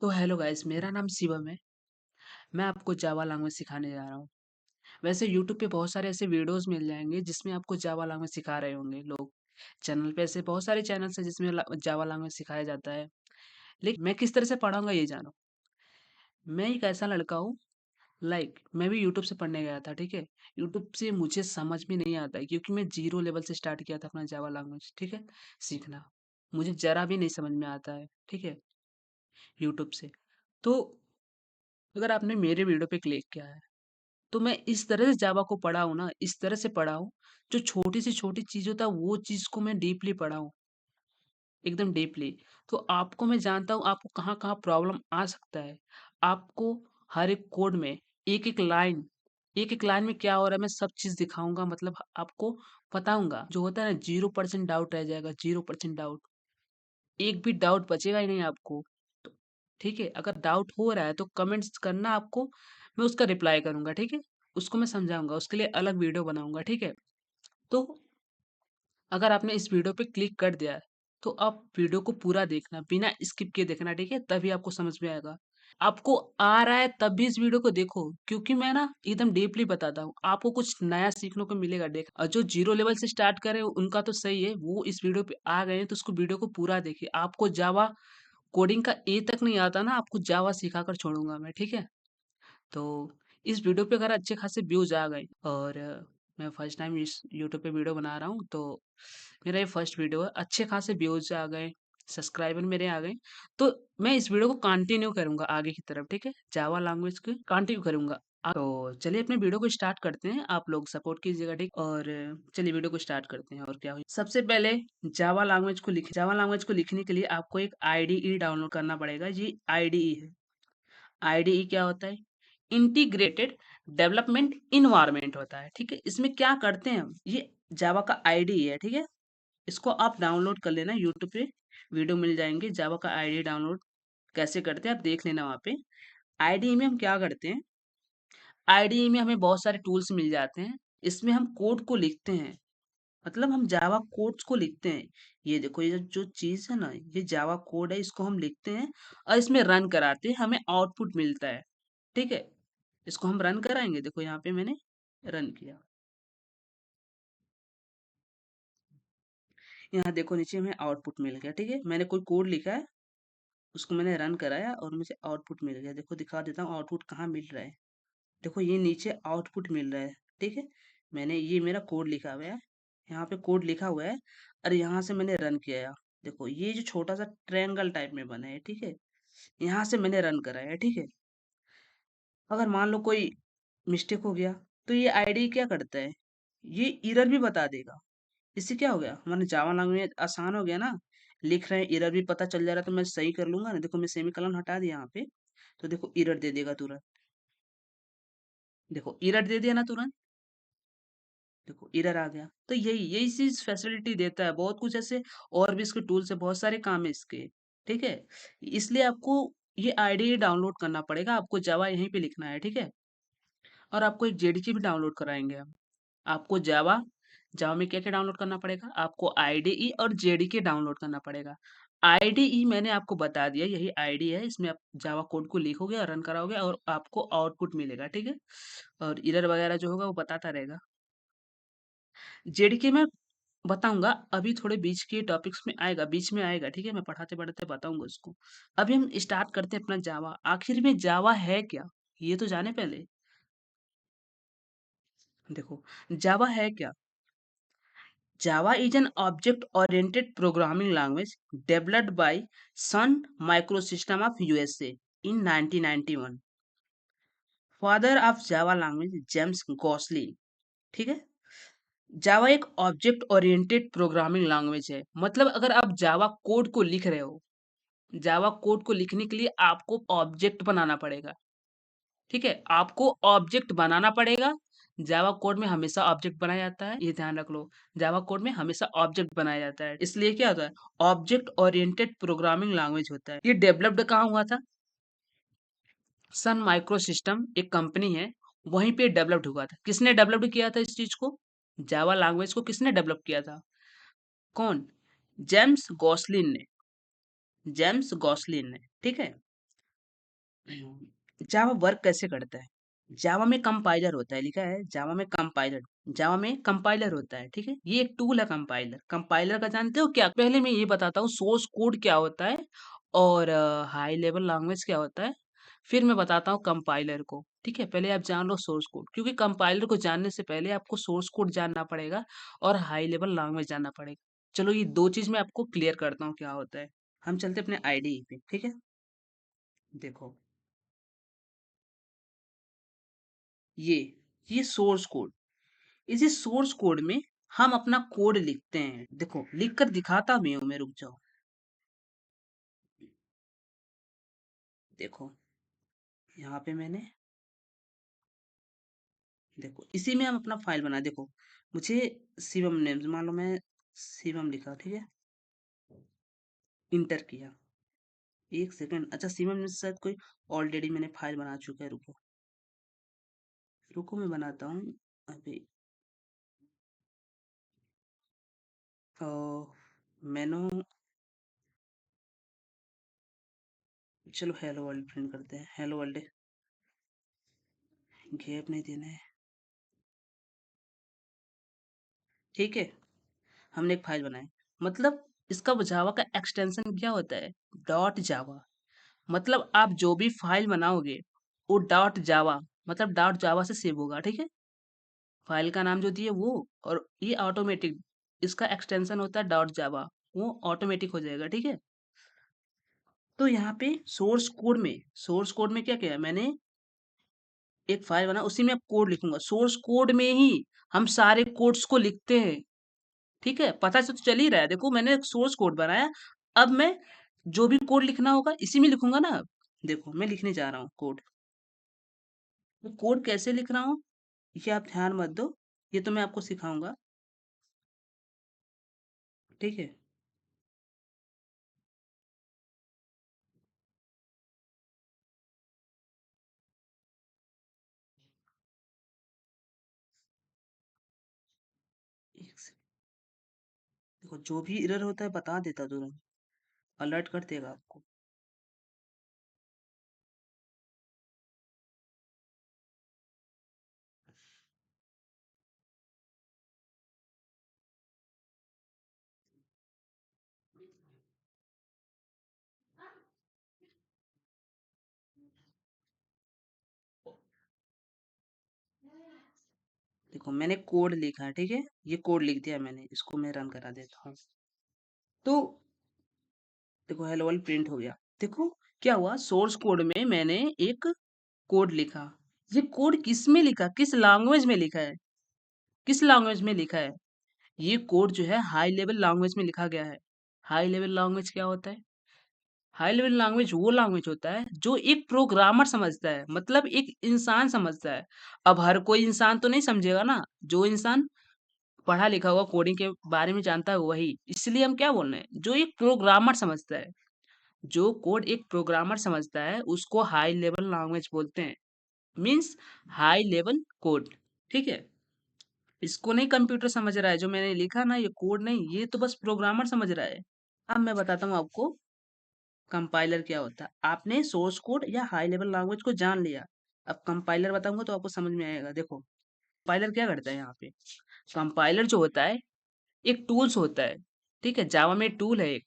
तो hello guys, मेरा नाम शिवम है। मैं आपको जावा लैंग्वेज सिखाने जा रहा हूँ। वैसे यूट्यूब पे बहुत सारे ऐसे वीडियोस मिल जाएंगे जिसमें आपको जावा लैंग्वेज सिखा रहे होंगे लोग। चैनल पे ऐसे बहुत सारे चैनल्स हैं जिसमें जावा लैंग्वेज सिखाया जाता है। लेकिन मैं किस तरह से पढ़ाऊंगा ये जानो। मैं एक ऐसा लड़का हूँ, मैं भी यूट्यूब से पढ़ने गया था, ठीक है। यूट्यूब से मुझे समझ में नहीं आता है क्योंकि मैं जीरो लेवल से स्टार्ट किया था अपना जावा लैंग्वेज, ठीक है, सीखना। मुझे जरा भी नहीं समझ में आता है, ठीक है, यूट्यूब से। तो अगर आपने मेरे वीडियो पे क्लिक किया है तो मैं इस तरह से जावा को पढ़ा हूँ ना, इस तरह से पढ़ा हूँ, जो छोटी से छोटी चीज़ होता है वो चीज़ को मैं डीपली पढ़ा हूँ, एकदम डीपली। तो आपको मैं जानता हूँ आपको कहाँ-कहाँ प्रॉब्लम आ सकता है। आपको हर एक कोड में एक-एक लाइन में क्या हो रहा है मैं सब चीज़ दिखाऊँगा, मतलब आपको बताऊँगा। जो होता है ना 0% डाउट रह जाएगा, 0% डाउट। एक भी डाउट बचेगा ही नहीं आपको। तो ठीक है, अगर डाउट हो रहा है तो कमेंट्स करना आपको, मैं उसका रिप्लाई करूँगा, ठीक है? उसको मैं समझाऊँगा, उसके लिए अलग वीडियो बनाऊँगा, ठीक है? तो अगर आपने इस वीडियो पे क्लिक कर दिया है, तो आप वीडियो को पूरा देखना, बिना स्किप किए देखना, ठीक है? तभी आपको समझ में आएगा। आपको आ रहा है तब भी इस वीडियो को देखो, क्योंकि मैं ना एकदम डीपली बताता हूँ। आपको कुछ नया सीखने को मिलेगा देख, और जो ज़ीरो लेवल से स्टार्ट करे उनका तो सही है, वो इस वीडियो पे आ गए हैं तो उसको वीडियो को पूरा देखिए। आपको जावा कोडिंग का ए तक नहीं आता ना, आपको जावा सिखाकर छोड़ूँगा मैं, ठीक है? तो इस वीडियो पे अगर अच्छे खासे व्यूज़ आ गए और मैं फर्स्ट टाइम इस यूट्यूब पे वीडियो बना रहा हूँ, तो मेरा ये फर्स्ट वीडियो है, अच्छे खासे व्यूज़ आ गए, सब्सक्राइबर मेरे आ गए, तो मैं इस वीडियो को कंटिन्यू करूँगा आगे की तरफ, ठीक है? जावा लैंग्वेज को कंटिन्यू करूँगा। तो चलिए अपने वीडियो को स्टार्ट करते हैं, आप लोग सपोर्ट कीजिएगा, ठीक? और चलिए वीडियो को स्टार्ट करते हैं और क्या हुई। सबसे पहले जावा लैंग्वेज को लिखने के लिए आपको एक आईडीई डाउनलोड करना पड़ेगा, ये आईडीई है। आईडीई क्या होता है? इंटीग्रेटेड डेवलपमेंट इन्वायरमेंट होता है, ठीक है। इसमें क्या करते हैं हम, ये जावा का आईडीई है, ठीक है। इसको आप डाउनलोड कर लेना, यूट्यूब पे वीडियो मिल जाएंगे। जावा का आईडीई डाउनलोड कैसे करते हैं आप देख लेना वहाँ पे। आईडीई में हम क्या करते हैं, आईडीई में हमें बहुत सारे टूल्स मिल जाते हैं। इसमें हम कोड को लिखते हैं, मतलब हम जावा कोड्स को लिखते हैं। ये देखो, ये जो चीज है ना, ये जावा कोड है, इसको हम लिखते हैं और इसमें रन कराते हैं, हमें आउटपुट मिलता है, ठीक है। इसको हम रन कराएंगे, देखो यहाँ पे मैंने रन किया। यहाँ देखो नीचे हमें आउटपुट मिल गया, ठीक है। मैंने कोई कोड लिखा है, उसको मैंने रन कराया और मुझे आउटपुट मिल गया। देखो दिखा देता हूँ आउटपुट कहाँ मिल रहा है। देखो ये नीचे आउटपुट मिल रहा है, ठीक है। मैंने ये मेरा कोड लिखा हुआ है, यहाँ पे कोड लिखा हुआ है और यहाँ से मैंने रन किया। देखो ये जो छोटा सा ट्रायंगल टाइप में बना है, ठीक है, यहाँ से मैंने रन कराया, ठीक है। अगर मान लो कोई मिस्टेक हो गया तो ये आईडी क्या करता है, ये एरर भी बता देगा। इससे क्या हो गया, हमारे जावा लैंग्वेज आसान हो गया ना। लिख रहे हैं एरर भी पता चल जा रहा है, तो मैं सही कर लूंगा ना। देखो मैं सेमीकोलन हटा दिया यहाँ पे, तो देखो एरर दे देगा तुरंत। देखो एरर दे दिया ना तुरंत, देखो एरर आ गया। तो यही यही चीज फैसिलिटी देता है। बहुत कुछ ऐसे और भी इसके टूल्स है, बहुत सारे काम है इसके, ठीक है। इसलिए आपको ये आईडी डाउनलोड करना पड़ेगा, आपको जावा यहीं पे लिखना है, ठीक है। और आपको एक जेडीके भी डाउनलोड कराएंगे हम। आपको जावा जावा में क्या क्या डाउनलोड करना पड़ेगा, आपको आईडीई और जेडीके डाउनलोड करना पड़ेगा। आईडीई मैंने आपको बता दिया, यही आईडी है, इसमें आप जावा कोड को लिखोगे और रन कराओगे और आपको आउटपुट मिलेगा, ठीक है। और एरर वगैरह जो होगा वो बताता रहेगा। जेडीके में बताऊंगा, अभी थोड़े बीच के टॉपिक्स में आएगा, बीच में आएगा, ठीक है। मैं पढ़ाते पढ़ाते बताऊंगा उसको। अभी हम स्टार्ट करते हैं अपना जावा। आखिर में जावा है क्या, ये तो जाने पहले। देखो जावा है क्या। Java is an object-oriented programming language developed by Sun Microsystem of USA in 1991. Father of Java language James गॉसलिन, ठीक है। जावा एक ऑब्जेक्ट ओरिएंटेड प्रोग्रामिंग लैंग्वेज है, मतलब अगर आप जावा कोड को लिख रहे हो, जावा कोड को लिखने के लिए आपको ऑब्जेक्ट बनाना पड़ेगा, ठीक है। आपको ऑब्जेक्ट बनाना पड़ेगा। जावा कोड में हमेशा ऑब्जेक्ट बनाया जाता है, ये ध्यान रख लो। जावा कोड में हमेशा ऑब्जेक्ट बनाया जाता है, इसलिए क्या होता है, ऑब्जेक्ट ओरिएंटेड प्रोग्रामिंग लैंग्वेज होता है। ये डेवलप्ड कहाँ हुआ था, सन माइक्रो सिस्टम एक कंपनी है, वहीं पे डेवलप्ड हुआ था। किसने डेवलप्ड किया था इस चीज को, जावा लैंग्वेज को किसने डेवलप किया था, कौन, जेम्स गॉसलिन ने, जेम्स गॉसलिन ने, ठीक है। जावा वर्क कैसे करता है? जावा में कंपाइलर होता है, लिखा है जावा में कंपाइलर। जावा में कंपाइलर होता है, ठीक है? ये एक टूल है कंपाइलर। कंपाइलर का जानते हो क्या? पहले मैं ये बताता हूँ सोर्स कोड क्या होता है और हाई लेवल लैंग्वेज क्या होता है। फिर मैं बताता हूँ कंपाइलर को, ठीक है? पहले आप जान लो सोर्स कोड, क्योंकि कंपाइलर को जानने से पहले आपको सोर्स कोड जानना पड़ेगा और हाई लेवल लैंग्वेज जानना पड़ेगा। चलो ये दो चीज मैं आपको क्लियर करता हूँ क्या होता है। हम चलते अपने आईडी पे, ठीक है? देखो, ये ये सोर्स कोड, इसी सोर्स कोड में हम अपना कोड लिखते हैं। देखो लिख कर दिखाता भी हूं मैं, रुक जाओ। देखो यहाँ पे मैंने, देखो इसी में हम अपना फाइल बना, देखो मुझे शिवम नेम, मान लो मैं शिवम लिखा, ठीक है? इंटर किया। एक सेकंड, अच्छा शिवम में से शायद कोई ऑलरेडी मैंने फाइल बना चुका है, रुको रुको मैं बनाता हूँ अभी। मैनो, चलो हेलो वर्ल्ड प्रिंट करते हैं, हेलो वर्ल्ड। गैप नहीं देना है, ठीक है? हमने एक फाइल बनाई, मतलब इसका जावा का एक्सटेंशन क्या होता है? डॉट जावा। मतलब आप जो भी फाइल बनाओगे वो डॉट जावा, मतलब डॉट जावा से सेव होगा, ठीक है? फाइल का नाम जो दिए वो, और ये ऑटोमेटिक, इसका एक्सटेंशन होता है डॉट जावा, वो ऑटोमेटिक हो जाएगा, ठीक है? तो यहाँ पे सोर्स कोड में क्या किया है मैंने? एक फाइल बना, उसी में अब कोड लिखूंगा। सोर्स कोड में ही हम सारे कोड्स को लिखते हैं, ठीक है? पता से तो चल ही रहा है, देखो मैंने एक सोर्स कोड बनाया। अब मैं जो भी कोड लिखना होगा इसी में लिखूंगा ना। देखो मैं लिखने जा रहा हूँ कोड। तो कोड कैसे लिख रहा हूँ ये आप ध्यान मत दो, ये तो मैं आपको सिखाऊंगा, ठीक है? एक से, देखो जो भी एरर होता है बता देता तुरंत, अलर्ट कर देगा आपको। देखो मैंने कोड लिखा है, ठीक है? ये कोड लिख दिया मैंने, इसको मैं रन करा देता हूँ। तो देखो हेलो वर्ल्ड प्रिंट हो गया। देखो क्या हुआ, सोर्स कोड में मैंने एक कोड लिखा। ये कोड किस में लिखा, किस लैंग्वेज में लिखा है? किस लैंग्वेज में लिखा है? ये कोड जो है हाई लेवल लैंग्वेज में लिखा गया है। हाई लेवल लैंग्वेज क्या होता है? हाई लेवल लैंग्वेज वो लैंग्वेज होता है जो एक प्रोग्रामर समझता है, मतलब एक इंसान समझता है। अब हर कोई इंसान तो नहीं समझेगा ना, जो इंसान पढ़ा लिखा हुआ कोडिंग के बारे में जानता है वही। इसलिए हम क्या बोल रहे हैं, जो एक प्रोग्रामर समझता है, जो कोड एक प्रोग्रामर समझता है उसको हाई लेवल लैंग्वेज बोलते हैं। मीन्स हाई लेवल कोड, ठीक है? इसको नहीं कंप्यूटर समझ रहा है, जो मैंने लिखा ना ये कोड नहीं, ये तो बस प्रोग्रामर समझ रहा है। अब मैं बताता हूँ आपको कंपाइलर क्या होता है। आपने सोर्स कोड या हाई लेवल लैंग्वेज को जान लिया, अब कंपाइलर बताऊंगा तो आपको समझ में आएगा। देखो कंपाइलर क्या करता है यहाँ पे? कंपाइलर जो होता है एक टूल्स होता है, ठीक है? जावा में टूल है एक,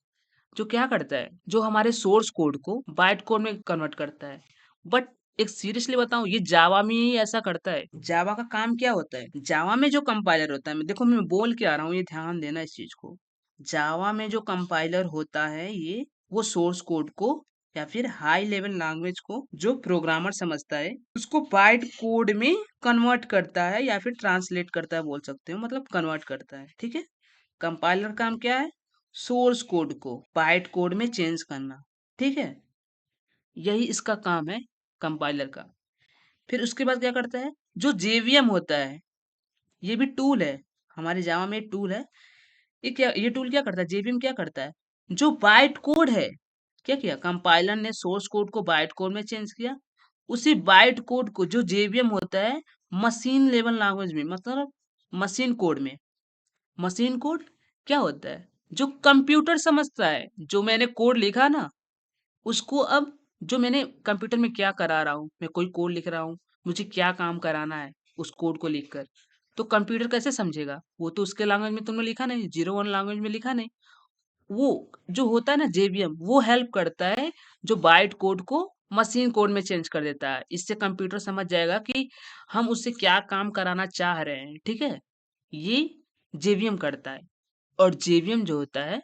जो क्या करता है, जो हमारे सोर्स कोड को बाइट कोड में कन्वर्ट करता है। बट एक सीरियसली बताऊं, ये जावा में ही ऐसा करता है। जावा का काम क्या होता है? जावा में जो कंपाइलर होता है, मैं देखो मैं बोल के आ रहा हूँ, ये ध्यान देना इस चीज को। जावा में जो कंपाइलर होता है ये, वो सोर्स कोड को या फिर हाई लेवल लैंग्वेज को जो प्रोग्रामर समझता है उसको बाइट कोड में कन्वर्ट करता है, या फिर ट्रांसलेट करता है बोल सकते हो, मतलब कन्वर्ट करता है, ठीक है? कंपाइलर काम क्या है? सोर्स कोड को बाइट कोड में चेंज करना, ठीक है? यही इसका काम है कंपाइलर का। फिर उसके बाद क्या करता है, जो जेवीएम होता है, ये भी टूल है, हमारे जावा में टूल है। ये टूल क्या करता है, जेवीएम क्या करता है, जो बाइट कोड है, क्या किया कंपाइलर ने, सोर्स कोड को बाइट कोड में चेंज किया। उसी बाइट कोड को जो जेवीएम होता है मशीन लेवल लैंग्वेज में, मतलब मशीन कोड में, मशीन कोड क्या होता है, जो कंप्यूटर समझता है, जो मैंने कोड लिखा ना उसको अब जो मैंने कंप्यूटर में क्या करा रहा हूँ, मैं कोई कोड लिख रहा हूँ, मुझे क्या काम कराना है उस कोड को लिखकर, तो कंप्यूटर कैसे समझेगा? वो तो उसके लैंग्वेज में तुमने लिखा नहीं, 01 लैंग्वेज में लिखा नहीं। वो जो होता है ना जेवीएम, वो हेल्प करता है जो बाइट कोड को मशीन कोड में चेंज कर देता है। इससे कंप्यूटर समझ जाएगा कि हम उससे क्या काम कराना चाह रहे हैं, ठीक है? ये जेवीएम करता है। और जेवीएम जो होता है,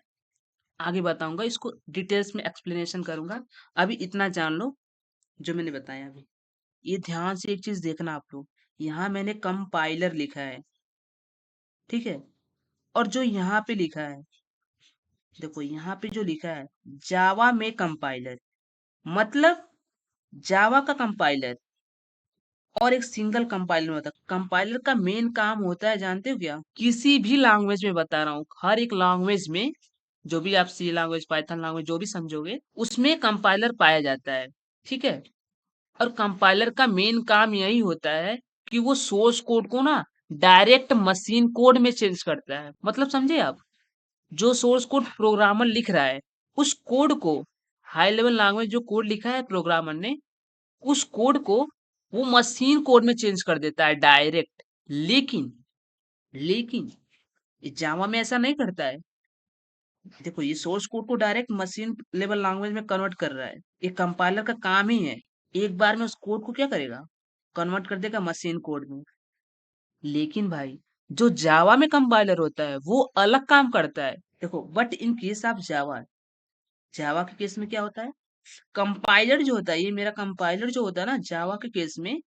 आगे बताऊंगा, इसको डिटेल्स में एक्सप्लेनेशन करूंगा। अभी इतना जान लो जो मैंने बताया अभी। ये ध्यान से एक चीज देखना आप लोग, यहाँ मैंने कंपाइलर लिखा है, ठीक है? और जो यहाँ पे लिखा है, देखो यहाँ पे जो लिखा है जावा में कंपाइलर, मतलब जावा का कंपाइलर और एक सिंगल कंपाइलर होता है। कंपाइलर का मेन काम होता है, जानते हो क्या? किसी भी लैंग्वेज में बता रहा हूँ, हर एक लैंग्वेज में, जो भी आप सी लैंग्वेज, पाइथन लैंग्वेज, जो भी समझोगे, उसमें कंपाइलर पाया जाता है, ठीक है? और कंपाइलर का मेन काम यही होता है कि वो सोर्स कोड को ना डायरेक्ट मशीन कोड में चेंज करता है। मतलब समझे आप? जो सोर्स कोड प्रोग्रामर लिख रहा है, उस कोड को, हाई लेवल लैंग्वेज जो कोड लिखा है प्रोग्रामर ने, उस कोड को वो मशीन कोड में चेंज कर देता है डायरेक्ट। लेकिन लेकिन ये जावा में ऐसा नहीं करता है। देखो, ये सोर्स कोड को डायरेक्ट मशीन लेवल लैंग्वेज में कन्वर्ट कर रहा है। ये कंपाइलर का काम ही है, एक बार में उस कोड को क्या करेगा, कन्वर्ट कर देगा मशीन कोड में। लेकिन भाई, जो जावा में कंपाइलर होता है वो अलग काम करता है। देखो, but in case of Java, Java के केस में क्या होता है, कंपाइलर जो होता है, ये मेरा कंपाइलर जो होता है ना, जावा के केस में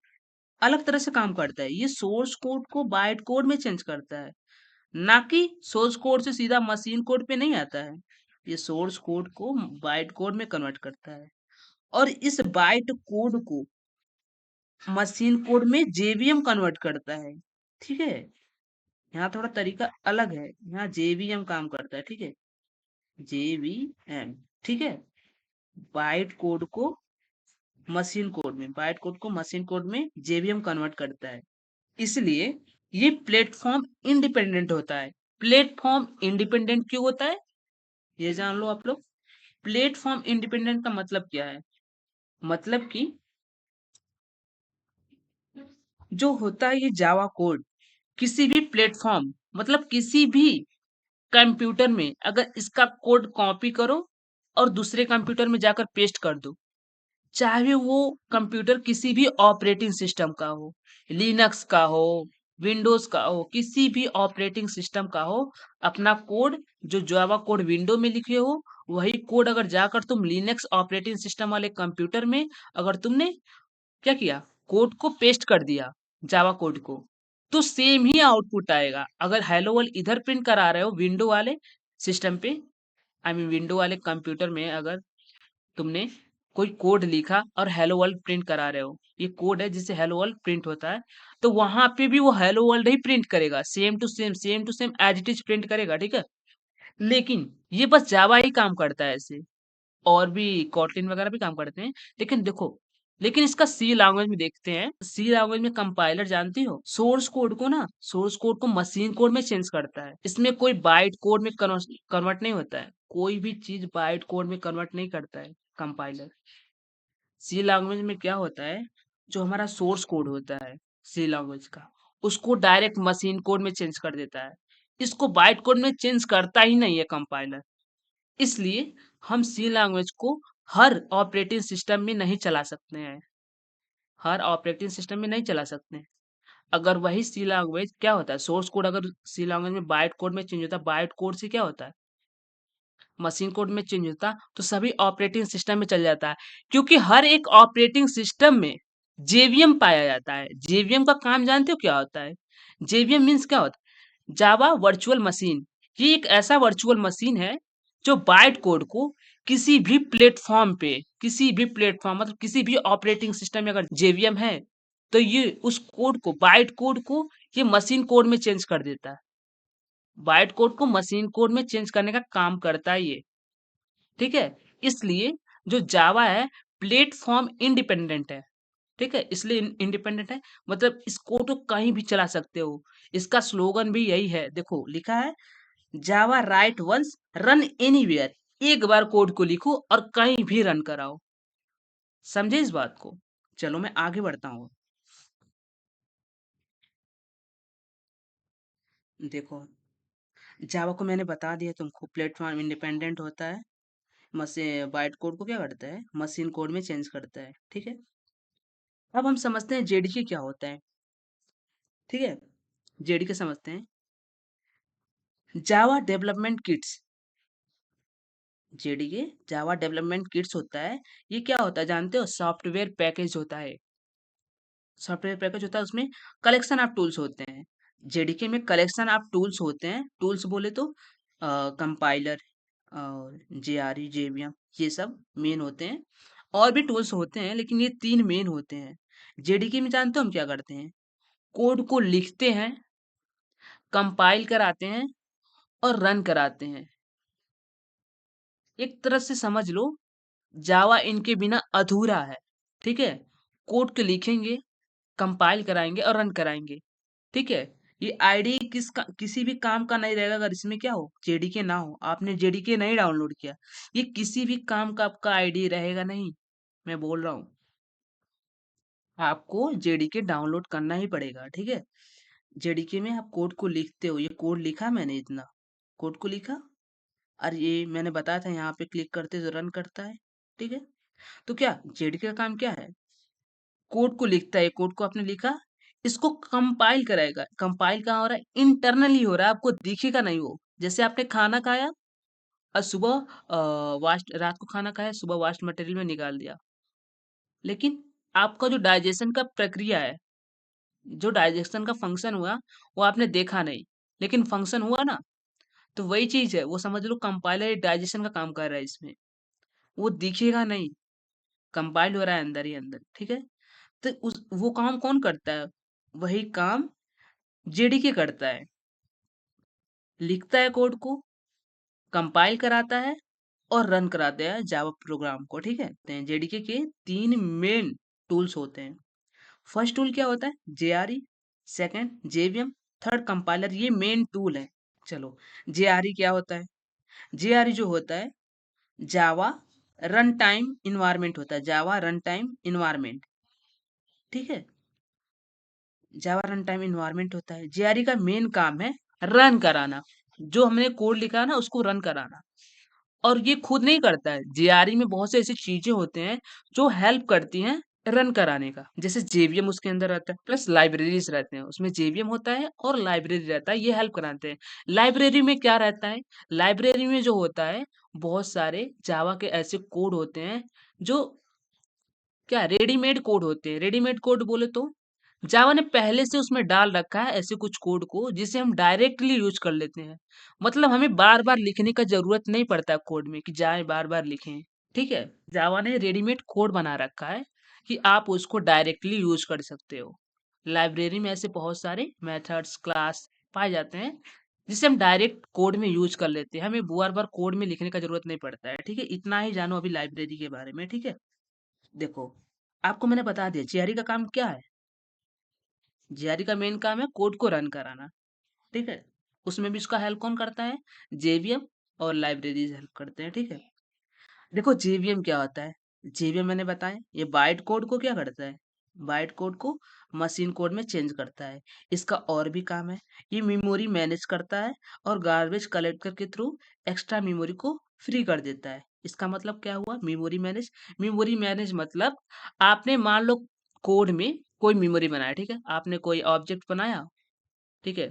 अलग तरह से काम करता है। ये सोर्स कोड को बाइट कोड में चेंज करता है, ना कि सोर्स कोड से सीधा मशीन कोड पे नहीं आता है। ये सोर्स कोड को बाइट कोड में कन्वर्ट करता है, और इस बाइट कोड को मशीन कोड में जेवीएम कन्वर्ट करता है, ठीक है? यहाँ थोड़ा तरीका अलग है, यहाँ जेवीएम काम करता है, ठीक है? जेवीएम, ठीक है? बाइट कोड को मशीन कोड में, बाइट कोड को मशीन कोड में जेवीएम कन्वर्ट करता है। इसलिए ये प्लेटफॉर्म इंडिपेंडेंट होता है। प्लेटफॉर्म इंडिपेंडेंट क्यों होता है, ये जान लो आप लोग। प्लेटफॉर्म इंडिपेंडेंट का मतलब क्या है? मतलब कि जो होता है ये जावा कोड, किसी भी प्लेटफॉर्म, मतलब किसी भी कंप्यूटर में अगर इसका कोड कॉपी करो और दूसरे कंप्यूटर में जाकर पेस्ट कर दो, चाहे वो कंप्यूटर किसी भी ऑपरेटिंग सिस्टम का हो, लिनक्स का हो, विंडोज का हो, किसी भी ऑपरेटिंग सिस्टम का हो, अपना कोड जो जावा कोड विंडो में लिखे हो, वही कोड अगर जाकर तुम लिनक्स ऑपरेटिंग सिस्टम वाले कंप्यूटर में, अगर तुमने क्या किया, कोड को पेस्ट कर दिया, जावा कोड को, तो सेम ही आउटपुट आएगा। अगर हेलो वर्ल्ड इधर प्रिंट करा रहे हो विंडो वाले सिस्टम पे, आई मीन विंडो वाले कंप्यूटर में, अगर तुमने कोई कोड लिखा और हेलो वर्ल्ड प्रिंट करा रहे हो, ये कोड है जिससे हेलो वर्ल्ड प्रिंट होता है, तो वहां पे भी वो हेलो वर्ल्ड ही प्रिंट करेगा, same to same as it is print करेगा, ठीक है? लेकिन ये बस जावा ही काम करता है ऐसे, और भी कॉटलिन वगैरह भी काम करते हैं। लेकिन देखो, लेकिन इसका सी लैंग्वेज में देखते हैं, सी लैंग्वेज में कंपाइलर जानती हो, सोर्स कोड को ना, सोर्स कोड को मशीन कोड में चेंज करता है। इसमें कोई बाइट कोड में कन्वर्ट नहीं होता है, कोई भी चीज बाइट कोड में कन्वर्ट नहीं करता है कंपाइलर। सी लैंग्वेज में क्या होता है, जो हमारा सोर्स कोड होता है सी लैंग्वेज का, उसको डायरेक्ट मशीन कोड में चेंज कर देता है। इसको बाइट कोड में चेंज करता ही नहीं है कंपाइलर। इसलिए हम सी लैंग्वेज को हर ऑपरेटिंग सिस्टम में नहीं चला सकते हैं, हर ऑपरेटिंग सिस्टम में नहीं चला सकते हैं। अगर वही सी लैंग्वेज, क्या होता है, सोर्स कोड अगर सी लैंग्वेज में बाइट कोड में चेंज होता है, बाइट कोड से क्या होता है, मशीन कोड में चेंज होता, तो सभी ऑपरेटिंग सिस्टम में चल जाता है। क्योंकि हर एक ऑपरेटिंग सिस्टम में जेवीएम पाया जाता है। जेवीएम का काम जानते हो क्या होता है? जेवीएम मीन्स क्या होता है, जावा वर्चुअल मशीन। ये एक ऐसा वर्चुअल मशीन है जो बाइट कोड को किसी भी प्लेटफॉर्म पे, किसी भी प्लेटफॉर्म मतलब किसी भी ऑपरेटिंग सिस्टम में अगर जेवीएम है, तो ये उस कोड को, बाइट कोड को, ये मशीन कोड में चेंज कर देता है। बाइट कोड को मशीन कोड में चेंज करने का काम करता है ये, ठीक है? इसलिए जो जावा है, प्लेटफॉर्म इंडिपेंडेंट है, ठीक है? इसलिए इंडिपेंडेंट है, मतलब इसको तो कहीं भी चला सकते हो। इसका स्लोगन भी यही है, देखो लिखा है, Java right once run anywhere. एक बार कोड को लिखो और कहीं भी रन कराओ। समझे इस बात को? चलो मैं आगे बढ़ता हूँ। देखो, जावा को मैंने बता दिया तुमको, प्लेटफ़ॉर्म इंडिपेंडेंट होता है। मशी बाइट कोड को क्या करता है? मशीन कोड में चेंज करता है, ठीक है? अब हम समझते हैं जेडीके क्या होता है, ठीक है? जेडीके समझते हैं। Java development kits, JDK Java development kits होता है। ये क्या होता है जानते हो? सॉफ्टवेयर पैकेज होता है। सॉफ्टवेयर पैकेज होता है, उसमें कलेक्शन ऑफ टूल्स होते हैं। जेडीके में कलेक्शन ऑफ टूल्स होते हैं। टूल्स बोले तो कंपाइलर और जेआरई, जेवीएम, ये सब मेन होते हैं। और भी टूल्स होते हैं लेकिन ये 3 मेन होते हैं। जेडीके में जानते हो हम क्या करते हैं? कोड को लिखते हैं, कंपाइल कराते हैं और रन कराते हैं। एक तरह से समझ लो, जावा इनके बिना अधूरा है, ठीक है? कोड को लिखेंगे, कंपाइल कराएँगे और रन कराएँगे, ठीक है? ये आईडी किसी भी काम का नहीं रहेगा अगर इसमें क्या हो? जेडीके ना हो। आपने जेडीके नहीं डाउनलोड किया, ये किसी भी काम का आपका आईडी रहेगा नहीं। मैं बोल रहा हूँ, आपको जेडीके डाउनलोड करना ही पड़ेगा, ठीक है? जेडीके में आप कोड को लिखते हो, ये कोड लिखा मैंने इतना, कोड को लिखा और ये मैंने बताया था यहाँ पे क्लिक करते तो रन करता है, ठीक है? तो क्या जेडीके का काम क्या है? कोड को लिखता है, कोड को आपने लिखा, इसको कंपाइल कराएगा। कंपाइल कहाँ हो रहा है? इंटरनली हो रहा है, आपको दिखेगा नहीं वो। जैसे आपने खाना खाया और सुबह वास्ट रात को खाना खाया, सुबह वास्ट मटेरियल में निकाल दिया। लेकिन आपका जो डाइजेशन का प्रक्रिया है, जो डाइजेशन का फंक्शन हुआ, वो आपने देखा नहीं। लेकिन फंक्शन हुआ ना, तो वही चीज़ है, वो समझ लो कंपाइलर डाइजेशन का काम कर रहा है इसमें। वो दिखेगा नहीं, कंपाइल हो रहा है अंदर ही अंदर, ठीक है? तो उस वो काम कौन करता है? वही काम जेडीके करता है। लिखता है कोड को, कंपाइल कराता है और रन कराता है जावा प्रोग्राम को, ठीक है? तो जेडीके के 3 मेन टूल्स होते हैं। फर्स्ट टूल क्या होता है? JRE, second JVM, third compiler, ये मेन टूल है। चलो, जेआरई क्या होता है? जेआरई जो होता है, जावा रन टाइम इन्वायरमेंट होता है, जावा रन टाइम इन्वायरमेंट, ठीक है? जावा रन टाइम इन्वायरमेंट होता है। जेआरई का मेन काम है रन कराना। जो हमने कोड लिखा है ना, उसको रन कराना। और ये खुद नहीं करता है, जेआरई में बहुत से ऐसी चीजें होते हैं जो हेल्प करती हैं रन कराने का। जैसे जेवीएम उसके अंदर रहता है, प्लस लाइब्रेरीज रहते हैं, उसमें जेवीएम होता है और लाइब्रेरी रहता है, ये हेल्प कराते हैं। लाइब्रेरी में क्या रहता है? लाइब्रेरी में जो होता है, बहुत सारे जावा के ऐसे कोड होते हैं जो क्या रेडीमेड कोड होते हैं। रेडीमेड कोड बोले तो जावा ने पहले से उसमें डाल रखा है ऐसे कुछ कोड को, जिसे हम डायरेक्टली यूज कर लेते हैं। मतलब हमें बार बार लिखने का जरूरत नहीं पड़ता है कोड में कि जाए बार बार लिखें, ठीक है? जावा ने रेडीमेड कोड बना रखा है कि आप उसको डायरेक्टली यूज कर सकते हो। लाइब्रेरी में ऐसे बहुत सारे मेथड्स, क्लास पाए जाते हैं जिसे हम डायरेक्ट कोड में यूज कर लेते हैं, हमें बार बार कोड में लिखने का जरूरत नहीं पड़ता है, ठीक है? इतना ही जानो अभी लाइब्रेरी के बारे में, ठीक है? देखो, आपको मैंने बता दिया जेआरई का काम क्या है। जेआरई का मेन काम है कोड को रन कराना, ठीक है? उसमें भी उसका हेल्प कौन करता है? जेवीएम और लाइब्रेरीज हेल्प करते हैं, ठीक है? देखो जेवीएम क्या होता है? जेवीएम मैंने बताया, ये बाइट कोड को क्या करता है? बाइट कोड को मशीन कोड में चेंज करता है। इसका और भी काम है, ये मेमोरी मैनेज करता है और गार्बेज कलेक्टर के थ्रू एक्स्ट्रा मेमोरी को फ्री कर देता है। इसका मतलब क्या हुआ? मेमोरी मैनेज मतलब आपने मान लो कोड में कोई मेमोरी बनाया, ठीक है? आपने कोई ऑब्जेक्ट बनाया, ठीक है?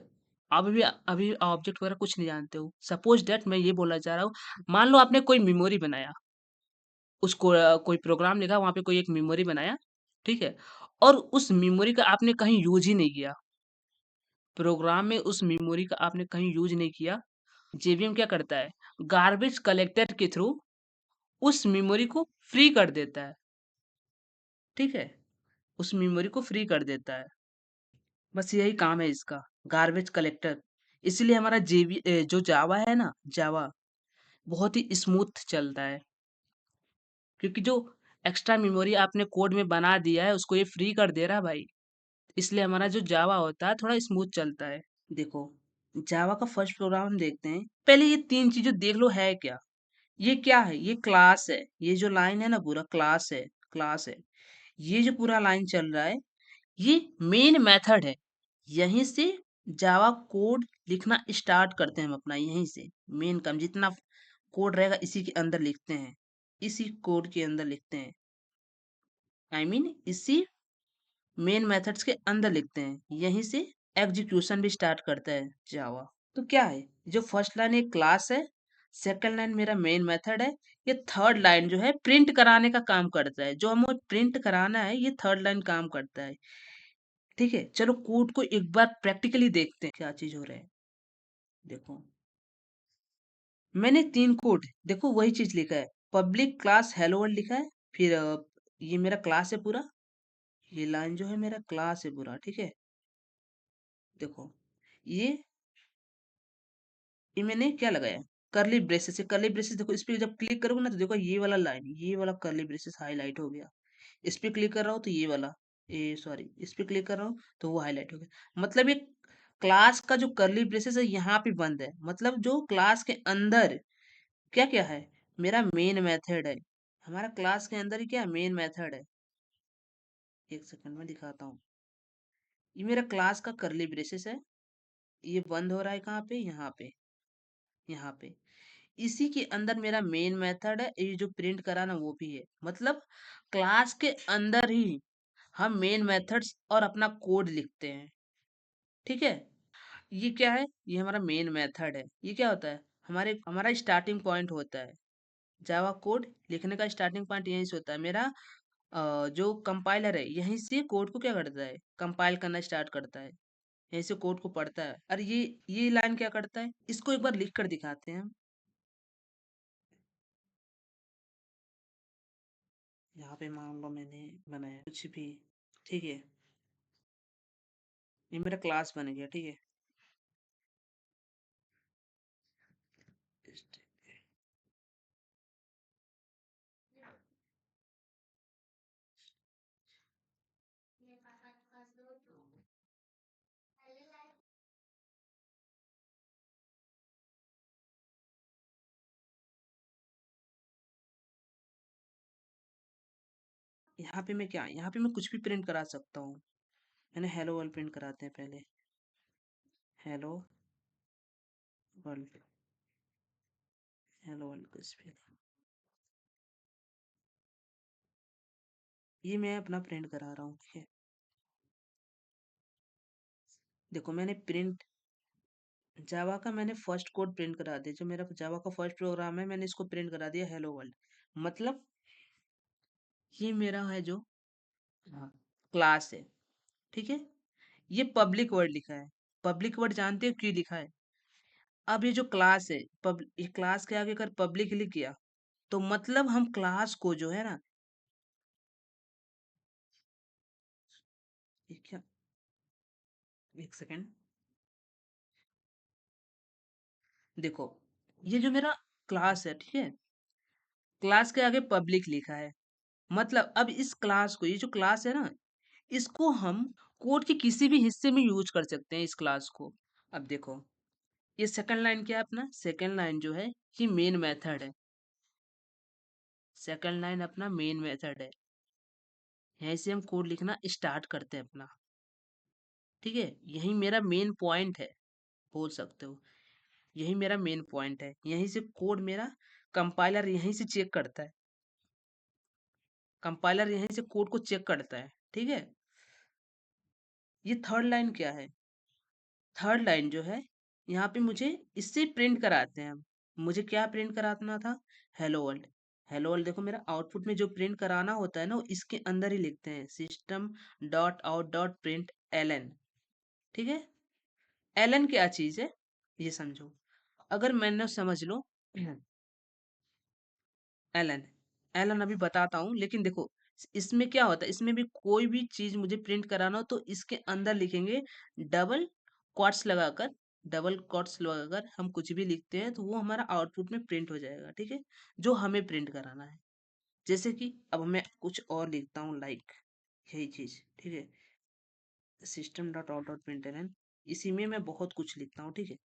आप अभी अभी ऑब्जेक्ट वगैरह कुछ नहीं जानते हो। सपोज दैट मैं ये बोलना चाह रहा हूँ, मान लो आपने कोई मेमोरी बनाया, उसको कोई प्रोग्राम लिखा, वहाँ पे कोई एक मेमोरी बनाया, ठीक है? और उस मेमोरी का आपने कहीं यूज़ ही नहीं किया। प्रोग्राम में उस मेमोरी का आपने कहीं यूज़ नहीं किया। जेवीएम क्या करता है? गार्बेज कलेक्टर के थ्रू उस मेमोरी को फ्री कर देता है, ठीक है? उस मेमोरी को फ्री कर देता है। बस यही काम है इसका, गार्बेज कलेक्टर। इसीलिए हमारा जो जावा है ना, जावा बहुत ही स्मूथ चलता है। क्योंकि जो एक्स्ट्रा मेमोरी आपने कोड में बना दिया है, उसको ये फ्री कर दे रहा है भाई। इसलिए हमारा जो जावा होता है थोड़ा स्मूथ चलता है। देखो, जावा का फर्स्ट प्रोग्राम हम देखते हैं। पहले ये 3 चीजें देख लो है क्या? ये क्या है? ये क्लास है। ये जो लाइन है ना पूरा क्लास है। क्लास है। ये जो पूरा लाइन चल रहा है ये मेन मेथड है। यहीं से जावा कोड लिखना स्टार्ट करते हैं हम अपना, यहीं से मेन काम जितना कोड रहेगा इसी के अंदर लिखते हैं, इसी कोड के अंदर लिखते हैं, इसी मेन मेथड्स के अंदर लिखते हैं, यहीं से एग्जीक्यूशन भी स्टार्ट करता है जावा। तो क्या है, जो फर्स्ट लाइन एक क्लास है, सेकंड लाइन मेरा मेन मेथड है, ये थर्ड लाइन जो है प्रिंट कराने का काम करता है, जो हमें प्रिंट कराना है ये थर्ड लाइन काम करता है। ठीक है, चलो कोड को एक बार प्रैक्टिकली देखते हैं क्या चीज हो रहा है। देखो मैंने 3 कोड, देखो वही चीज लिखा है, पब्लिक क्लास हेलो वर्ल्ड लिखा है, फिर ये मेरा क्लास है पूरा, ये लाइन जो है मेरा क्लास है पूरा, ठीक है। देखो ये ये मैंने क्या लगाया, करली ब्रेसेस है, करली ब्रेसेस देखो इस पे जब क्लिक करोगे ना तो देखो ये वाला लाइन, ये वाला करली ब्रेसेस हाईलाइट हो गया। इस पे क्लिक कर रहा हूँ तो ये वाला, ए सॉरी इस पे क्लिक कर रहा हूँ तो वो हाईलाइट हो गया। मतलब ये क्लास का जो करली ब्रेसेस है यहाँ पे बंद है, मतलब जो क्लास के अंदर क्या क्या है, मेरा मेन मेथड है, हमारा क्लास के अंदर ही क्या मेन मेथड है। एक सेकंड में दिखाता हूँ, ये मेरा क्लास का करली ब्रेसेस है, ये बंद हो रहा है कहाँ पे, यहाँ पे, यहाँ पे इसी के अंदर मेरा मेन मेथड है, ये जो प्रिंट कराना वो भी है, मतलब क्लास के अंदर ही हम मेन मेथड्स और अपना कोड लिखते हैं। ठीक है, ये क्या है, ये हमारा मेन मेथड है, ये क्या होता है, हमारे हमारा स्टार्टिंग पॉइंट होता है, जावा कोड लिखने का स्टार्टिंग पॉइंट यहीं से होता है। मेरा जो कंपाइलर है यहीं से कोड को क्या करता है, कंपाइल करना स्टार्ट करता है, यहीं से कोड को पढ़ता है। और ये लाइन क्या करता है, इसको एक बार लिख कर दिखाते हैं हम। यहाँ पे मान लो मैंने बनाया कुछ भी, ठीक है, ये मेरा क्लास बन गया, ठीक है। यहाँ पे मैं क्या, यहाँ पे मैं कुछ भी प्रिंट करा सकता हूँ। मैंने हेलो वर्ल्ड प्रिंट कराते हैं पहले, हेलो वर्ल्ड, हेलो वर्ल्ड कुछ भी, ये मैं अपना प्रिंट करा रहा हूँ, ठीक है। देखो मैंने प्रिंट जावा का मैंने फर्स्ट कोड प्रिंट करा दिया, जो मेरा जावा का फर्स्ट प्रोग्राम है मैंने इसको प्रिंट करा दिया हेलो वर्ल्ड। मतलब ये मेरा है जो क्लास है, ठीक है। ये पब्लिक वर्ड लिखा है, पब्लिक वर्ड जानते हो क्यों लिखा है। अब ये जो क्लास है, ये क्लास के आगे अगर पब्लिक लिख गया तो मतलब हम क्लास को जो है ना, ये क्या, एक सेकेंड, देखो ये जो मेरा क्लास है, ठीक है, क्लास के आगे पब्लिक लिखा है, मतलब अब इस क्लास को, ये जो क्लास है ना, इसको हम कोड के किसी भी हिस्से में यूज कर सकते हैं इस क्लास को। अब देखो ये सेकंड लाइन क्या है, अपना सेकंड लाइन जो है ये मेन मेथड है, सेकंड लाइन अपना मेन मेथड है, यहीं से हम कोड लिखना स्टार्ट करते हैं अपना, ठीक है। यही मेरा मेन पॉइंट है, बोल सकते हो, यही मेरा मेन पॉइंट है, यहीं से कोड मेरा कंपाइलर यहीं से चेक करता है, कंपाइलर यहीं से कोड को चेक करता है, ठीक है। ये थर्ड लाइन क्या है, थर्ड लाइन जो है यहाँ पे मुझे इससे प्रिंट कराते हैं हम, मुझे क्या प्रिंट कराना था, हेलो वर्ल्ड। हेलो वर्ल्ड देखो मेरा आउटपुट में जो प्रिंट कराना होता है ना वो इसके अंदर ही लिखते हैं, system dot out dot print LN, ठीक है। एलन क्या चीज है ये समझो, अगर मैंने समझ लो एलन, एलन अभी बताता हूँ, लेकिन देखो इसमें क्या होता है, इसमें भी कोई भी चीज मुझे प्रिंट कराना हो तो इसके अंदर लिखेंगे डबल क्वाट्स लगाकर, डबल क्वाट्स लगाकर हम कुछ भी लिखते हैं तो वो हमारा आउटपुट में प्रिंट हो जाएगा, ठीक है, जो हमें प्रिंट कराना है। जैसे कि अब मैं कुछ और लिखता हूँ, लाइक यही चीज, ठीक है, system dot out dot print LN, इसी में मैं बहुत कुछ लिखता हूँ, ठीक है।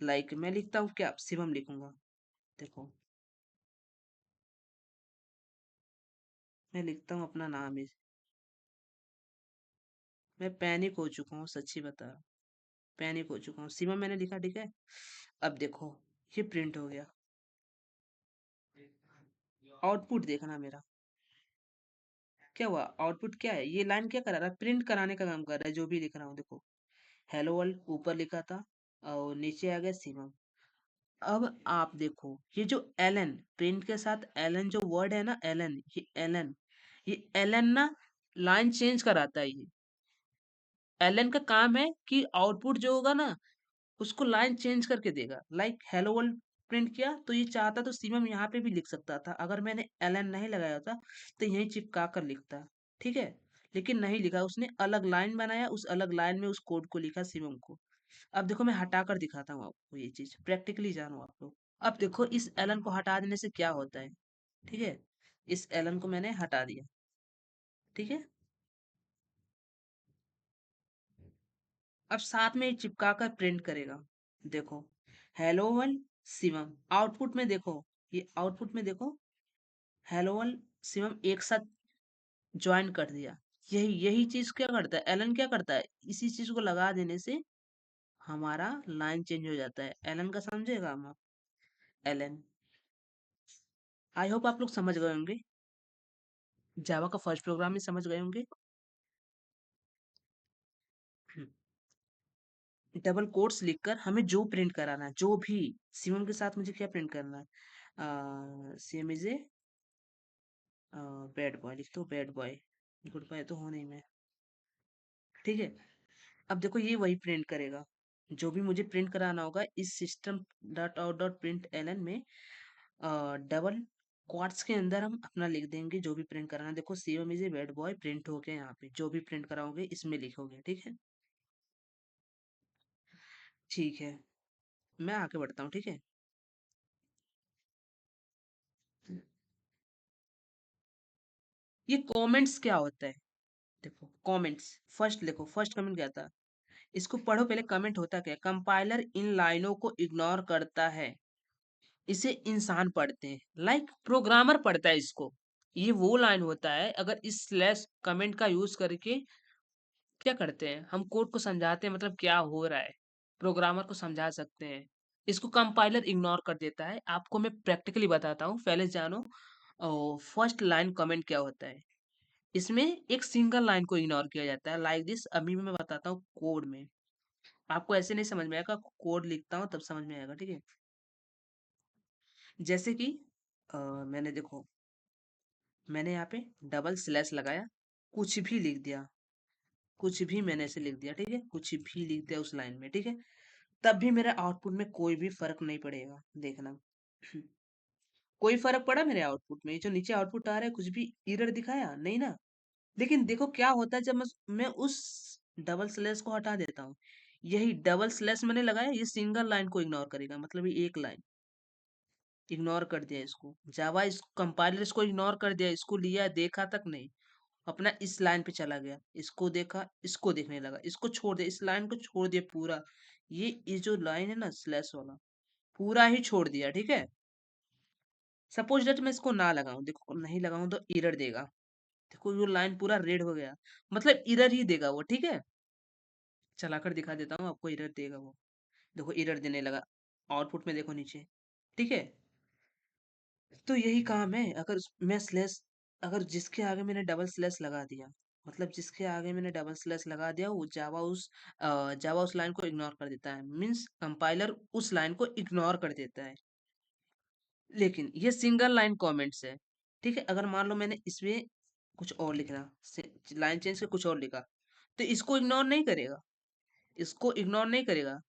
लाइक मैं लिखता हूँ क्या, शिवम लिखूंगा, देखो मैं लिखता हूँ अपना नाम ही। मैं पैनिक हो चुका हूँ, सच्ची बता रहा हूँ। पैनिक हो चुका हूँ। शिवम मैंने लिखा, ठीक है। अब देखो, ये प्रिंट हो गया। आउटपुट देखना मेरा क्या हुआ। आउटपुट क्या है, ये लाइन क्या करा रहा है, प्रिंट कराने का काम कर रहा है जो भी लिख रहा हूँ। देखो, हेलो वर्ल्ड ऊपर लिखा था और नीचे आ गया शिवम। अब आप देखो, ये जो एलन, प्रिंट के साथ एलन जो वर्ड है ना, एलन, ये एलन ना लाइन चेंज कराता है। ये एलन का काम है कि आउटपुट जो होगा ना उसको लाइन चेंज करके देगा। लाइक हेलो वर्ल्ड प्रिंट किया तो ये चाहता तो शिवम यहाँ पे भी लिख सकता था, अगर मैंने एलन नहीं लगाया होता तो यहीं चिपका कर लिखता, ठीक है। लेकिन नहीं लिखा उसने, अलग लाइन बनाया, उस अलग लाइन में उस कोड को लिखा शिवम को। अब देखो, मैं हटा कर दिखाता हूँ आपको, ये चीज प्रैक्टिकली जानो आप लोग। अब देखो, इस एलन को हटा देने से क्या होता है, ठीक है। इस एलन को मैंने हटा दिया, ठीक है। अब साथ में ये चिपका कर प्रिंट करेगा। देखो, हेलो वन शिवम, आउटपुट में देखो, ये आउटपुट में देखो, हेलो वन शिवम एक साथ ज्वाइन कर दिया। यही यही चीज क्या करता है एलन, क्या करता है, इसी चीज को लगा देने से हमारा लाइन चेंज हो जाता है। एलन का समझेगा हम आप, एलन। आई होप आप लोग समझ गए होंगे, जावा का फर्स्ट प्रोग्राम ही समझ गए होंगे। डबल कोट्स लिखकर हमें जो प्रिंट कराना है, जो भी शिवम के साथ मुझे क्या प्रिंट करना है, same is a bad boy लिख दो, बैड बॉय, गुड बॉय तो हो नहीं मैं, ठीक है। अब देखो, ये वही प्रिंट करेगा जो भी मुझे प्रिंट कराना होगा। इस system dot out dot print LN में डबल क्वार्ट्स के अंदर हम अपना लिख देंगे जो भी प्रिंट कराना है। देखो, CM is a bad boy print हो गया, यहाँ पे जो भी प्रिंट कराओगे इसमें लिखोगे, ठीक है। ठीक है, मैं आगे बढ़ता हूँ, ठीक है। ये कमेंट्स क्या होता है, देखो कमेंट्स, फर्स्ट देखो, फर्स्ट कमेंट क्या था, इसको पढ़ो पहले। कमेंट होता क्या है, कंपाइलर इन लाइनों को इग्नोर करता है, इसे इंसान पढ़ते हैं, लाइक प्रोग्रामर पढ़ता है इसको। ये वो लाइन होता है, अगर इस स्लैश कमेंट का यूज करके क्या करते हैं, हम कोड को समझाते हैं, मतलब क्या हो रहा है, प्रोग्रामर को समझा सकते हैं। इसको कंपाइलर इग्नोर कर देता है। आपको मैं प्रैक्टिकली बताता हूँ, पहले जानो फर्स्ट लाइन कमेंट क्या होता है। इसमें एक सिंगल लाइन को इग्नोर किया जाता है, लाइक दिस। अभी मैं बताता हूँ कोड में, आपको ऐसे नहीं समझ में आएगा, कोड लिखता हूँ तब समझ में आएगा, ठीक है। जैसे कि मैंने देखो, मैंने यहाँ पे डबल स्लैश लगाया, कुछ भी लिख दिया, कुछ भी मैंने ऐसे लिख दिया, ठीक है, कुछ भी लिख दिया उस लाइन में, ठीक है। तब भी मेरे आउटपुट में कोई भी फर्क नहीं पड़ेगा, देखना। कोई फर्क पड़ा मेरे आउटपुट में, ये जो नीचे आउटपुट आ रहा है कुछ भी एरर दिखाया नहीं ना। लेकिन देखो क्या होता है जब मैं उस डबल स्लैश को हटा देता हूँ। यही डबल स्लैश मैंने लगाया, ये सिंगल लाइन को इग्नोर करेगा, मतलब ये एक लाइन इग्नोर कर दिया इसको। जावा इस कंपाइलर इसको इग्नोर कर दिया, इसको लिया देखा तक नहीं, अपना इस लाइन पे चला गया, इसको देखा, इसको देखने लगा, इसको छोड़ दिया, इस लाइन को छोड़ दिया पूरा। ये जो लाइन है ना स्लैश वाला, पूरा ही छोड़ दिया, ठीक है। सपोज दैट मैं इसको ना लगाऊं, देखो नहीं लगाऊं तो एरर देगा। देखो वो लाइन पूरा रेड हो गया, मतलब एरर ही देगा वो, ठीक है। चलाकर दिखा देता हूँ आपको, एरर देगा वो। देखो एरर देने लगा, आउटपुट में देखो नीचे, ठीक है। तो यही काम है, अगर मैं स्लैश, अगर जिसके आगे मैंने डबल स्लैश लगा दिया, मतलब जिसके आगे मैंने डबल स्लैश लगा दिया, वो जावा उस लाइन को इग्नोर कर देता है, मीन्स कंपाइलर उस लाइन को इग्नोर कर देता है। लेकिन ये सिंगल लाइन कमेंट्स है, ठीक है। अगर मान लो मैंने इसमें कुछ और लिखना, लाइन चेंज कर कुछ और लिखा, तो इसको इग्नोर नहीं करेगा, इसको इग्नोर नहीं करेगा,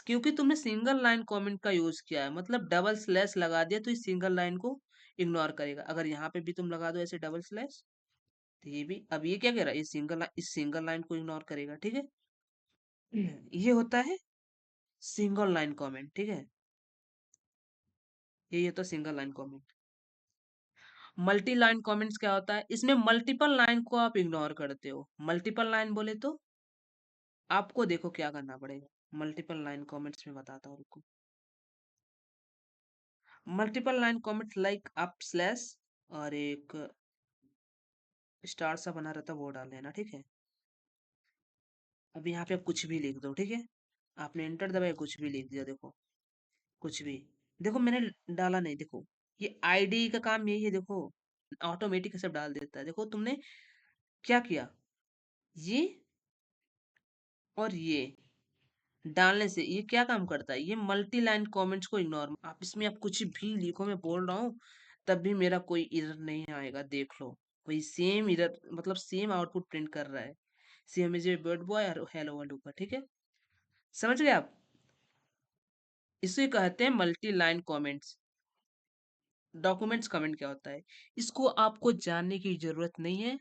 क्योंकि तुमने सिंगल लाइन कमेंट का यूज किया है, मतलब डबल स्लैश लगा दिया तो इस सिंगल लाइन को इग्नोर करेगा। अगर यहाँ पे भी तुम लगा दो ऐसे डबल स्लैश, तो ये भी, अब ये क्या कह रहा है, इस सिंगल लाइन को इग्नोर करेगा, ठीक है। ये होता है सिंगल लाइन कमेंट, ठीक है। ये तो single line comment. Multi line comments क्या होता है, इसमें मल्टीपल लाइन को आप इग्नोर करते हो। मल्टीपल लाइन बोले तो आपको देखो क्या करना पड़ेगा, मल्टीपल लाइन कमेंट्स में बताता हूँ, रुको। मल्टीपल लाइन कमेंट्स लाइक आप स्लैश और एक स्टार सा बना रहता है वो डाल लेना, ठीक है। अब यहाँ पे आप कुछ भी लिख दो, ठीक है। आपने एंटर दबाया, कुछ भी लिख दिया, देखो कुछ भी। देखो मैंने डाला नहीं, देखो ये आईडी का काम यही है, देखो ऑटोमेटिक सब डाल देता है। देखो तुमने क्या किया, ये और ये डालने से ये क्या काम करता है, ये मल्टी लाइन कमेंट्स को इग्नोर। आप इसमें आप कुछ भी लिखो, मैं बोल रहा हूँ, तब भी मेरा कोई एरर नहीं आएगा, देख लो। वही सेम एरर, मतलब सेम आउटपुट प्रिंट कर रहा है, सेम इज बर्ड बॉय और हेलो वर्ल्ड ऊपर, ठीक है। समझ गए आप? इसे कहते हैं multi line comments. Documents comment क्या होता है, इसको आपको जानने की जरूरत नहीं है,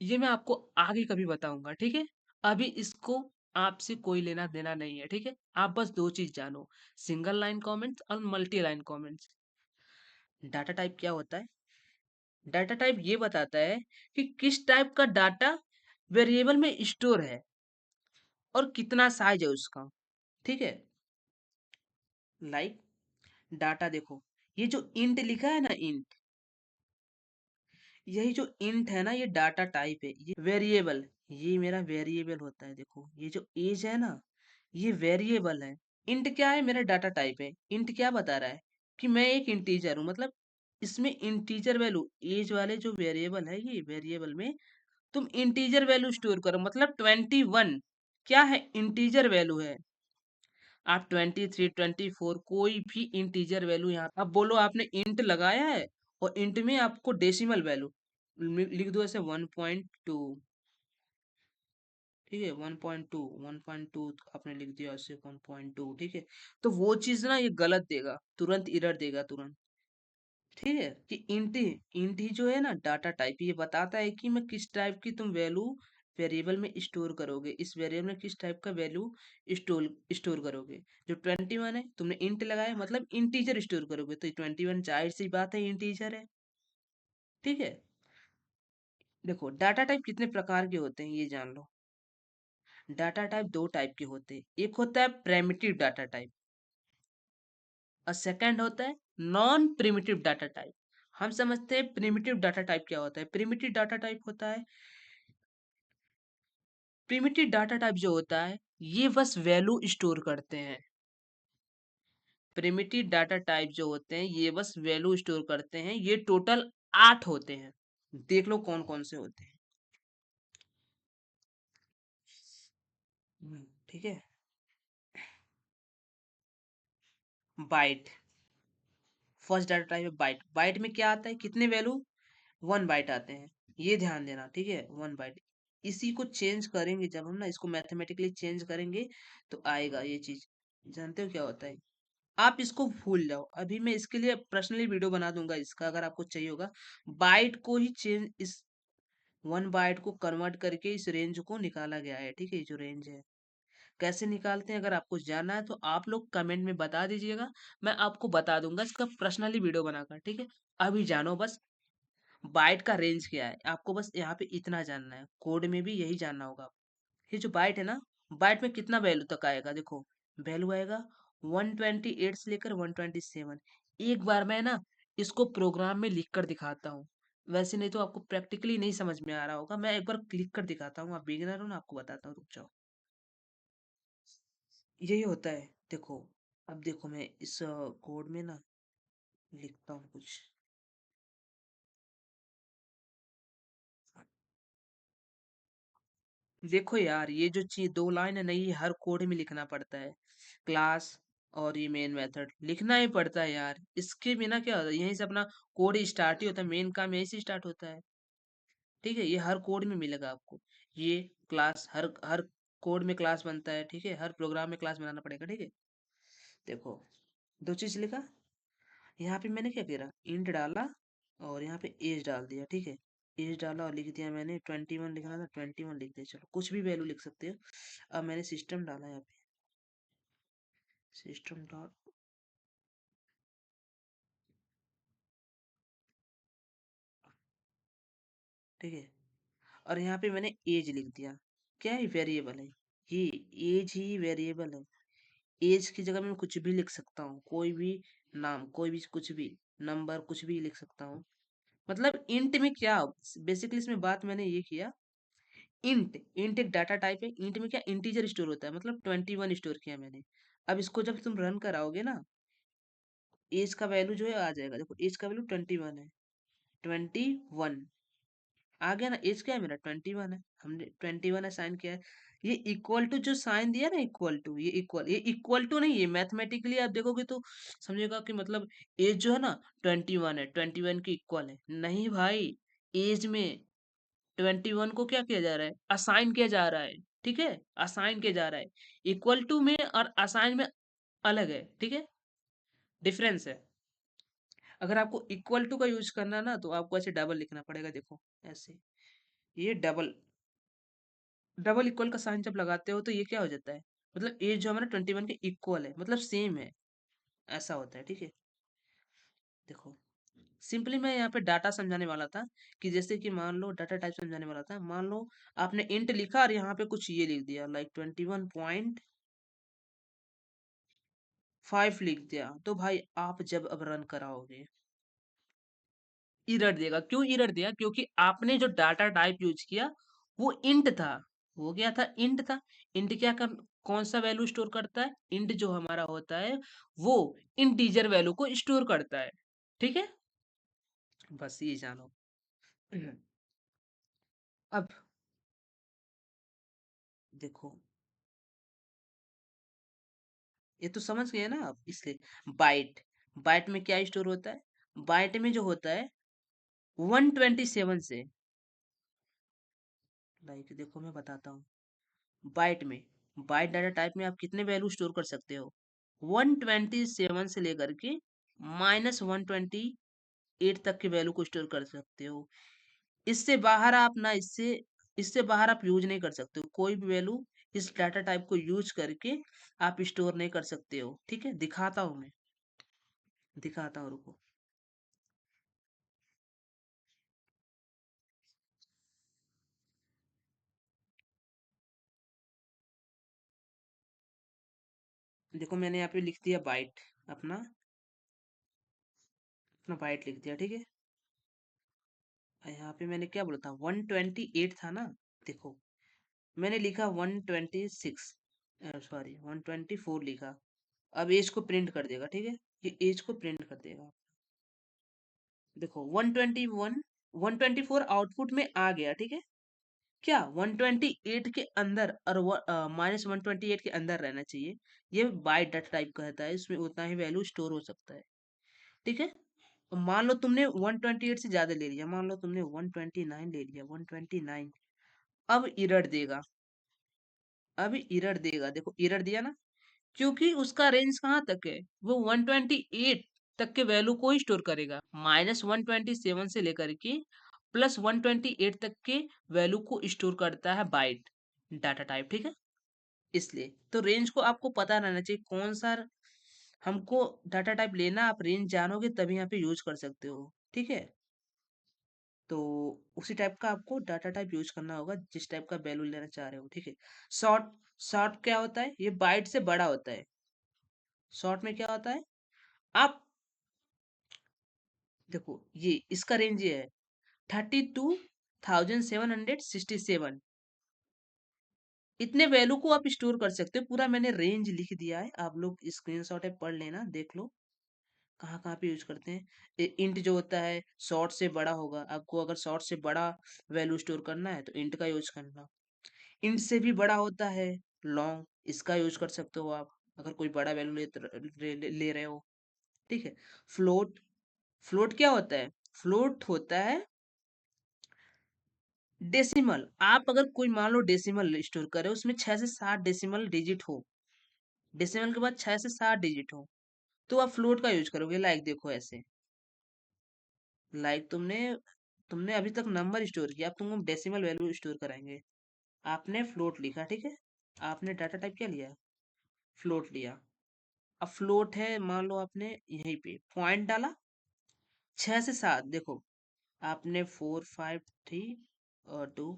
ये मैं आपको आगे कभी बताऊंगा, ठीक है। अभी इसको आपसे कोई लेना देना नहीं है, ठीक है। आप बस दो चीज जानो, सिंगल लाइन कमेंट्स और multi line comments. Data type क्या होता है? डाटा टाइप ये बताता है कि किस टाइप का डाटा वेरिएबल में स्टोर है और कितना साइज है उसका, ठीक है। लाइक डाटा, देखो ये जो इंट लिखा है ना, इंट, यही जो इंट है ना, ये डाटा टाइप है। ये वेरिएबल, ये मेरा वेरिएबल होता है। देखो ये जो एज है ना, ये वेरिएबल है। इंट क्या है, मेरा डाटा टाइप है। इंट क्या बता रहा है कि मैं एक इंटीजर हूँ, मतलब इसमें इंटीजर वैल्यू, एज वाले जो वेरिएबल है, ये वेरिएबल में तुम इंटीजर वैल्यू स्टोर करो, मतलब 21 क्या है, इंटीजर वैल्यू है। आप 23 24 कोई भी इंटीजर वैल्यू यहाँ, अब बोलो आपने इंट लगाया है और इंट में आपको डेसिमल वैल्यू लिख दो, ऐसे 1.2, ठीक है। 1.2 आपने लिख दिया ऐसे 1.2, ठीक है। तो वो चीज ना ये गलत देगा, तुरंत एरर देगा तुरंत, ठीक है। कि इंट ही जो है ना डाटा टाइप, ये बताता है कि मैं किस टाइप की तुम वैल्यू वेरिएबल में स्टोर करोगे, इस वेरिएबल में किस टाइप का वैल्यू स्टोर स्टोर करोगे। जो 21 है, तुमने इंट लगाया, मतलब इंटीजर स्टोर करोगे, तो 21 जाहिर सी बात है इंटीजर है, ठीक है। देखो डाटा टाइप कितने प्रकार के होते हैं ये जान लो। डाटा टाइप दो टाइप के होते हैं, एक होता है प्रिमिटिव डाटा टाइप और सेकंड होता है नॉन प्रिमिटिव डाटा टाइप। हम समझते हैं प्रिमिटिव डाटा टाइप क्या होता है। प्रिमिटिव डाटा टाइप होता है, प्रिमिटिव डाटा टाइप जो होता है, ये बस वैल्यू स्टोर करते हैं। प्रिमिटिव डाटा टाइप जो होते हैं, ये बस वैल्यू स्टोर करते हैं। ये टोटल 8 होते हैं, देख लो कौन कौन से होते हैं। ठीक है। बाइट, फर्स्ट डाटा टाइप है बाइट। बाइट में क्या आता है, कितने वैल्यू, 1 बाइट आते हैं, ये ध्यान देना, ठीक है। 1 बाइट, इसी को चेंज करेंगे जब हम ना इसको मैथमेटिकली चेंज करेंगे तो आएगा ये चीज। जानते हो क्या होता है, आप इसको भूल जाओ, अभी मैं इसके लिए पर्सनली वीडियो बना दूंगा इसका, अगर आपको चाहिए होगा। बाइट को ही चेंज, इस 1 बाइट को कन्वर्ट करके इस रेंज को निकाला गया है, ठीक है। जो रेंज है कैसे निकालते हैं, अगर आपको जानना है तो आप लोग कमेंट में बता दीजिएगा, मैं आपको बता दूंगा इसका पर्सनली वीडियो बनाकर, ठीक है। अभी जानो बस बाइट का रेंज क्या है, आपको बस यहाँ पे इतना जानना है, कोड में भी यही जानना होगा। ये जो बाइट है ना, बाइट में कितना वैल्यू तक आएगा, देखो वैल्यू आएगा 128 से लेकर 127। एक बार मैं ना इसको प्रोग्राम में लिख कर दिखाता हूँ, वैसे नहीं तो आपको प्रैक्टिकली नहीं समझ में आ रहा होगा। मैं एक बार लिख कर दिखाता हूँ, आप बिगिनर हो ना, आपको बताता हूँ, रुक जाओ। यही होता है, देखो। अब देखो मैं इस कोड में ना लिखता हूँ कुछ। देखो यार, ये जो चीज 2 लाइन है ना, ये हर कोड में लिखना पड़ता है। क्लास और ये मेन मेथड लिखना ही पड़ता है यार, इसके बिना क्या होता है, यहीं से अपना कोड स्टार्ट ही होता है, मेन काम यहीं से स्टार्ट होता है, ठीक है। ये हर कोड में मिलेगा आपको, ये क्लास, हर हर कोड में क्लास बनता है, ठीक है। हर प्रोग्राम में क्लास बनाना पड़ेगा, ठीक है। देखो दो चीज लिखा, यहाँ पे मैंने क्या करा, इंट डाला और यहाँ पे एज डाल दिया, ठीक है। एज डाला और लिख दिया मैंने 21, लिखना था 21 लिख दिया, चलो कुछ भी वैल्यू लिख सकते हो। अब मैंने सिस्टम डाला यहाँ पे, सिस्टम डॉट, ठीक है। और यहाँ पे मैंने एज लिख दिया, क्या है, वेरिएबल है ये, एज ही वेरिएबल है। एज की जगह मैं कुछ भी लिख सकता हूँ, कोई भी नाम, कोई भी कुछ भी नंबर, कुछ भी लिख सकता हूँ। मतलब इंट में क्या, बेसिकली इसमें बात मैंने ये किया, इंट इंट एक डाटा टाइप है। इंट में क्या इंटीजर स्टोर होता है, मतलब 21 स्टोर किया मैंने। अब इसको जब तुम रन कराओगे ना, एज का वैल्यू जो है आ जाएगा। देखो एज का वैल्यू 21 है, 21 आ गया ना। एज क्या है मेरा, 21 है, हमने 21 असाइन किया है। ये इक्वल टू जो साइन दिया ना, इक्वल टू, ये इक्वल टू नहीं, ये मैथमेटिकली आप देखोगे तो समझेगा कि मतलब एज जो है ना 21 है, 21 की इक्वल है। नहीं भाई, एज में 21 को क्या किया जा रहा है, असाइन किया जा रहा है। ठीक है, असाइन किया जा रहा है। इक्वल टू में और असाइन में अलग है, ठीक है, डिफरेंस है। अगर आपको इक्वल टू का यूज करना है ना, तो आपको ऐसे डबल लिखना पड़ेगा। देखो ऐसे, ये डबल, डबल इक्वल का साइन जब लगाते हो तो ये क्या हो जाता है, मतलब एज जो हमारा 21 के इक्वल है, मतलब सेम है, ऐसा होता है। ठीक है, देखो सिंपली मैं यहाँ पे डाटा समझाने वाला था, कि जैसे कि मान लो डाटा टाइप समझाने वाला था। मान लो आपने इंट लिखा और यहाँ पे कुछ ये लिख दिया, लाइक 21.5 लिख दिया, तो भाई आप जब अब रन कराओगे, एरर देगा। क्यों एरर देगा, क्योंकि आपने जो डाटा टाइप यूज किया वो इंट था। वो क्या था, इंट था। इंट कौन सा वैल्यू स्टोर करता है, इंट जो हमारा होता है वो इंटीजर वैल्यू को स्टोर करता है। ठीक है, बस ये जानो। अब देखो, ये तो समझ गए ना आप, इसलिए बाइट, बाइट में क्या स्टोर होता है, बाइट में जो होता है 127 से, लाइक देखो मैं बताता हूँ। बाइट में, बाइट डाटा टाइप में आप कितने वैल्यू स्टोर कर सकते हो, 127 से लेकर के -128 तक के वैल्यू को स्टोर कर सकते हो। इससे बाहर आप ना, इससे इससे बाहर आप यूज नहीं कर सकते हो। कोई भी वैल्यू इस डाटा टाइप को यूज करके आप स्टोर नहीं कर सकते हो। ठीक है, दिखाता हूँ मैं, दिखाता हूँ, रुको। देखो मैंने यहाँ पे लिख दिया बाइट, अपना अपना बाइट लिख दिया। ठीक है, यहाँ पे मैंने क्या बोला था, 128 था ना। देखो मैंने लिखा 126, सॉरी 124 लिखा। अब एज को प्रिंट कर देगा। ठीक है, ये एज को प्रिंट कर देगा। देखो 121, 124 आउटपुट में आ गया। ठीक है, क्या 128 के अंदर और -128 के अंदर रहना चाहिए। ये बाइट डाटा टाइप कहता है, इसमें उतना ही वैल्यू स्टोर हो सकता है। ठीक है, तो मान लो तुमने 128 से ज्यादा ले लिया, मान लो तुमने 129 ले लिया, 129, अब इरर देगा। अब इरर देगा, देखो इरर दिया ना, क्योंकि उसका रेंज कहाँ तक है, वो 128 तक के वैल्यू को ही स्टोर करेगा। -127 से लेकर के +128 तक के वैल्यू को स्टोर करता है बाइट डाटा टाइप। ठीक है, इसलिए तो रेंज को आपको पता रहना चाहिए, कौन सा हमको डाटा टाइप लेना। आप रेंज जानोगे तभी यहाँ पे यूज कर सकते हो। ठीक है, तो उसी टाइप का आपको डाटा टाइप यूज करना होगा, जिस टाइप का वैल्यू लेना चाह रहे हो। ठीक है, शॉर्ट, शॉर्ट क्या होता है, ये बाइट से बड़ा होता है। शॉर्ट में क्या होता है, आप देखो ये इसका रेंज ये है, 32,767। इतने वैल्यू को आप स्टोर कर सकते हो। पूरा मैंने रेंज लिख दिया है, आप लोग स्क्रीनशॉट है, पढ़ लेना, देख लो कहाँ कहाँ पे यूज करते हैं। इंट जो होता है शॉर्ट से बड़ा होगा, आपको अगर शॉर्ट से बड़ा वैल्यू स्टोर करना है तो इंट का यूज करना। इंट से भी बड़ा होता है लॉन्ग, इसका यूज कर सकते हो आप, अगर कोई बड़ा वैल्यू ले रहे हो। ठीक है, फ्लोट, फ्लोट क्या होता है, फ्लोट होता है डेसिमल। आप अगर कोई मान लो डेसिमल स्टोर करे, उसमें 6 से 7 डेसिमल डिजिट हो, डेसिमल के बाद 6 से 7 डिजिट हो, तो आप फ्लोट का यूज करोगे। लाइक देखो ऐसे, लाइक तुमने तुमने अभी तक नंबर स्टोर किया, अब तुमको डेसिमल वैल्यू स्टोर कराएंगे। आपने फ्लोट लिखा, ठीक है, आपने डाटा टाइप क्या लिया, फ्लोट लिया। अब फ्लोट है, मान लो आपने यहीं पे पॉइंट डाला, 6 से 7, देखो आपने 4 5 3 और 2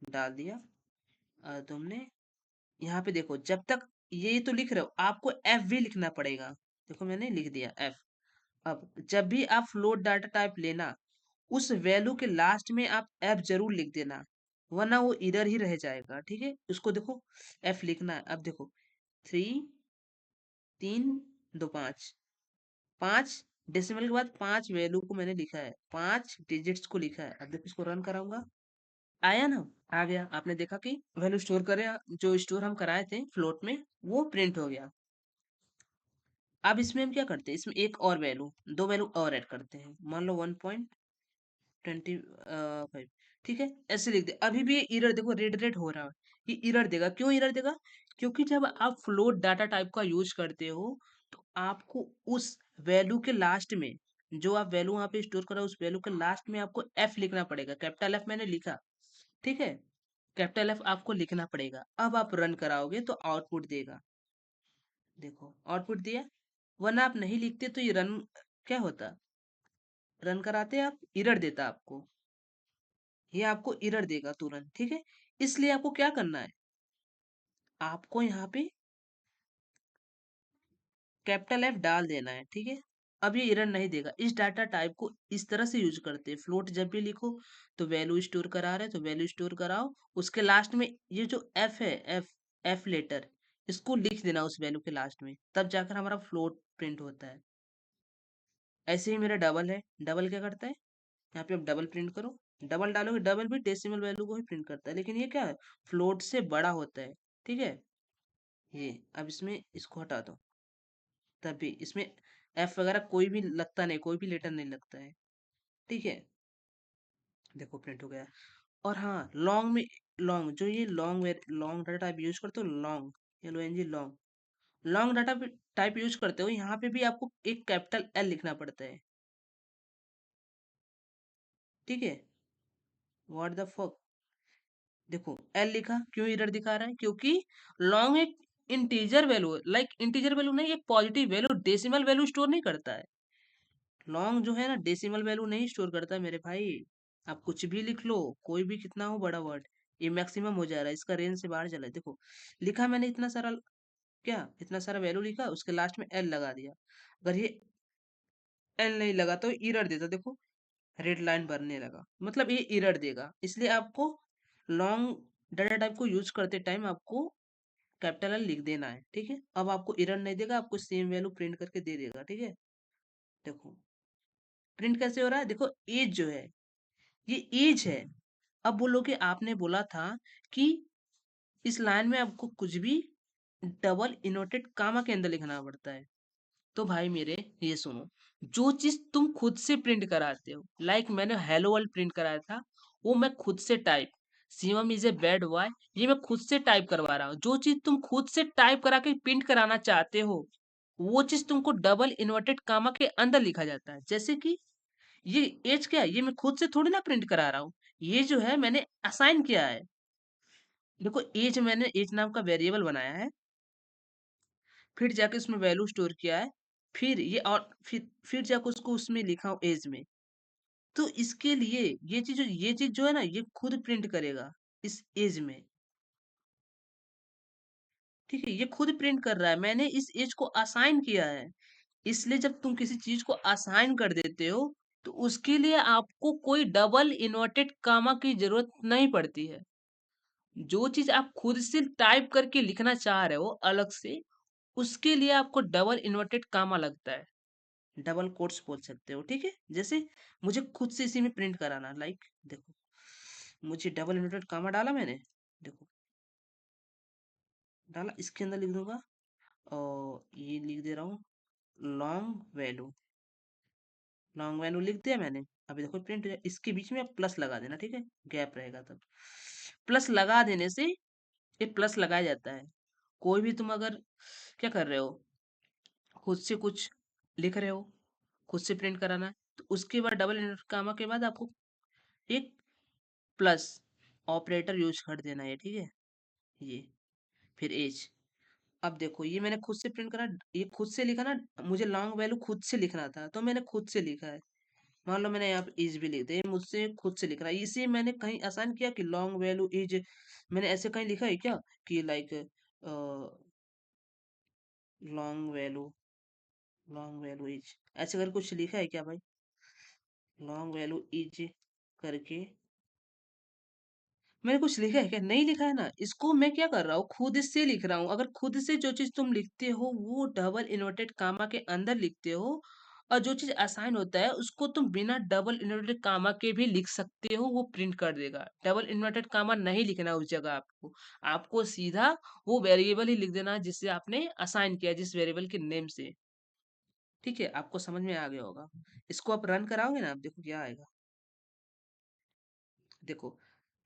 डाल दिया। तुमने यहाँ पे देखो, जब तक ये तो लिख रहे हो, आपको एफ भी लिखना पड़ेगा। देखो मैंने लिख दिया एफ। अब जब भी आप फ्लोट डाटा टाइप लेना, उस वैल्यू के लास्ट में आप एफ जरूर लिख देना, वरना वो इधर ही रह जाएगा। ठीक है, उसको देखो एफ लिखना है। अब देखो 3 3 2 5, 5 डेसिमल के बाद 5 वैल्यू को मैंने लिखा है, 5 डिजिट्स को लिखा है। अब देखो इसको रन कराऊंगा, आया ना, आ गया। आपने देखा कि वैल्यू स्टोर करे, जो स्टोर हम कराए थे फ्लोट में वो प्रिंट हो गया। अब इसमें हम क्या करते हैं, इसमें एक और वैल्यू, दो वैल्यू और ऐड करते हैं, मान लो 1.25। ठीक है, ऐसे लिख दे। अभी भी ये एरर देखो, रेड रेड हो रहा है, ये एरर देगा। क्यों एरर देगा? क्योंकि जब आप फ्लोट डाटा टाइप का यूज करते हो तो आपको उस वैल्यू के लास्ट में, जो आप वैल्यू वहां पे स्टोर करा उस वैल्यू के लास्ट में आपको एफ लिखना पड़ेगा। कैपिटल एफ मैंने लिखा, ठीक है, कैपिटल एफ आपको लिखना पड़ेगा। अब आप रन कराओगे तो आउटपुट देगा। देखो आउटपुट दिया, वरना आप नहीं लिखते तो ये रन क्या होता, रन कराते आप एरर देता आपको, ये आपको एरर देगा तुरंत। ठीक है, इसलिए आपको क्या करना है, आपको यहाँ पे कैपिटल एफ डाल देना है। ठीक है, अब ये एरर नहीं देगा। इस डाटा टाइप को इस तरह से यूज करते हैं, फ्लोट जब भी लिखो तो वैल्यू स्टोर करा रहे तो वैल्यू स्टोर कराओ, उसके लास्ट में ये जो एफ है, एफ लेटर, इसको लिख देना उस वैल्यू के लास्ट में, तब जाकर हमारा फ्लोट प्रिंट होता है। ऐसे ही मेरा डबल है, डबल क्या करता है, यहाँ पे आप डबल प्रिंट करो, डबल डालोगे, डबल भी डेसिमल वैल्यू को ही प्रिंट करता है, लेकिन ये क्या है, फ्लोट से बड़ा होता है। ठीक है, ये अब इसमें इसको हटा दो, तभी इसमें एफ वगैरह कोई भी लगता नहीं, कोई भी लेटर नहीं लगता है। ठीक है, देखो प्रिंट हो गया। और हाँ, लॉन्ग में, लॉन्ग जो ये लॉन्ग डाटा टाइप यूज करते हो, long, LONG long, long data type use करते हो, यहाँ पे भी आपको एक कैपिटल एल लिखना पड़ता है। ठीक है, व्हाट द फक, देखो एल लिखा, क्यों एरर दिखा रहा है, क्योंकि लॉन्ग एक integer value, like integer value नहीं, एक positive value, decimal value store नहीं करता है। लॉन्ग जो है ना, डेसिमल वैल्यू नहीं स्टोर करता है मेरे भाई। आप कुछ भी लिख लो, कोई भी कितना हो बड़ा वर्ड, ये मैक्सिमम हो जा रहा है, इसका रेंज से बाहर चला है। देखो लिखा मैंने इतना सारा, क्या इतना सारा वैल्यू लिखा, उसके लास्ट में एल लगा दिया। अगर ये एल नहीं लगा तो एरर देता, देखो रेड लाइन भरने लगा, मतलब ये एरर देगा। इसलिए आपको लॉन्ग डाटा टाइप को यूज करते टाइम आपको कैपिटल एल लिख देना है। ठीक है, अब आपको एरर नहीं देगा, आपको सेम वैल्यू प्रिंट करके दे देगा। ठीक है, देखो प्रिंट कैसे हो रहा है, देखो एज जो है, ये एज है। अब बोलोगे आपने बोला था कि इस लाइन में आपको कुछ भी डबल इनवर्टेड कामा के अंदर लिखना पड़ता है। तो भाई मेरे ये सुनो, जो चीज तुम खुद से प्रिंट कराते हो, लाइक मैंने हेलो वर्ल्ड प्रिंट कराया था, वो मैं खुद से type, Shivam is a bad boy, ये मैं खुद से टाइप करवा रहा हूँ। जो चीज तुम खुद से टाइप करा के प्रिंट कराना चाहते हो, वो चीज तुमको डबल इन्वर्टेड कामा के अंदर लिखा जाता है। जैसे कि ये एज क्या है, ये मैं खुद से थोड़ी ना प्रिंट करा रहा हूँ, ये जो है मैंने असाइन किया है। देखो एज, मैंने एज नाम का वेरिएबल बनाया है, फिर जाके उसमें वैल्यू स्टोर किया है, फिर ये और फिर जाके उसको उसमें लिखा हूँ एज में। तो इसके लिए ये चीज जो है ना, ये खुद प्रिंट करेगा इस एज में। ठीक है, ये खुद प्रिंट कर रहा है, मैंने इस एज को असाइन किया है। इसलिए जब तुम किसी चीज को असाइन कर देते हो तो उसके लिए आपको कोई डबल इन्वर्टेड कामा की जरूरत नहीं पड़ती है। जो चीज आप खुद से टाइप करके लिखना चाह रहे हो अलग से, उसके लिए आपको डबल इन्वर्टेड कामा लगता है, डबल कोट्स बोल सकते हो। ठीक है, जैसे मुझे खुद से इसी में प्रिंट कराना, लाइक देखो मुझे डबल इन्वर्टेड कामा डाला मैंने, देखो डाला, इसके अंदर लिख दूंगा और ये लिख दे रहा हूँ लॉन्ग वैल्यू, लॉन्ग वैल्यू लिख दिया मैंने। अभी देखो प्रिंट, इसके बीच में आप प्लस लगा देना, ठीक है, गैप रहेगा तब। प्लस लगा देने से, ये प्लस लगाया जाता है, कोई भी तुम अगर क्या कर रहे हो, खुद से कुछ लिख रहे हो, खुद से प्रिंट कराना है, तो उसके बाद डबल इन्वर्टेड कामा के बाद आपको एक प्लस ऑपरेटर यूज कर देना है। ठीक है, ये फिर एज। अब देखो ये मैंने खुद से प्रिंट करा, ये खुद से लिखा ना, मुझे लॉन्ग वैल्यू खुद से लिखना था तो मैंने खुद से लिखा है। मान लो मैंने यहाँ पे एज भी लिख दिया, ये मुझसे खुद से लिख रहा है, इसे मैंने कहीं आसान किया कि लॉन्ग वैल्यू एज, मैंने ऐसे कहीं लिखा है क्या कि like long value, long value as, ऐसे कर कुछ लिखा है क्या भाई? लॉन्ग वैल्यू इज करके मैंने कुछ लिखा है क्या? नहीं लिखा है ना। इसको मैं क्या कर रहा हूँ, खुद से लिख रहा हूँ। अगर खुद से जो चीज तुम लिखते हो वो डबल इन्वर्टेड कामा के अंदर लिखते हो, और जो चीज असाइन होता है उसको तुम बिना डबल इन्वर्टेड कामा के भी लिख सकते हो, वो प्रिंट कर देगा। डबल इन्वर्टेड कामा नहीं लिखना उस जगह आपको। आपको सीधा वो वेरिएबल ही लिख देना है जिससे आपने असाइन किया, जिस वेरिएबल के नेम से। ठीक है, आपको समझ में आ गया होगा। इसको आप रन कराओगे ना, आप देखो क्या आएगा। देखो,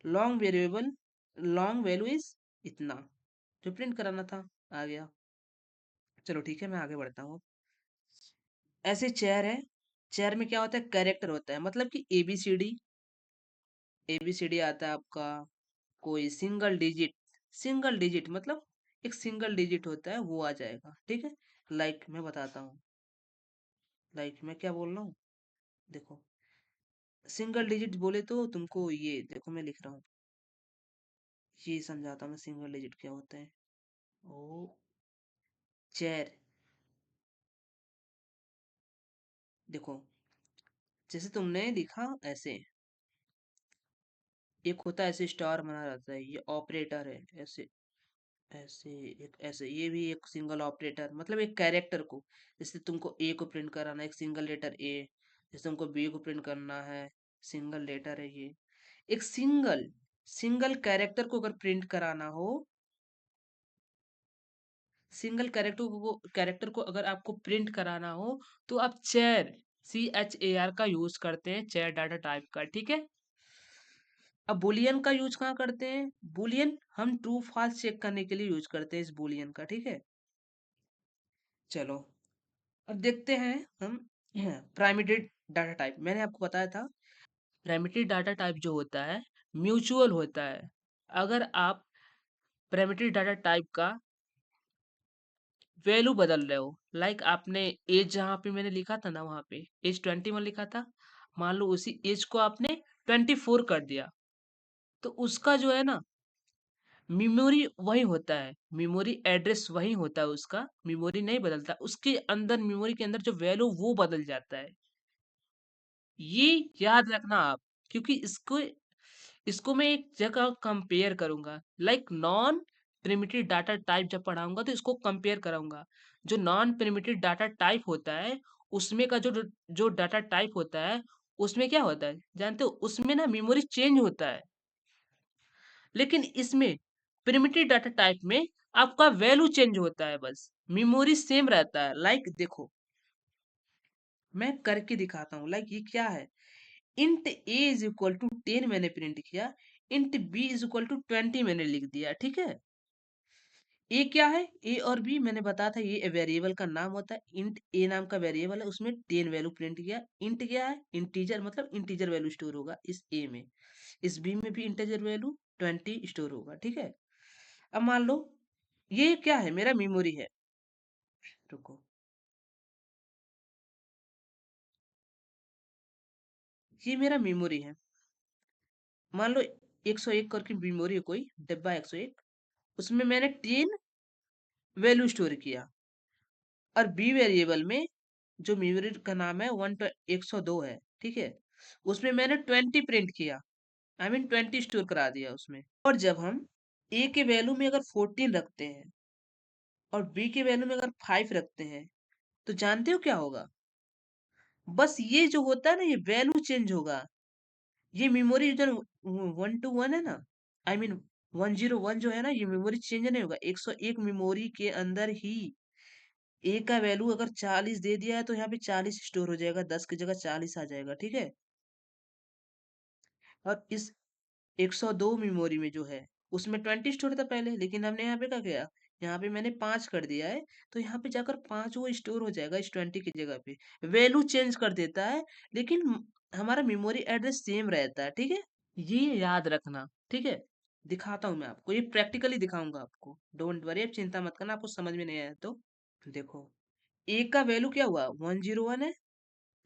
long variable, long value is इतना, जो प्रिंट कराना था आ गया। चलो ठीक है, मैं आगे बढ़ता हूँ। ऐसे चेयर है, चेयर में क्या होता है, कैरेक्टर होता है, मतलब कि एबीसीडी। एबीसीडी आता है आपका, कोई सिंगल डिजिट मतलब एक सिंगल डिजिट होता है वो आ जाएगा। ठीक है, लाइक मैं बताता हूँ, लाइक मैं क्या बोल रहा हूँ, देखो। सिंगल डिजिट बोले तो तुमको ये देखो, मैं लिख रहा हूँ, ये समझाता हूँ मैं सिंगल डिजिट क्या होता है। ओ, चेयर, देखो, जैसे तुमने लिखा ऐसे, एक होता है ऐसे स्टार बना रहता है, ये ऑपरेटर है ऐसे, ऐसे, एक ऐसे, ये भी एक सिंगल ऑपरेटर, मतलब एक कैरेक्टर को, जैसे तुमको ए को प्रिंट कराना है एक सिंगल लेटर ए, जैसे तुमको बी को प्रिंट करना है, सिंगल लेटर है ये। एक सिंगल सिंगल कैरेक्टर को अगर प्रिंट कराना हो, सिंगल कैरेक्टर को अगर आपको प्रिंट कराना हो, तो आप चेयर, CHAR का यूज करते हैं, चेयर डाटा टाइप का। ठीक है, अब बुलियन का यूज कहाँ करते हैं, बुलियन हम ट्रू फॉल्स चेक करने के लिए यूज करते हैं इस बुलियन का। ठीक है, चलो अब देखते हैं हम प्राइमेटेड डाटा टाइप। मैंने आपको बताया था, प्राइमेटेड डाटा टाइप जो होता है म्यूचुअल होता है। अगर आप प्राइमेटेड डाटा टाइप का वैल्यू बदल रहे हो, लाइक आपने एज जहाँ पे मैंने लिखा था ना, वहाँ पे एज 21 लिखा था, मान लो उसी एज को आपने 24 कर दिया, तो उसका जो है ना मेमोरी वही होता है, मेमोरी एड्रेस वही होता है उसका, मेमोरी नहीं बदलता, उसके अंदर मेमोरी के अंदर जो वैल्यू वो बदल जाता है। ये याद रखना आप, क्योंकि इसको इसको मैं एक जगह कंपेयर करूंगा, like non primitive data type जब पढ़ाऊंगा तो इसको कंपेयर कराऊंगा। जो नॉन प्रिमिटिव डाटा टाइप होता है, उसमें का जो जो डाटा टाइप होता है, उसमें क्या होता है जानते हो, उसमें ना मेमोरी चेंज होता है। लेकिन इसमें प्रिमिटिव डाटा टाइप में आपका वैल्यू चेंज होता है, बस मेमोरी सेम रहता है। लाइक देखो, मैं करके दिखाता हूँ, लाइक ये क्या है, int a is equal to 10 मैंने प्रिंट किया, int b is equal to 20 मैंने लिख दिया। ठीक है, ए क्या है, ए और बी मैंने बताया था, ये वेरिएबल का नाम होता है। इंट ए नाम का वेरिएबल है, उसमें 10 वैल्यू प्रिंट किया। इंट क्या है, इंटीजर, मतलब इंटीजर वैल्यू स्टोर होगा इस ए में, इस बी में भी इंटीजर वैल्यू 20 स्टोर होगा। ठीक है, अब मान लो ये क्या है, मेरा मेमोरी है, रुको, ये मेरा मेमोरी है, मान लो 101 करके मेमोरी है, कोई डिब्बा 101, उसमें मैंने 10 वैल्यू स्टोर किया, और बी वेरिएबल में जो मेमोरी का नाम है 102 है। ठीक है, उसमें मैंने 20 प्रिंट किया, आई मीन 20 स्टोर करा दिया उसमें। और जब हम ए के वैल्यू में अगर 14 रखते हैं और बी के वैल्यू में अगर 5 रखते हैं, तो जानते हो क्या होगा, बस ये जो होता है ना, ये वैल्यू चेंज होगा। ये मेमोरी जो 121 है ना, आई मीन 101 जो है ना, ये मेमोरी चेंज नहीं होगा। 101 मेमोरी के अंदर ही ए का वैल्यू अगर 40 दे दिया है, तो यहाँ पे 40 स्टोर हो जाएगा, 10 की जगह 40 आ जाएगा। ठीक है, और इस 102 मेमोरी में जो है, उसमें 20 स्टोर था पहले, लेकिन हमने यहाँ पे क्या किया, यहाँ पे मैंने 5 कर दिया है, तो यहाँ पे जाकर 5 वो स्टोर हो जाएगा इस 20 की जगह पे। वैल्यू चेंज कर देता है, लेकिन हमारा मेमोरी एड्रेस सेम रहता है। ठीक है, ये याद रखना। ठीक है, दिखाता हूँ मैं आपको, ये प्रैक्टिकली दिखाऊंगा आपको, डोंट वरी, आप चिंता मत करना, आपको समझ में नहीं आया तो। देखो, ए का वैल्यू क्या हुआ, 101 है,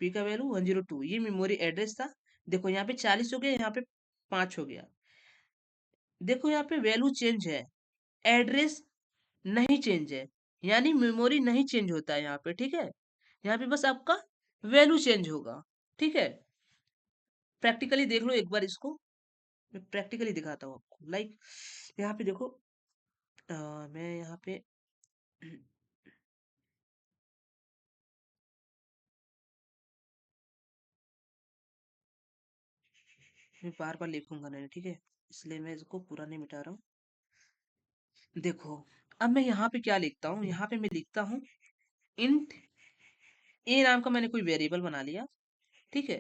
पी का वैल्यू 102, ये मेमोरी एड्रेस था। देखो यहाँ पे 40 हो गया, यहाँ पे 5 हो गया। देखो यहाँ पे वैल्यू चेंज है, एड्रेस नहीं चेंज है, यानी मेमोरी नहीं चेंज होता है यहाँ पे। ठीक है, यहाँ पे बस आपका वैल्यू चेंज होगा। ठीक है, प्रैक्टिकली देख लो एक बार इसको। मैं प्रैक्टिकली दिखाता हूँ आपको। लाइक यहाँ पे देखो, मैं यहाँ पे मैं बार बार लिखूंगा नहीं, ठीक है, इसलिए मैं इसको पूरा नहीं मिटा रहा हूँ। देखो, अब मैं यहाँ पे क्या लिखता हूँ, यहाँ पे मैं लिखता हूँ इंट ए नाम का मैंने कोई वेरिएबल बना लिया, ठीक है।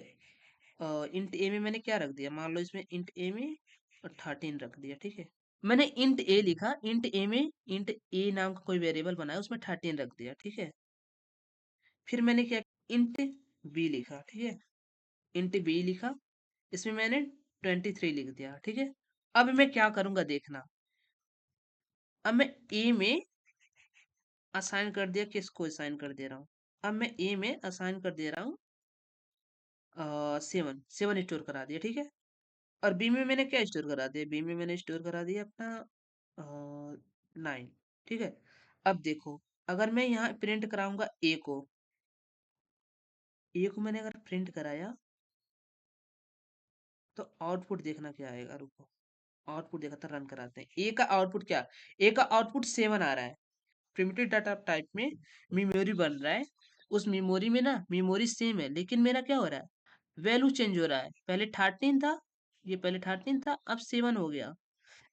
इंट ए में मैंने क्या रख दिया, मान लो इसमें इंट ए में 13 रख दिया, ठीक है। मैंने इंट ए लिखा, इंट ए में इंट ए नाम का कोई वेरिएबल बनाया, उसमें 13 रख दिया, ठीक है। फिर मैंने क्या, इंट बी लिखा, ठीक है, इंट बी लिखा, इसमें मैंने 23 लिख दिया, ठीक है। अब मैं क्या करूंगा देखना, अब मैं ए में असाइन कर दिया, किसको असाइन कर दे रहा हूँ, अब मैं ए में असाइन कर दे रहा हूँ 7 7 स्टोर करा दिया, ठीक है। और बी में मैंने क्या स्टोर करा दिया, बी में मैंने स्टोर करा दिया अपना 9, ठीक है। अब देखो, अगर मैं यहाँ प्रिंट कराऊंगा ए को, ए को मैंने अगर प्रिंट कराया तो आउटपुट देखना क्या आएगा, रुको, आउटपुट देखा था, रन कराते हैं। ए का आउटपुट क्या, ए का आउटपुट 7 आ रहा है। प्रिमिटिव डाटा टाइप में मेमोरी बन रहा है, उस मेमोरी में ना मेमोरी सेम है, लेकिन मेरा क्या हो रहा है, वैल्यू चेंज हो रहा है। पहले 13 था, ये पहले 13 था, अब 7 हो गया।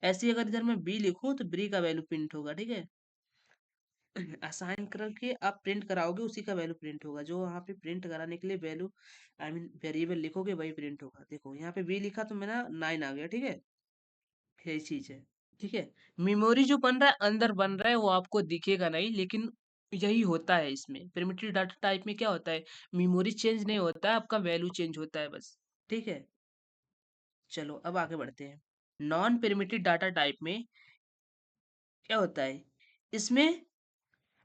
ऐसे ही अगर इधर मैं बी लिखूं तो बी का वैल्यू प्रिंट होगा, ठीक है। असाइन करके आप प्रिंट कराओगे, उसी का वैल्यू प्रिंट होगा, जो वहाँ पे प्रिंट कराने के लिए वैल्यू आई मीन वेरिएबल लिखोगे वही प्रिंट होगा। देखो यहाँ पे बी लिखा तो मेरा 9 आ गया, ठीक है, यही चीज है, ठीक है। मेमोरी जो बन रहा है अंदर बन रहा है, वो आपको दिखेगा नहीं, लेकिन यही होता है इसमें। प्रिमिटिव डाटा टाइप में क्या होता है, मेमोरी चेंज नहीं होता है, आपका वैल्यू चेंज होता है बस, ठीक है। चलो अब आगे बढ़ते हैं। नॉन प्रिमिटिव डाटा टाइप में क्या होता है, इसमें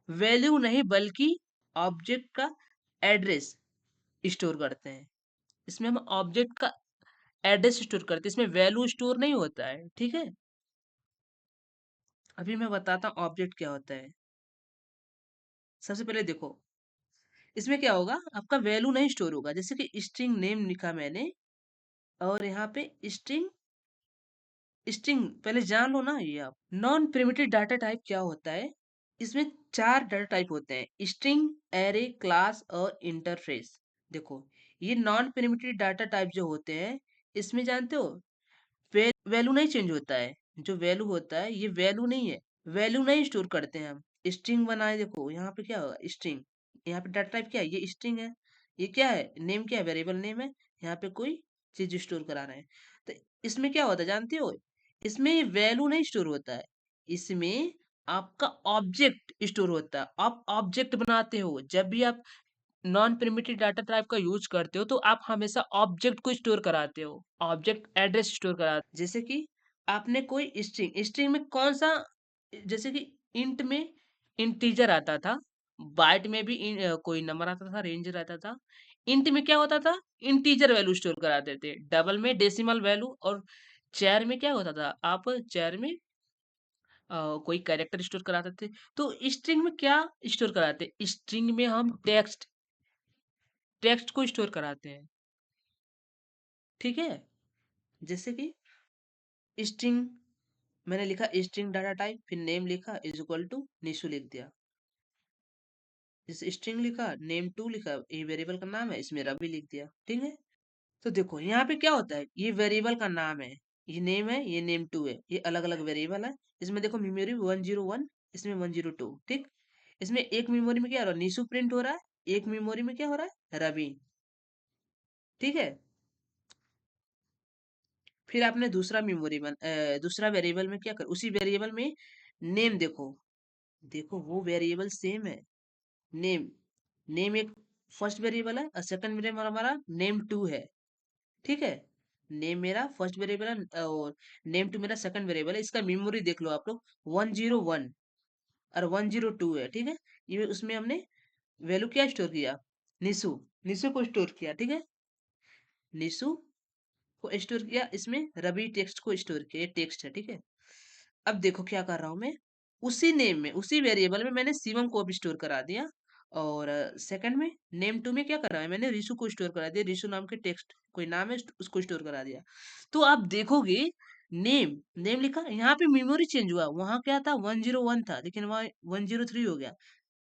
वैल्यू नहीं बल्कि ऑब्जेक्ट का एड्रेस स्टोर करते हैं। इसमें हम ऑब्जेक्ट का एड्रेस स्टोर करते हैं, इसमें वैल्यू स्टोर नहीं होता है, ठीक है। अभी मैं बताता हूँ ऑब्जेक्ट क्या होता है। सबसे पहले देखो, इसमें क्या होगा, आपका वैल्यू नहीं स्टोर होगा, जैसे कि स्ट्रिंग नेम लिखा मैंने, और यहाँ पे स्ट्रिंग स्ट्रिंग पहले जान लो ना ये आप। नॉन प्रिमिटिव डाटा टाइप क्या होता है, इसमें 4 डाटा टाइप होते हैं, स्ट्रिंग, एरे, क्लास और इंटरफेस। देखो, ये नॉन प्रिमिटिव डाटा टाइप जो होते हैं, इसमें जानते हो वैल्यू नहीं चेंज होता है। जो वैल्यू होता है ये वैल्यू नहीं है, वैल्यू नहीं स्टोर करते हैं हम। स्ट्रिंग बनाए, देखो यहाँ पे क्या होगा, स्ट्रिंग, यहाँ पे डाटा टाइप क्या है, ये स्ट्रिंग है। ये क्या है, नेम क्या है, वेरिएबल नेम है, यहाँ पे कोई चीज स्टोर करा रहे हैं। तो इसमें क्या होता है जानते हो, इसमें वैल्यू नहीं स्टोर होता है, इसमें आपका ऑब्जेक्ट स्टोर होता है। आप ऑब्जेक्ट बनाते हो, जब भी आप नॉन प्रिमिटिव डाटा टाइप का यूज करते हो तो आप हमेशा ऑब्जेक्ट को स्टोर कराते हो, ऑब्जेक्ट एड्रेस स्टोर कराते हो। जैसे कि आपने कोई स्ट्रिंग, स्ट्रिंग में कौन सा, जैसे कि इंट में इंटीजर आता था, बाइट में भी कोई नंबर आता था, रेंज रहता था। इंट में क्या होता था, इंटीजर वैल्यू स्टोर कराते थे, डबल में डेसिमल वैल्यू, और चेयर में क्या होता था, आप चेयर में कोई कैरेक्टर स्टोर कराते थे। तो स्ट्रिंग में क्या स्टोर कराते, स्ट्रिंग में हम टेक्स्ट को स्टोर कराते हैं, ठीक है। जैसे कि स्ट्रिंग मैंने लिखा, स्ट्रिंग डाटा टाइप, फिर नेम लिखा इज इक्वल टू निशु लिख दिया। इस स्ट्रिंग लिखा, नेम टू लिखा, ये वेरिएबल का नाम है, इसमें रवि लिख दिया, ठीक है। तो देखो यहाँ पे क्या होता है, ये वेरिएबल का नाम है, ये नेम है, ये नेम टू है, ये अलग अलग वेरिएबल है। इसमें देखो मेमोरी 101, इसमें 102, ठीक। इसमें एक मेमोरी में क्या हो रहा है, निशु प्रिंट हो रहा है, एक मेमोरी में क्या हो रहा है, रवि, ठीक है। फिर आपने दूसरा मेमोरी दूसरा वेरिएबल में क्या कर, उसी वेरिएबल में नेम देखो, देखो वो वेरिएबल सेम है। नेम, नेम एक फर्स्ट वेरिएबल है और सेकंड वेरिएबल हमारा नेम टू है, ठीक है। नेम मेरा फर्स्ट वेरिएबल है और नेम टू मेरा सेकंड वेरिएबल है। इसका मेमोरी देख लो आप लोग, 101 और 102 है, ठीक है। ये उसमें हमने वैल्यू क्या स्टोर किया, निशु, निशु को स्टोर किया, ठीक है। निशु को स्टोर किया, इसमें रवि टेक्स्ट को स्टोर किया, ये टेक्स्ट है, ठीक है। अब देखो क्या कर रहा हूं मैं, उसी नेम में उसी वेरिएबल में मैंने शिवम को भी स्टोर करा दिया, और सेकंड में नेम टू में क्या करा है मैंने, रिशु को स्टोर करा दिया, रिशु नाम के टेक्स्ट कोई नाम है उसको स्टोर करा दिया। तो आप देखोगे नेम नेम लिखा, यहाँ पे मेमोरी चेंज हुआ, वहां क्या था 101 था लेकिन वहां 103 हो गया,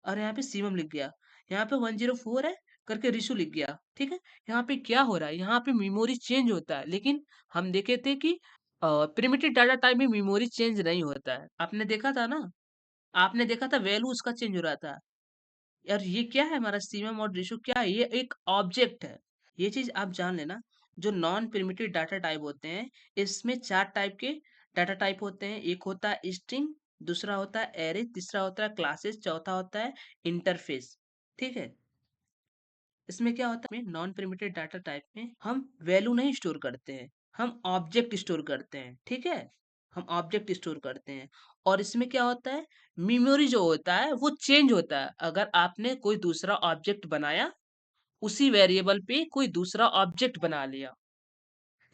और यहाँ पे शिवम लिख गया, यहाँ पे 104 है करके रिशु लिख गया, ठीक है। यहाँ पे क्या हो रहा है, यहाँ पे मेमोरी चेंज होता है, लेकिन हम देखे थे कि प्रिमिटिव डाटा टाइप में मेमोरी चेंज नहीं होता है, आपने देखा था ना, आपने देखा था वैल्यू उसका चेंज हो रहा था। यार ये क्या है हमारा शिवम और रिशु, क्या है ये, एक ऑब्जेक्ट है, ये चीज आप जान लेना। जो नॉन प्रिमिटिव डाटा टाइप होते हैं, इसमें चार टाइप के डाटा टाइप होते हैं, एक होता है स्ट्रिंग, दूसरा होता है एरे, तीसरा होता है क्लासेस, चौथा होता है इंटरफेस, ठीक है। इसमें क्या होता है, नॉन प्रिमिटिव डाटा टाइप में हम वैल्यू नहीं स्टोर करते हैं, हम ऑब्जेक्ट स्टोर करते हैं, ठीक है, हम ऑब्जेक्ट स्टोर करते हैं। और इसमें क्या होता है, मेमोरी जो होता है वो चेंज होता है, अगर आपने कोई दूसरा ऑब्जेक्ट बनाया, उसी वेरिएबल पे कोई दूसरा ऑब्जेक्ट बना लिया,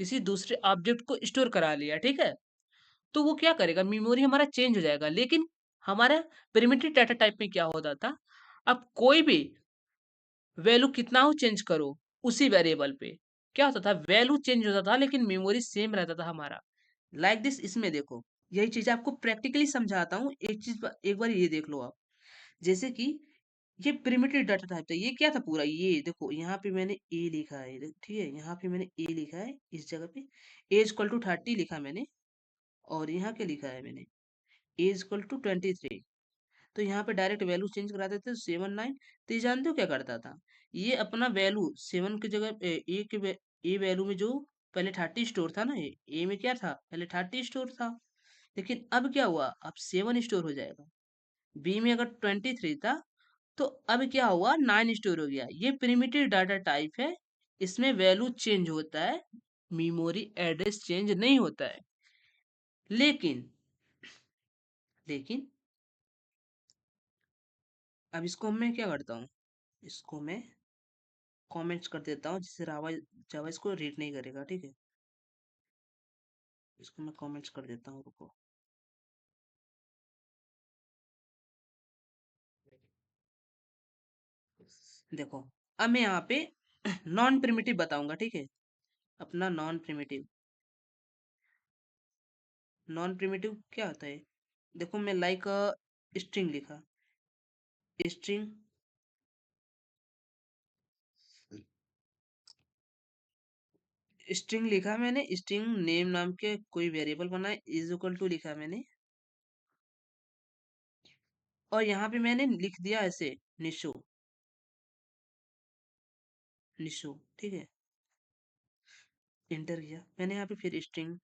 किसी दूसरे ऑब्जेक्ट को स्टोर करा लिया, ठीक है, तो वो क्या करेगा, मेमोरी हमारा चेंज हो जाएगा। लेकिन हमारा प्रिमिटिव डाटा टाइप में क्या होता था, अब कोई भी वैल्यू कितना हो चेंज करो, उसी वेरिएबल पे क्या होता था, वैल्यू चेंज होता था लेकिन मेमोरी सेम रहता था हमारा। लाइक दिस, इसमें देखो, यही चीज आपको प्रैक्टिकली समझाता हूँ, एक चीज एक बार ये देख लो आप। जैसे कि ये प्रिमिटिव डाटा टाइप था, ये क्या था पूरा, ये देखो यहाँ पे मैंने ए लिखा है, ठीक है, यहाँ पे मैंने ए लिखा है, इस जगह पे एज इक्वल टू 30 लिखा मैंने, और यहाँ क्या लिखा है मैंने, एज इक्वल टू 23। तो यहाँ पे डायरेक्ट वैल्यू चेंज करा देते 7 9। तो ये जानते हो क्या करता था, ये अपना वैल्यू 7 की जगह ए के ए वैल्यू में जो पहले 30 स्टोर था ना, ये ए में क्या था, पहले 30 स्टोर था, लेकिन अब क्या हुआ, अब 7 स्टोर हो जाएगा। बी में अगर 23 था, तो अब क्या हुआ, 9 स्टोर हो गया। ये प्रिमिटिव डाटा टाइप है, इसमें वैल्यू चेंज होता है, मेमोरी एड्रेस चेंज नहीं होता है। लेकिन लेकिन अब इसको मैं क्या करता हूँ, इसको मैं कमेंट्स कर देता हूँ, जिससे रावा जावा इसको रीड नहीं करेगा, ठीक है। इसको मैं कमेंट्स कर देता हूँ, रुको। देखो, अब मैं यहाँ पे नॉन प्रिमिटिव बताऊंगा, ठीक है, अपना नॉन प्रिमिटिव। नॉन प्रिमिटिव क्या होता है, देखो मैं लाइक स्ट्रिंग लिखा, स्ट्रिंग स्ट्रिंग लिखा मैंने, स्ट्रिंग नेम नाम के कोई वेरिएबल बनाए, इज इक्वल टू लिखा मैंने, और यहाँ पे मैंने लिख दिया ऐसे निशो, निशो, ठीक है, इंटर किया मैंने, यहाँ पे फिर स्ट्रिंग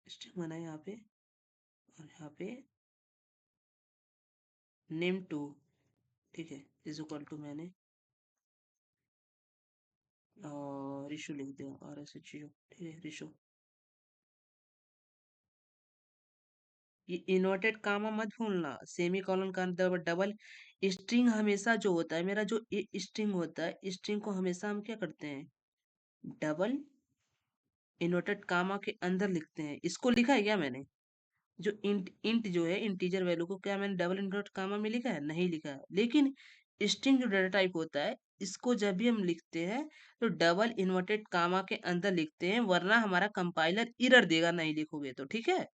स्ट्रिंग बनाया यहाँ पे, और यहाँ पे नेम टू, ठीक है, इज इक्वल टू मैंने रिशु लिख दिया, और ऐसे चीजों, ठीक है, रिशु। ये इन्वर्टेड कामा मत भूलना, सेमी कॉलन का डबल स्ट्रिंग हमेशा जो होता है, मेरा जो स्ट्रिंग होता है, स्ट्रिंग को हमेशा हम क्या करते हैं, डबल इन्वर्टेड कामा के अंदर लिखते हैं। इसको लिखा है क्या मैंने, जो इंट इंट जो है इंटीजर वैल्यू को, क्या मैंने डबल इन्वर्टेड कामा में लिखा है, नहीं लिखा है। लेकिन स्ट्रिंग जो डाटा टाइप होता है, इसको जब भी हम लिखते हैं, तो डबल इन्वर्टेड कामा के अंदर लिखते हैं, वरना हमारा कंपाइलर एरर देगा नहीं लिखोगे तो, ठीक है।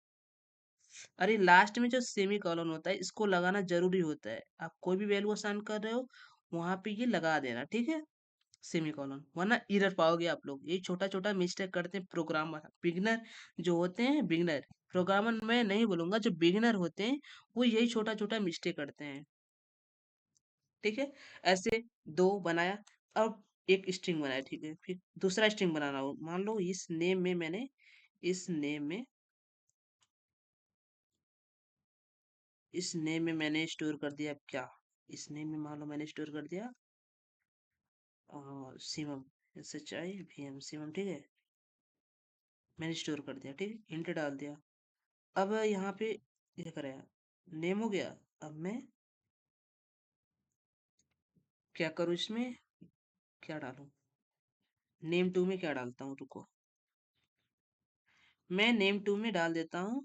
अरे लास्ट में जो सेमी कॉलन होता है, इसको लगाना जरूरी होता है, आप कोई भी वैल्यू असाइन कर रहे हो, वहां पे ये लगा देना, ठीक है, सेमी कॉलन, वरना एरर पाओगे आप लोग। ये छोटा छोटा मिस्टेक करते हैं प्रोग्रामर, बिगनर जो होते हैं, बिगनर प्रोग्रामर मैं नहीं बोलूंगा, जो बिगनर होते हैं वो यही छोटा छोटा मिस्टेक करते हैं, ठीक है। ऐसे दो बनाया, अब एक स्ट्रिंग बनाया, ठीक है, फिर दूसरा स्ट्रिंग बनाना हो, मान लो इस नेम में मैंने, इस नेम में इस नेम में मैंने स्टोर कर दिया क्या, इस नेम में मान लो मैंने स्टोर कर दिया सिमम, SHIVM सिमम, ठीक है, मैंने स्टोर कर दिया, ठीक है, इंटर डाल दिया। अब यहाँ पे ये कराया, नेम हो गया। अब मैं क्या करूँ, इसमें क्या डालूं, नेम टू में क्या डालता हूँ, रुको, मैं नेम टू में डाल देता हूँ,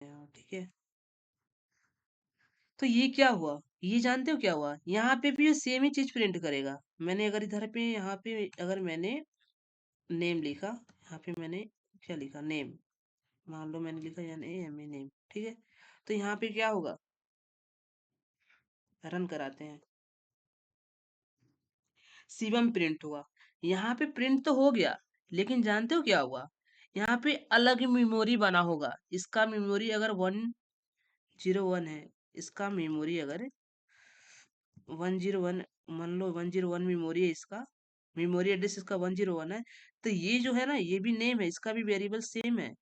ठीक है, तो ये क्या हुआ, ये जानते हो क्या हुआ, यहाँ पे भी ये सेम ही चीज प्रिंट करेगा। मैंने अगर इधर पे यहाँ पे अगर मैंने नेम लिखा, यहाँ पे मैंने क्या लिखा, नेम, मान लो मैंने लिखा यानी एम ए नेम, ठीक है। तो यहाँ पे क्या होगा, रन कराते हैं, शिवम प्रिंट हुआ। यहाँ पे प्रिंट तो हो गया, लेकिन जानते हो क्या हुआ, यहाँ पे अलग मेमोरी बना होगा। इसका मेमोरी अगर 101 है, इसका मेमोरी अगर 101, मान लो 101 मेमोरी है इसका, मेमोरी एड्रेस इसका 101 है। तो ये जो है ना, ये भी नेम है, इसका भी वेरिएबल सेम है,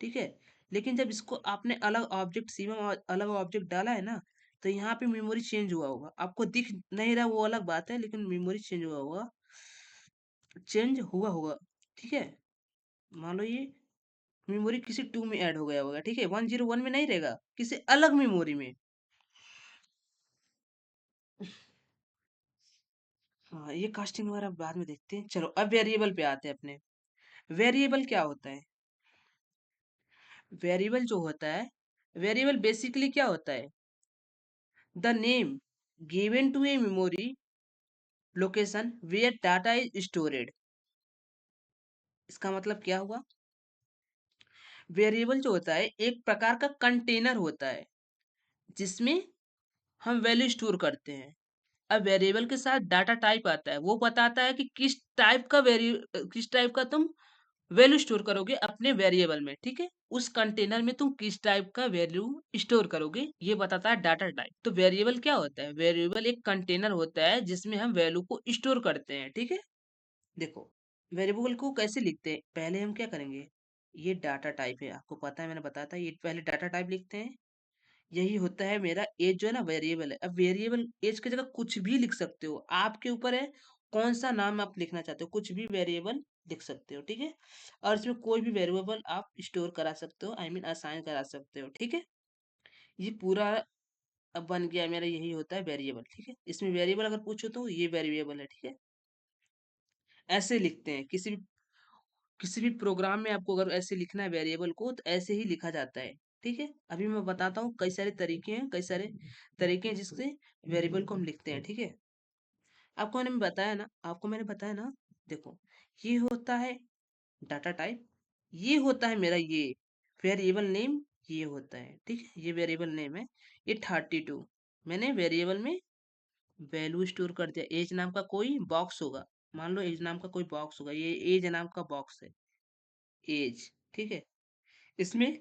ठीक है। लेकिन जब इसको आपने अलग ऑब्जेक्ट शिवम और अलग ऑब्जेक्ट डाला है ना, तो यहाँ पे मेमोरी चेंज हुआ होगा, आपको दिख नहीं रहा वो अलग बात है, लेकिन मेमोरी चेंज हुआ होगा, चेंज हुआ होगा, ठीक है। मान लो ये मेमोरी किसी टू में ऐड हो गया होगा, ठीक है, 101 में नहीं रहेगा, किसी अलग मेमोरी में। हाँ, ये कास्टिंग वगैरह बाद में देखते हैं। चलो अब वेरिएबल पे आते हैं अपने। वेरिएबल क्या होता है, वेरिएबल जो होता है, वेरिएबल बेसिकली क्या होता है, the name given to a memory location where data is stored. इसका मतलब क्या हुआ, वेरिएबल जो होता है एक प्रकार का कंटेनर होता है जिसमें हम वैल्यू स्टोर करते हैं। अब वेरिएबल के साथ डाटा टाइप आता है, वो बताता है कि किस टाइप का तुम वैल्यू स्टोर करोगे अपने वेरिएबल में, ठीक है। उस कंटेनर में तुम किस टाइप का वैल्यू स्टोर करोगे, ये बताता है डाटा टाइप। तो वेरिएबल क्या होता है, वेरिएबल एक कंटेनर होता है जिसमें हम वैल्यू को स्टोर करते हैं, ठीक है। देखो, वेरिएबल को कैसे लिखते हैं, पहले हम क्या करेंगे, ये डाटा टाइप है, आपको पता है मैंने बताया था, ये पहले डाटा टाइप लिखते हैं। यही होता है मेरा एज जो है ना, वेरिएबल है। अब वेरिएबल एज की जगह कुछ भी लिख सकते हो, आपके ऊपर है कौन सा नाम आप लिखना चाहते हो, कुछ भी वेरिएबल लिख सकते हो, ठीक है। और इसमें कोई भी वेरिएबल आप स्टोर करा सकते हो, आई मीन असाइन करा सकते हो, ठीक है। ये पूरा अब बन गया मेरा, यही होता है वेरिएबल, ठीक है। इसमें वेरिएबल अगर पूछो तो ये वेरिएबल है, ठीक है। ऐसे लिखते हैं, किसी भी प्रोग्राम में आपको अगर ऐसे लिखना है वेरिएबल को, तो ऐसे ही लिखा जाता है, ठीक है। अभी मैं बताता हूँ, कई सारे तरीके हैं, कई सारे तरीके हैं जिससे वेरिएबल को हम लिखते हैं, ठीक है। आपको मैंने बताया ना, देखो, ये होता है डाटा टाइप, ये होता है मेरा ये वेरिएबल नेम, ये होता है, ठीक है, ये वेरिएबल नेम है। ये 32 मैंने वेरिएबल में वैल्यू स्टोर कर दिया। एज नाम का कोई बॉक्स होगा, मान लो एज नाम का कोई बॉक्स होगा, ये एज नाम का बॉक्स है, एज, ठीक है। इसमें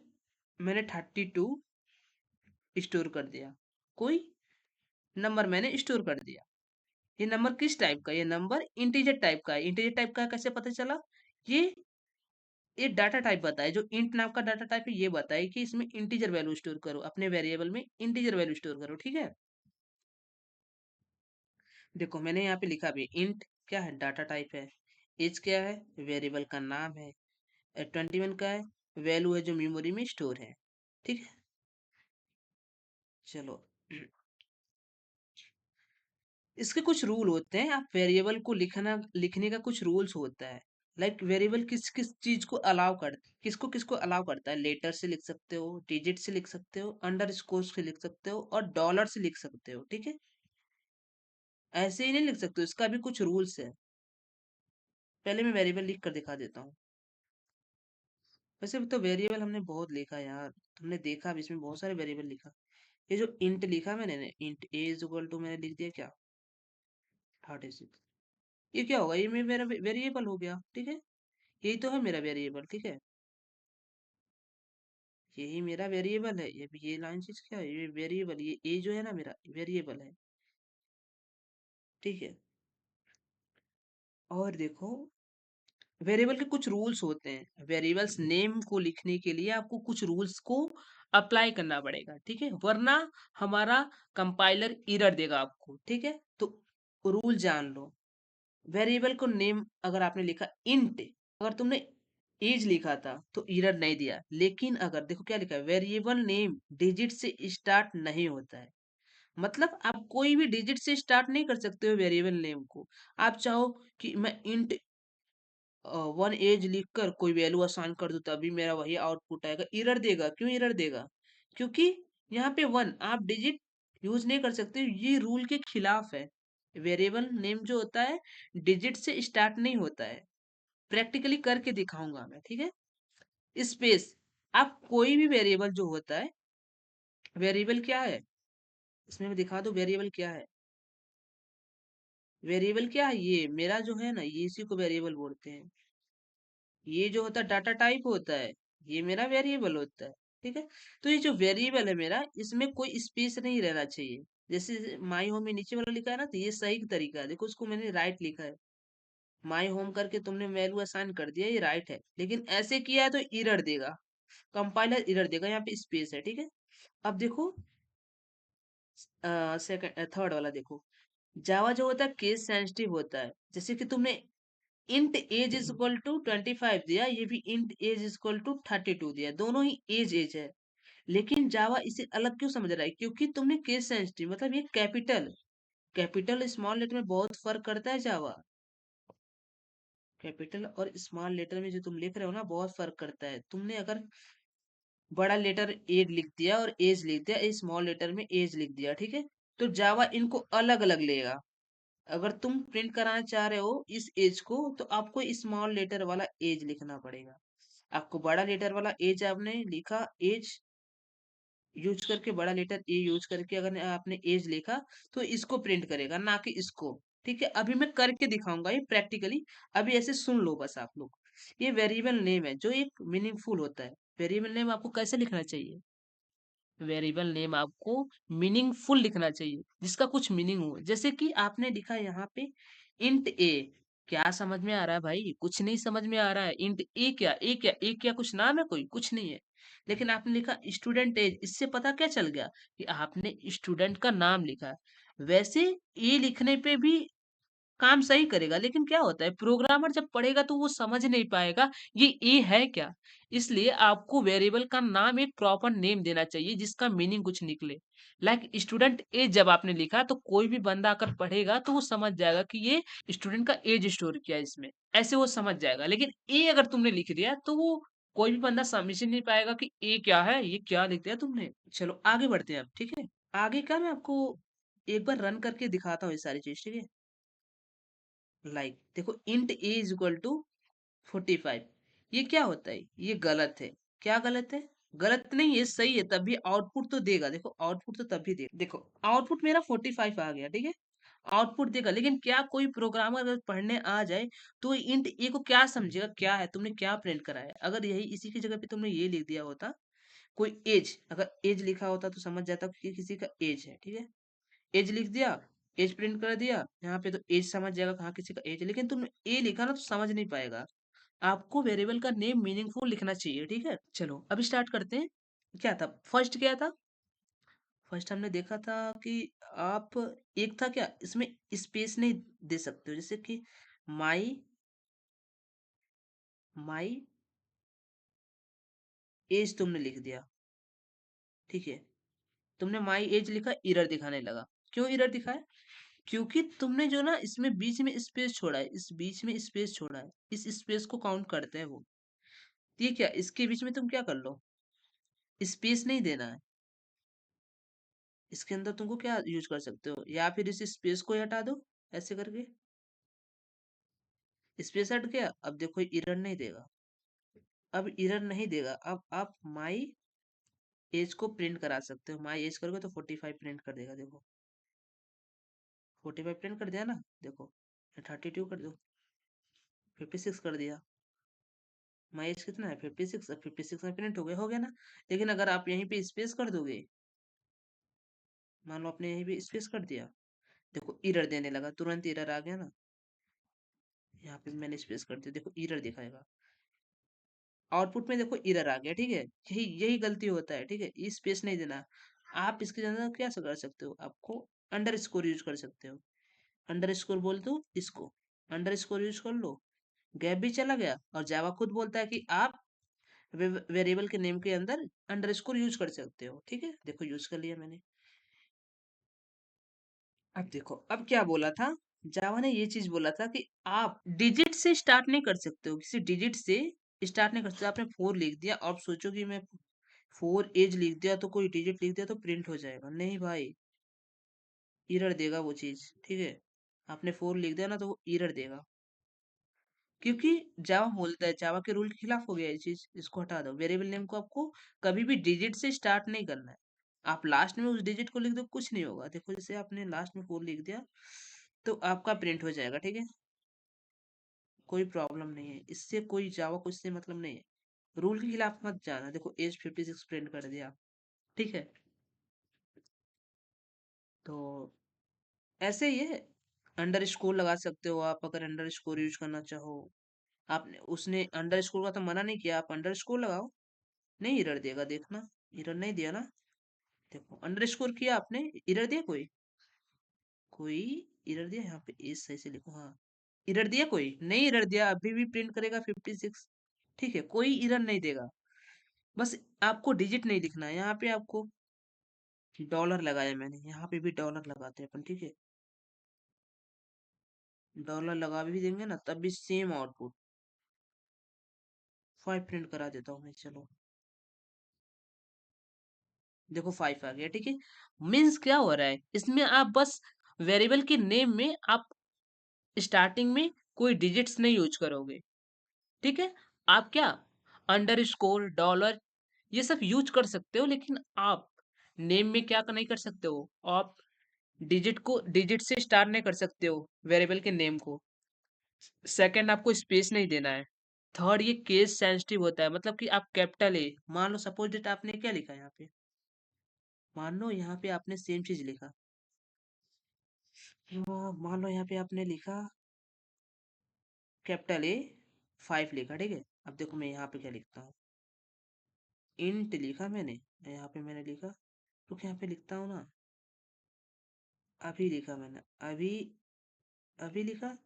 मैंने 32 स्टोर कर दिया, कोई नंबर मैंने स्टोर कर दिया। ये नंबर किस टाइप का, ये नंबर इंटीजर टाइप का है। इंटीजर टाइप का है, कैसे पता चला, ये ये डाटा टाइप बताए, जो इंट नाम का डाटा टाइप है, ये बताए कि इसमें इंटीजर वैल्यू स्टोर करो, अपने वेरिएबल में इंटीजर वैल्यू स्टोर करो, ठीक है। देखो मैंने यहाँ पे लिखा भी, इंट क्या है, डाटा टाइप है। एज क्या है, वेरिएबल का नाम है। 21 का है, वैल्यू है जो मेमोरी में स्टोर है, ठीक है। चलो, इसके कुछ रूल होते हैं, आप वेरिएबल को लिखने का कुछ रूल्स होता है। लाइक वेरिएबल किस किस चीज को अलाउ करता है, किसको किसको अलाउ करता है, लेटर से लिख सकते हो, डिजिट से लिख सकते हो, अंडर स्कोर से लिख सकते हो, और डॉलर से लिख सकते हो, ठीक है। ऐसे ही नहीं लिख सकते हो, इसका भी कुछ रूल्स है। पहले मैं वेरिएबल लिख कर दिखा देता हूँ। वैसे तो वेरिएबल हमने बहुत लिखा यार, तुमने देखा भी, इसमें बहुत सारे वेरिएबल लिखा। ये जो इंट लिखा मैंने, int a is equal to, मैंने लिख दिया क्या, 36। ये क्या होगा, ये मेरा वेरिएबल हो गया, ठीक है। यही तो है मेरा वेरिएबल, ठीक है। यही मेरा वेरिएबल है, ये लाइन चीज क्या है, ये वेरिएबल, ये ए जो है ना मेरा वेरिएबल है, ठीक है। और देखो, वेरिएबल के कुछ रूल्स होते हैं, वेरिएबल्स नेम को लिखने के लिए आपको कुछ रूल्स को अप्लाई करना पड़ेगा, ठीक है, वरना हमारा कंपाइलर एरर देगा आपको, ठीक है। तो रूल जान लो। वेरिएबल को नेम अगर आपने लिखा इंट, अगर तुमने एज लिखा था तो एरर नहीं दिया, लेकिन अगर देखो क्या लिखा है, वेरिएबल नेम डिजिट से स्टार्ट नहीं होता है। मतलब आप कोई भी डिजिट से स्टार्ट नहीं कर सकते हो वेरिएबल नेम को। आप चाहो कि मैं इंट 1 एज लिख कर कोई वैल्यू असाइन कर दूं, तभी मेरा वही आउटपुट आएगा, एरर देगा। क्यों एरर देगा, क्योंकि यहाँ पे 1 आप डिजिट यूज नहीं कर सकते, ये रूल के खिलाफ है। वेरिएबल नेम जो होता है डिजिट से स्टार्ट नहीं होता है। प्रैक्टिकली करके दिखाऊंगा मैं, ठीक है। स्पेस, आप कोई भी वेरिएबल जो होता है, वेरिएबल क्या है, इसमें मैं दिखा दूं वेरिएबल क्या है। वेरिएबल क्या है, ये मेरा जो है ना, ये इसी को वेरिएबल बोलते हैं। ये जो होता है डाटा टाइप होता है, ये मेरा वेरिएबल होता है, ठीक है। तो ये जो वेरिएबल है मेरा, इसमें कोई स्पेस नहीं रहना चाहिए। जैसे माई होम में नीचे वाला लिखा है ना, तो ये सही तरीका है। देखो उसको मैंने राइट लिखा है, माई होम करके तुमने वैल्यू असाइन कर दिया, ये राइट है। लेकिन ऐसे किया है तो एरर देगा, कंपाइलर एरर देगा, यहाँ पे स्पेस है, ठीक है। अब देखो सेकंड थर्ड वाला देखो, जावा जो होता है केस सेंसिटिव होता है। जैसे कि तुमने int age is equal to 25 दिया, ये भी int age is equal to 32 दिया, दोनों ही एज एज है। लेकिन जावा इसे अलग क्यों समझ रहा है, क्योंकि तुमने केस सेंसिटिव मतलब ये कैपिटल, कैपिटल स्मॉल लेटर में बहुत फर्क करता है जावा। कैपिटल और स्मॉल लेटर में जो तुम लिख रहे हो ना, बहुत फर्क करता है। तुमने अगर बड़ा लेटर एज लिख दिया और एज लिख दिया, स्मॉल लेटर में एज लिख दिया, ठीक है, तो जावा इनको अलग अलग लेगा। अगर तुम प्रिंट कराना चाह रहे हो इस एज को, तो आपको स्मॉल लेटर वाला एज लिखना पड़ेगा। आपको बड़ा लेटर वाला एज आपने लिखा, एज यूज करके, बड़ा लेटर ए यूज करके अगर आपने एज लिखा, तो इसको प्रिंट करेगा, ना कि इसको। ठीक है, अभी मैं करके दिखाऊंगा ये प्रैक्टिकली। अभी ऐसे सुन लो बस आप लोग। ये वेरिएबल नेम है जो एक मीनिंगफुल होता है। वेरिएबल नेम आपको कैसे लिखना चाहिए, वेरिएबल नेम आपको मीनिंगफुल लिखना चाहिए, जिसका कुछ मीनिंग हो। जैसे कि आपने लिखा यहाँ पे इंट ए, क्या समझ में आ रहा है भाई, कुछ नहीं समझ में आ रहा है। इंट ए क्या, ए क्या, ए क्या कुछ नाम है, कोई कुछ नहीं है। लेकिन आपने लिखा स्टूडेंट एज, इससे पता क्या चल गया कि आपने स्टूडेंट का नाम लिखा है। वैसे ए लिखने पे भी काम सही करेगा, लेकिन क्या होता है प्रोग्रामर जब पढ़ेगा तो वो समझ नहीं पाएगा ये ए है क्या। इसलिए आपको वेरिएबल का नाम एक प्रॉपर नेम देना चाहिए जिसका मीनिंग कुछ निकले। लाइक स्टूडेंट एज जब आपने लिखा तो कोई भी बंदा आकर पढ़ेगा तो वो समझ जाएगा कि ये स्टूडेंट का एज स्टोर किया है इसमें, ऐसे वो समझ जाएगा। लेकिन ए अगर तुमने लिख दिया तो वो कोई भी बंदा समझ ही नहीं पाएगा कि ए क्या है, ये क्या लिख दिया तुमने। चलो आगे बढ़ते हैं अब, ठीक है। आगे का मैं आपको एक बार रन करके दिखाता हूँ ये सारी चीज, ठीक है। लाइक देखो int a is equal to 45, ये क्या होता है, ये गलत है। क्या गलत है, गलत नहीं है, सही है, तभी आउटपुट तो देगा। देखो आउटपुट तो तभी देगा, देखो आउटपुट मेरा 45 आ गया, ठीक है। आउटपुट देगा, लेकिन क्या कोई प्रोग्रामर अगर पढ़ने आ जाए तो इंट ए को क्या समझेगा, क्या है तुमने क्या प्रिंट करा है। अगर यही इसी की जगह पे तुमने ये लिख दिया होता, कोई एज, अगर एज लिखा होता तो समझ जाता कि किसी का एज है, ठीक है। एज लिख दिया, एज प्रिंट कर दिया यहाँ पे, तो एज समझ जाएगा कहाँ किसी का एज है। लेकिन तुमने ए लिखा ना तो समझ नहीं पाएगा। आपको वेरिएबल का नेम मीनिंगफुल लिखना चाहिए, ठीक है। चलो अब स्टार्ट करते हैं। क्या था फर्स्ट, क्या था फर्स्ट, हमने देखा था कि आप, एक था क्या, इसमें स्पेस नहीं दे सकते हो। जैसे कि माई माई एज तुमने लिख दिया, ठीक है। तुमने माई एज लिखा, एरर दिखाने लगा। क्यों एरर दिखाया, क्योंकि तुमने जो ना इसमें बीच में स्पेस छोड़ा है, इस बीच में स्पेस छोड़ा है, इस स्पेस को काउंट करते हैं वो। ठीक है, इसके बीच में तुम क्या कर लो, स्पेस नहीं देना है। इसके अंदर तुमको क्या यूज कर सकते हो, या फिर इस स्पेस को ही हटा दो, ऐसे करके स्पेस हट गया। अब देखो एरर नहीं देगा, अब एरर नहीं देगा। अब आप माई एज को प्रिंट करा सकते हो, माई एज करोगे तो 45 प्रिंट कर देगा। देखो 45 प्रिंट कर दिया ना, देखो 32 कर दो, 56 कर दिया। माई एज कितना है 56, अब 56 में प्रिंट हो गया ना। लेकिन अगर आप यहीं पे स्पेस कर दोगे, मान लो आपने यहीं पे स्पेस कर दिया, देखो एरर देने लगा, तुरंत एरर आ गया ना। यहाँ पे मैंने स्पेस कर दिया, देखो एरर दिखाएगा। आउटपुट में देखो एरर आ गया, ठीक है। यही यही गलती होता है, ठीक है, ये स्पेस नहीं देना। आप इसके अंदर क्या कर सकते हो, आपको अंडर स्कोर यूज कर सकते हो। अंडर स्कोर बोल दो इसको, अंडर स्कोर यूज कर लो, गैप भी चला गया। और जावा खुद बोलता है कि आप वेरिएबल के नेम के अंदर अंडर स्कोर यूज कर सकते हो, ठीक है। देखो यूज कर लिया मैंने। अब देखो अब क्या बोला था, जावा ने ये चीज बोला था कि आप डिजिट से स्टार्ट नहीं कर सकते हो, किसी डिजिट से स्टार्ट नहीं कर सकते। आपने 4 लिख दिया, आप सोचो कि मैं 4 एज लिख दिया तो कोई डिजिट लिख दिया तो प्रिंट हो जाएगा, नहीं भाई। एरर देगा वो चीज, ठीक है। आपने 4 लिख दिया ना तो वो एरर देगा, क्योंकि जावा बोलता है, जावा के रूल के खिलाफ हो गया ये चीज, इसको हटा दो। वेरिएबल नेम को आपको कभी भी डिजिट से स्टार्ट नहीं करना है। आप लास्ट में उस डिजिट को लिख दो, कुछ नहीं होगा। देखो जैसे आपने लास्ट में 4 लिख दिया तो आपका प्रिंट हो जाएगा, ठीक है। कोई प्रॉब्लम नहीं है इससे, कोई जावा को इससे मतलब नहीं है। रूल के खिलाफ मत जाना। देखो एज 56 प्रिंट कर दिया, ठीक है। तो ऐसे ही है, अंडर स्कोर लगा सकते हो आप अगर अंडर स्कोर यूज करना चाहो। आपने उसने अंडर स्कोर का तो मना नहीं किया, आप अंडर स्कोर लगाओ, नहीं एरर देगा, देखना। एरर नहीं दिया ना, देखो अंडर स्कोर किया आपने, एरर दिया कोई? कोई एरर दिया? यहाँ पे एज सही से लिखो, हाँ। एरर दिया कोई? नहीं एरर दिया, अभी भी प्रिंट करेगा 56, ठीक है। कोई एरर नहीं देगा, बस आपको डिजिट नहीं लिखना है। यहाँ पे आपको डॉलर लगाया मैंने, यहाँ पे भी डॉलर लगाते हैं अपन, ठीक है। डॉलर लगा भी देंगे ना तब भी सेम आउटपुट। 5 प्रिंट करा देता हूँ मैं, चलो। देखो 5 आ गया, ठीक है। मीन्स क्या हो रहा है इसमें, आप बस वेरिएबल के नेम में आप स्टार्टिंग में कोई डिजिट्स नहीं यूज करोगे, ठीक है। आप क्या अंडर स्कोर डॉलर ये सब यूज कर सकते हो, लेकिन आप नेम में क्या नहीं कर सकते हो, आप डिजिट से स्टार्ट नहीं कर सकते हो वेरिएबल के नेम को। सेकंड, आपको स्पेस नहीं देना है। थर्ड, ये केस सेंसिटिव होता है, मतलब कि आप कैपिटल ए, मान लो सपोज डेट आपने क्या लिखा है यहाँ पे, मान लो यहाँ पे आपने सेम चीज लिखा, मान लो यहाँ पे आपने लिखा कैपिटल ए 5 लिखा, ठीक है। अब देखो मैं यहाँ पे क्या लिखता हूँ, इंट लिखा मैंने, यहाँ पे मैंने लिखा, तो यहाँ पे लिखता हूँ ना, अभी लिखा मैंने, अभी अभी लिखा,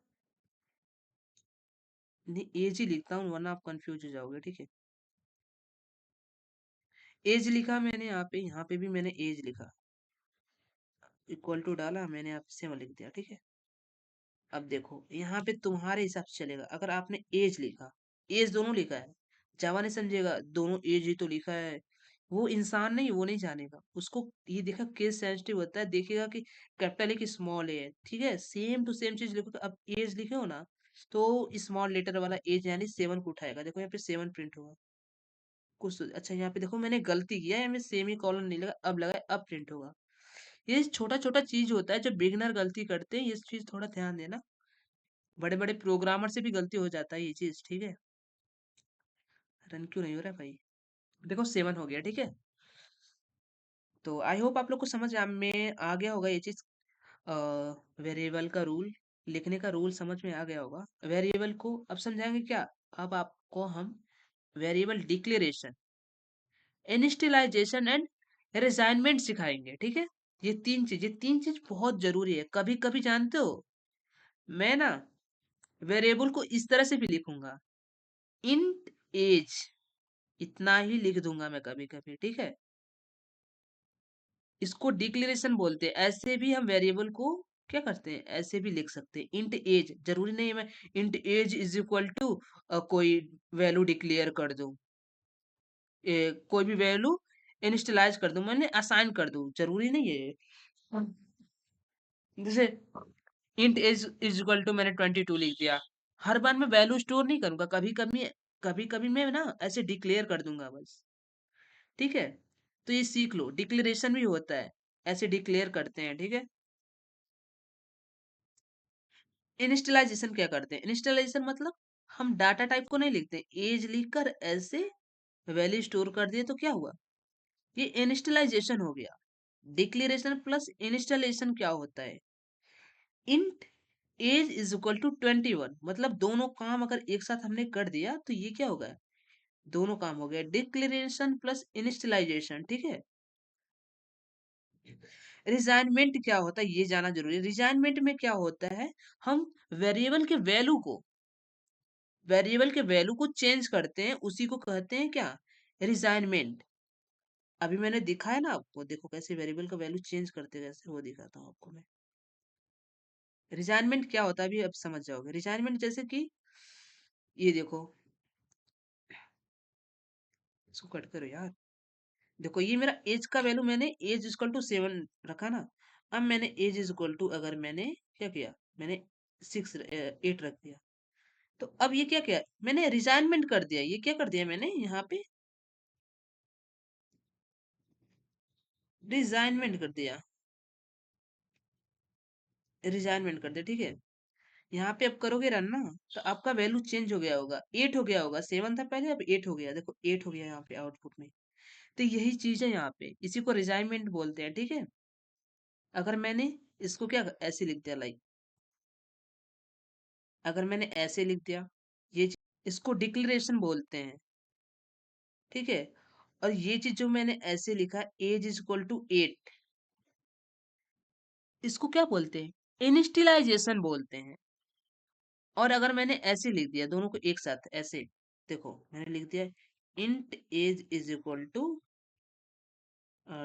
नहीं एज ही लिखता हूँ वरना आप कंफ्यूज हो जाओगे, ठीक है। एज लिखा मैंने यहाँ पे भी मैंने एज लिखा, इक्वल टू डाला मैंने, आप से लिख दिया, ठीक है। अब देखो यहाँ पे तुम्हारे हिसाब से चलेगा, अगर आपने एज लिखा, एज दोनों लिखा है, जावा नहीं समझेगा दोनों एज ही तो लिखा है। वो इंसान नहीं, वो नहीं जानेगा उसको। ये देखा केस सेंसिटिव होता है, देखेगा कि कैपिटल है कि स्मॉल है, ठीक है। सेम टू सेम चीज लिखो, तो अब एज लिखे हो ना, तो स्मॉल लेटर वाला एज यानी 7 को उठाएगा। देखो यहाँ पे 7 प्रिंट होगा, कुछ अच्छा यहाँ पे देखो मैंने गलती किया है, मैं सेमी कॉलन नहीं लगा, अब लगा, अब प्रिंट होगा। ये छोटा छोटा चीज होता है, जब बिगनर गलती करते हैं, ये चीज थोड़ा ध्यान देना। बड़े बड़े प्रोग्रामर से भी गलती हो जाता है ये चीज, ठीक है। रन क्यों नहीं हो रहा है भाई? देखो 7 हो गया, ठीक है। तो आई होप आप लोग को समझ में आ गया होगा ये चीज। वेरिएबल का रूल, लिखने का रूल समझ में आ गया होगा। वेरिएबल को अब समझाएंगे क्या, अब आपको हम वेरिएबल डिक्लेरेशन, इनिशियलाइजेशन एंड रिजाइनमेंट सिखाएंगे, ठीक है। ये तीन चीज बहुत जरूरी है। कभी कभी जानते हो, मैं ना वेरिएबल को इस तरह से भी लिखूंगा, इंट एज, इतना ही लिख दूंगा मैं कभी कभी, ठीक है। इसको डिक्लेरेशन बोलते हैं। ऐसे भी हम वेरिएबल को क्या करते हैं, ऐसे भी लिख सकते हैं। इंट एज, जरूरी नहीं है मैं int age is equal to कोई वैल्यू डिक्लेयर कर दूं, कोई भी वैल्यू इनिशियलाइज कर दूं, मैंने असाइन कर दूं, जरूरी नहीं है। जैसे int age is equal to मैंने 22 लिख दिया, हर बार मैं वैल्यू स्टोर नहीं करूंगा, कभी कभी मैं ना ऐसे डिक्लेयर कर दूंगा बस, ठीक है। तो ये सीख लो, डिक्लेरेशन भी होता है, ऐसे डिक्लेयर करते हैं, ठीक है। इनिशियलाइजेशन क्या करते हैं, इनिशियलाइजेशन मतलब हम डाटा टाइप को नहीं लिखते, एज लिखकर ऐसे वैल्यू स्टोर कर दिए तो क्या हुआ, ये इनिशियलाइजेशन हो गया। डिक्लेरेशन प्लस इनिशियलाइजेशन क्या होता है, int age is equal to 21, मतलब दोनों काम अगर एक साथ हमने कर दिया तो ये क्या होगा, दोनों काम हो गया, डिक्लेरेशन प्लस इनिशियलाइजेशन, ठीक है। रिजाइनमेंट क्या होता है ये जाना जरूरी है। रिजाइनमेंट में क्या होता है, हम वेरिएबल के वैल्यू को चेंज करते हैं, उसी को कहते हैं क्या, रिजाइनमेंट। अभी मैंने दिखाया ना आपको, देखो कैसे वेरिएबल का वैल्यू चेंज करते हैं, कैसे वो दिखाता हूँ आपको मैं। रिजाइनमेंट क्या होता है अभी अब समझ जाओगे। रिजाइनमेंट जैसे कि ये देखो, इसको कट करो यार। देखो ये मेरा एज का वैल्यू मैंने एज इक्वल टू 7 रखा ना, अब मैंने एज इज इक्वल टू, अगर मैंने क्या किया, मैंने 8 रख दिया, तो अब ये क्या किया, मैंने रिजाइनमेंट कर दिया। ये क्या कर दिया मैंने यहाँ पे, रिजाइनमेंट कर दिया, रिजाइनमेंट कर दिया, ठीक है। यहाँ पे अब करोगे रन ना, तो आपका वैल्यू चेंज हो गया होगा, 8 हो गया होगा, 7 था पहले, अब 8 हो गया, देखो 8 हो गया यहाँ पे आउटपुट में। तो यही चीज है यहाँ पे, इसी को रिजाइनमेंट बोलते हैं, ठीक है। अगर मैंने इसको क्या ऐसे लिख दिया, लाइक अगर मैंने ऐसे लिख दिया, इसको डिक्लेरेशन बोलते हैं, ठीक है। और ये चीज जो मैंने ऐसे लिखा, एज इज इक्वल टू 8, इसको क्या बोलते हैं, इनिशियलाइजेशन बोलते हैं। और अगर मैंने ऐसे लिख दिया दोनों को एक साथ ऐसे, देखो मैंने लिख दिया int age is equal to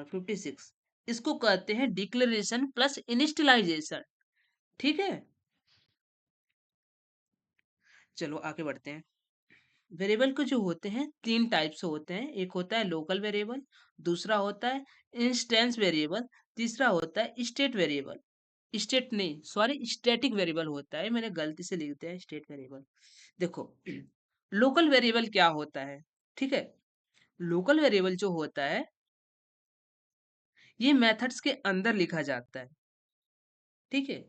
56, इसको कहते हैं डिक्लेरेशन प्लस इनिशियलाइजेशन, ठीक है। चलो आगे बढ़ते हैं। वेरिएबल के जो होते हैं 3 टाइप से होते हैं, एक होता है लोकल वेरिएबल, दूसरा होता है इंस्टेंस वेरिएबल, तीसरा होता है स्टेट वेरिएबल। स्टेट नहीं, सॉरी, स्टैटिक वेरिएबल होता है, मैंने गलती से लिख दिया स्टेट वेरिएबल। देखो लोकल वेरिएबल क्या होता है, ठीक है। लोकल वेरिएबल जो होता है, ये मेथड्स के अंदर लिखा जाता है, ठीक है।